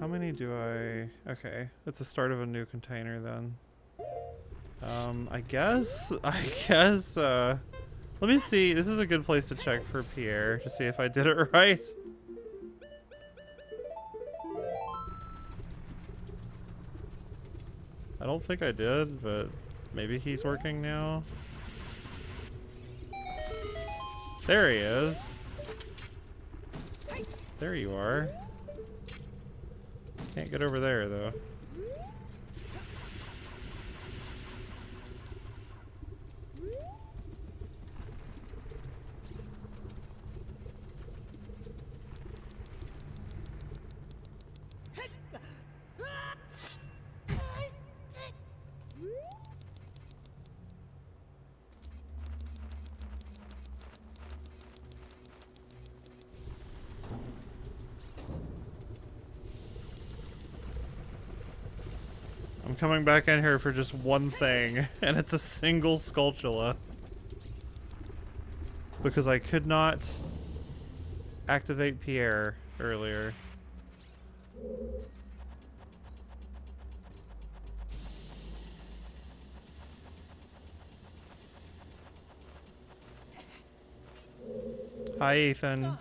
How many do I... Okay, that's the start of a new container then. I guess, let me see. This is a good place to check for Pierre to see if I did it right. I don't think I did, but maybe he's working now. There he is. There you are. Can't get over there, though. I'm coming back in here for just one thing, and it's a single Skulltula. Because I could not activate Pierre earlier. Hi, Ethan.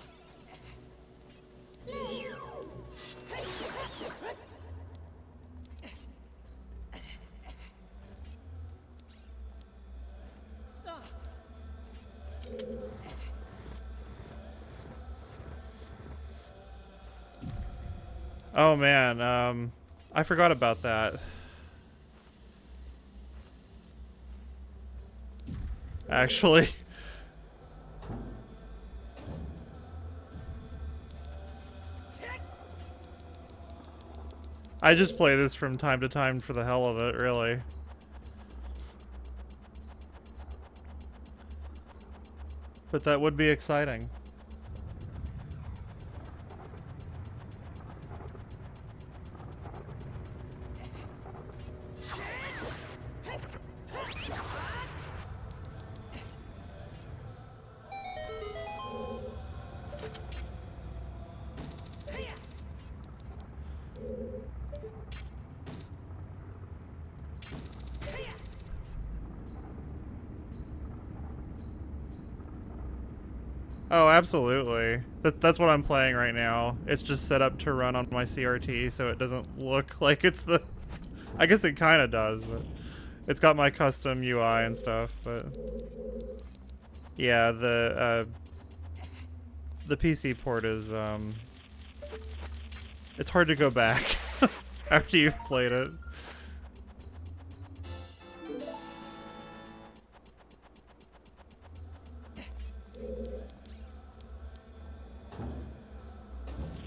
Oh man, I forgot about that. Actually. I just play this from time to time for the hell of it, really. But that would be exciting. Oh, absolutely. That's what I'm playing right now. It's just set up to run on my CRT, so it doesn't look like it's the... I guess it kind of does, but... It's got my custom UI and stuff, but... Yeah, the PC port is, it's hard to go back after you've played it.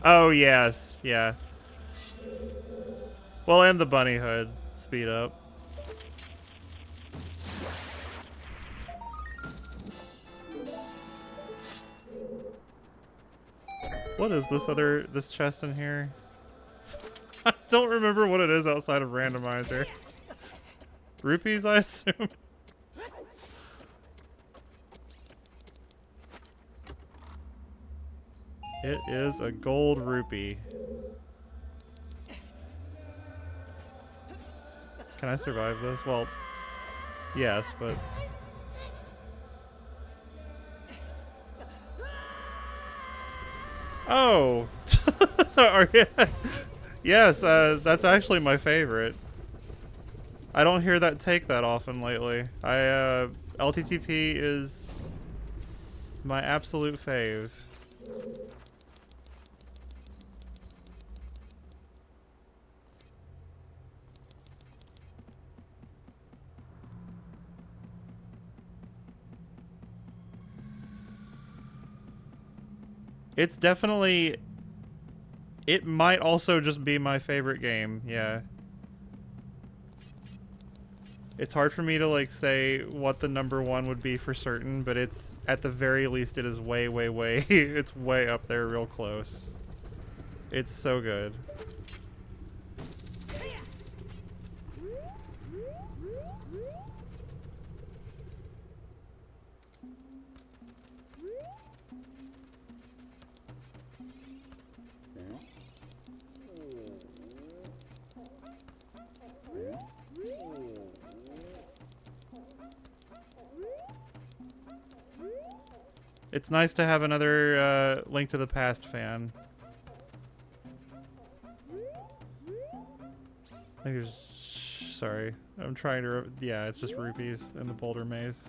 Oh, yes. Yeah. Well, and the bunny hood speed up. What is this chest in here? I don't remember what it is outside of randomizer. Rupees, I assume? It is a gold rupee. Can I survive this? Well, yes, but... Oh! Yes, that's actually my favorite. I don't hear that take that often lately. LTTP is my absolute fave. It's definitely... It might also just be my favorite game, yeah. It's hard for me to, like, say what the number one would be for certain, but it's, at the very least, it is way, way, way, it's way up there real close. It's so good. It's nice to have another Link to the Past fan. I think there's... Sorry. I'm trying to... Yeah, it's just rupees in the boulder maze.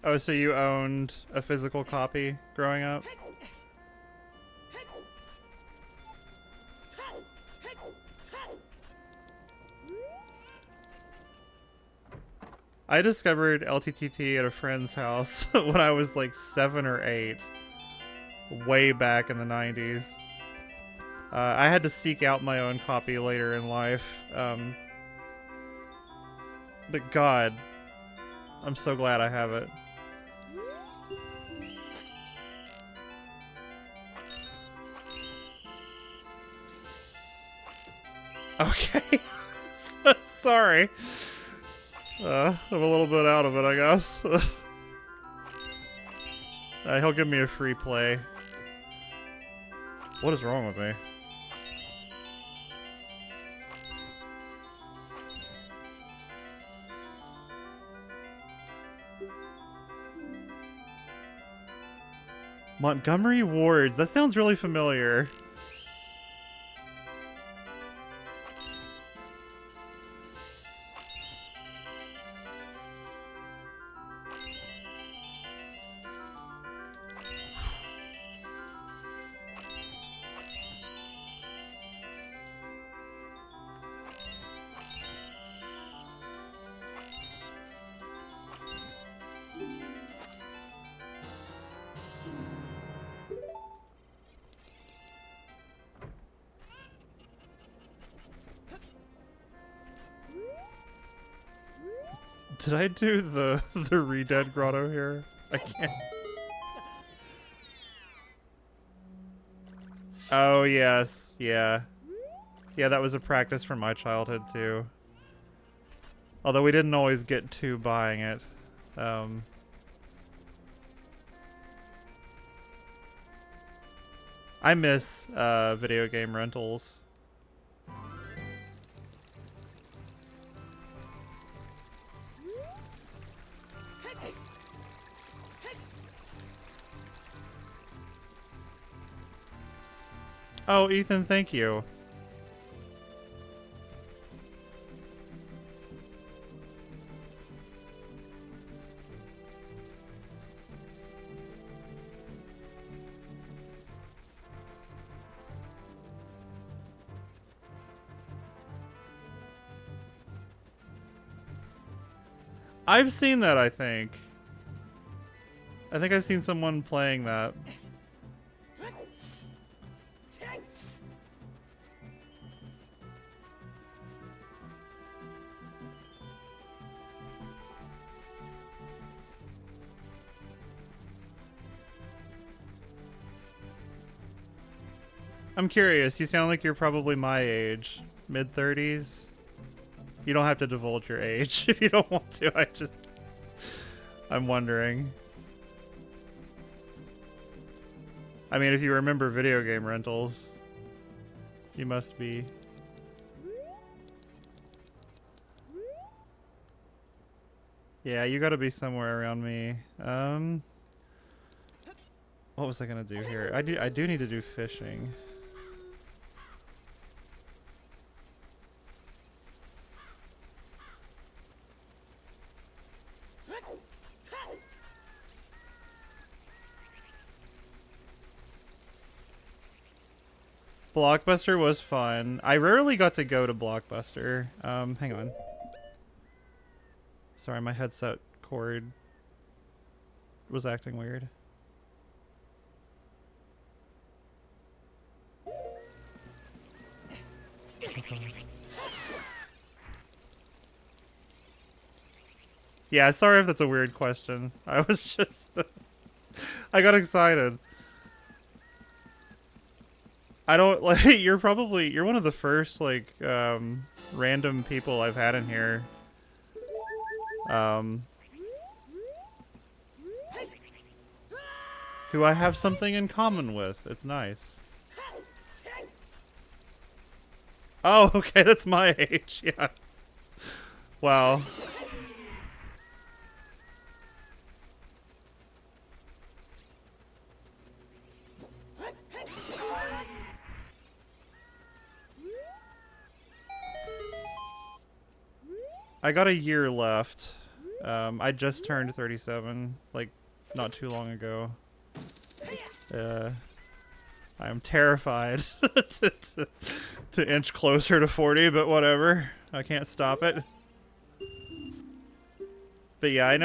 Oh, so you owned a physical copy growing up? I discovered LTTP at a friend's house when I was like 7 or 8. Way back in the 90s. I had to seek out my own copy later in life. But God, I'm so glad I have it. Okay. Sorry. I'm a little bit out of it, I guess. He'll give me a free play. What is wrong with me? Montgomery Wards. That sounds really familiar. Did I do the Re-Dead grotto here? I can't. Oh yes, yeah. Yeah, that was a practice from my childhood too. Although we didn't always get to buying it. I miss video game rentals. Oh, Ethan, thank you. I've seen that, I think. I think I've seen someone playing that. I'm curious, you sound like you're probably my age. Mid-30s? You don't have to divulge your age if you don't want to, I'm wondering. I mean, if you remember video game rentals, you must be. Yeah, you gotta be somewhere around me. What was I gonna do here? I do need to do fishing. Blockbuster was fun. I rarely got to go to Blockbuster. Hang on. Sorry, my headset cord was acting weird. Yeah, sorry if that's a weird question. I was just... I got excited. I don't, like, you're one of the first, like, random people I've had in here. Who I have something in common with. It's nice. Oh, okay, that's my age, yeah. Wow. I got a year left. I just turned 37, like, not too long ago. I am terrified to inch closer to 40, but whatever. I can't stop it. But yeah, I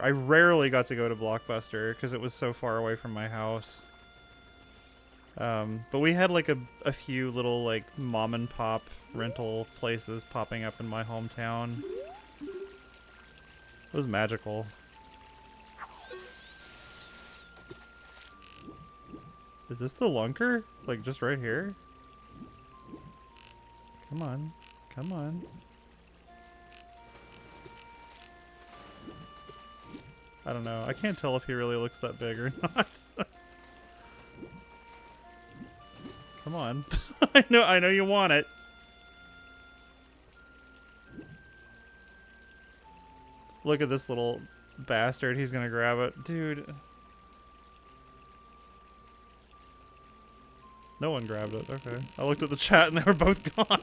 I rarely got to go to Blockbuster because it was so far away from my house. But we had like a few little like mom and pop rental places popping up in my hometown. It was magical. Is this the lunker? Like just right here? Come on. Come on. I don't know. I can't tell if he really looks that big or not. Come on. I know you want it. Look at this little bastard. He's gonna grab it. Dude. No one grabbed it. Okay. I looked at the chat and they were both gone.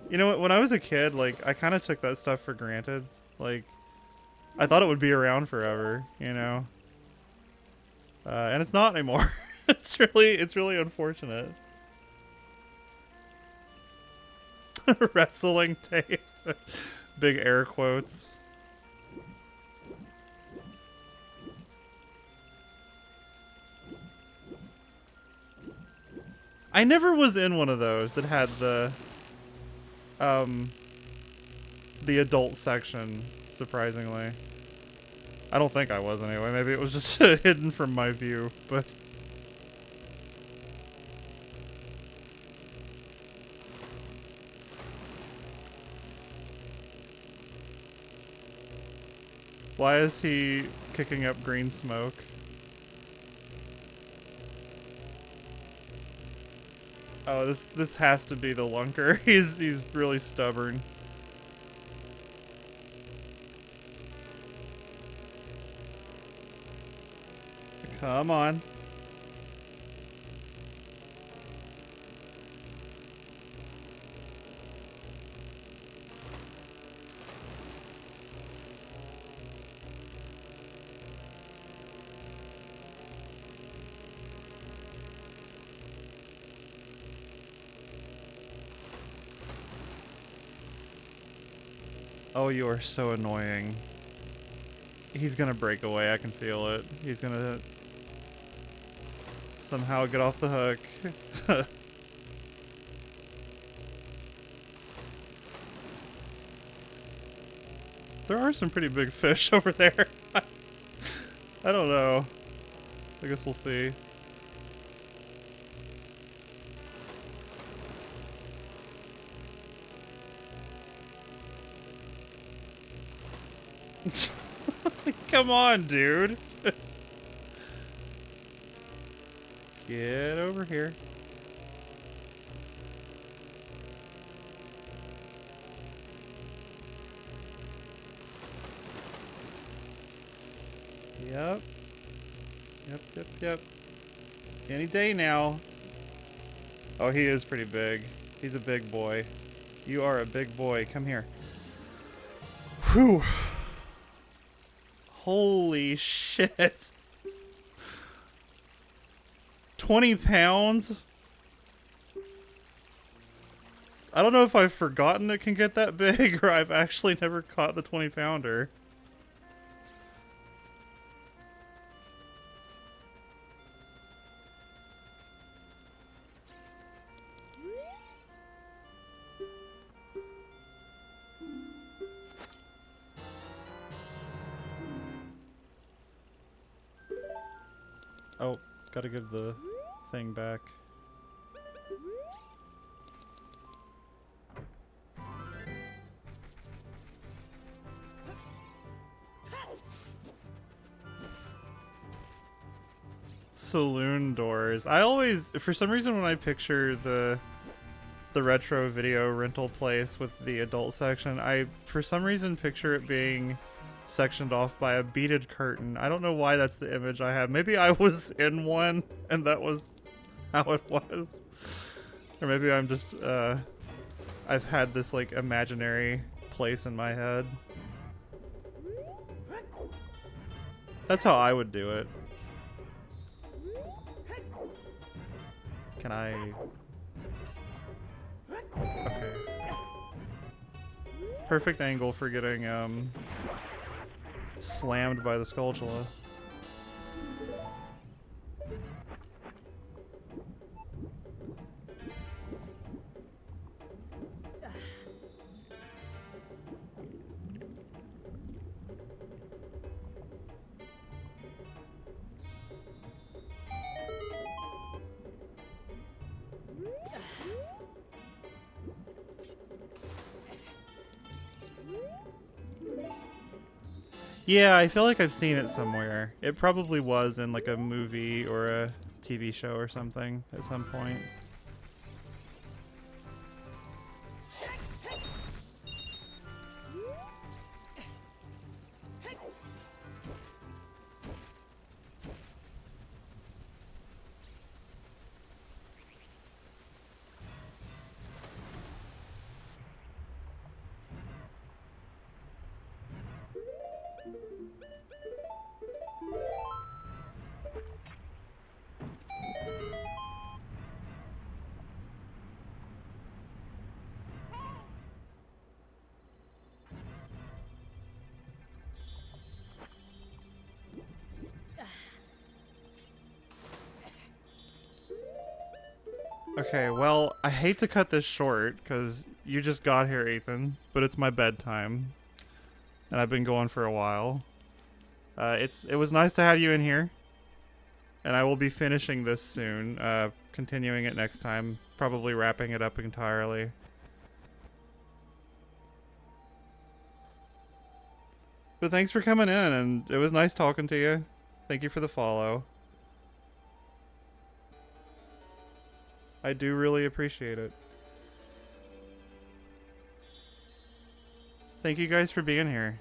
You know what? When I was a kid, like, I kind of took that stuff for granted. Like, I thought it would be around forever, you know? And it's not anymore. It's really unfortunate. Wrestling tapes. Big air quotes. I never was in one of those that had um, the adult section, surprisingly. I don't think I was anyway. Maybe it was just hidden from my view, but... Why is he kicking up green smoke? Oh, this has to be the lunker. He's really stubborn. Come on. Oh, you are so annoying. He's gonna break away, I can feel it. He's gonna somehow get off the hook. There are some pretty big fish over there. I don't know. I guess we'll see. Come on, dude. Get over here. Yep. Yep. Any day now. Oh, he is pretty big. He's a big boy. You are a big boy. Come here. Whew. Holy shit. 20 pounds? I don't know if I've forgotten it can get that big or I've actually never caught the 20 pounder. Oh, gotta give the thing back. Saloon doors. I always, for some reason, when I picture the retro video rental place with the adult section, I, for some reason, picture it being sectioned off by a beaded curtain. I don't know why that's the image I have. Maybe I was in one and that was how it was. Or maybe I'm just, I've had this, like, imaginary place in my head. That's how I would do it. Can I... Okay. Perfect angle for getting, slammed by the Skulltula. Yeah, I feel like I've seen it somewhere. It probably was in like a movie or a TV show or something at some point. Okay, well, I hate to cut this short because you just got here, Ethan, but it's my bedtime, and I've been going for a while. It was nice to have you in here, and I will be finishing this soon, continuing it next time, probably wrapping it up entirely. But thanks for coming in, and it was nice talking to you. Thank you for the follow. I do really appreciate it. Thank you guys for being here.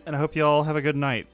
And I hope you all have a good night.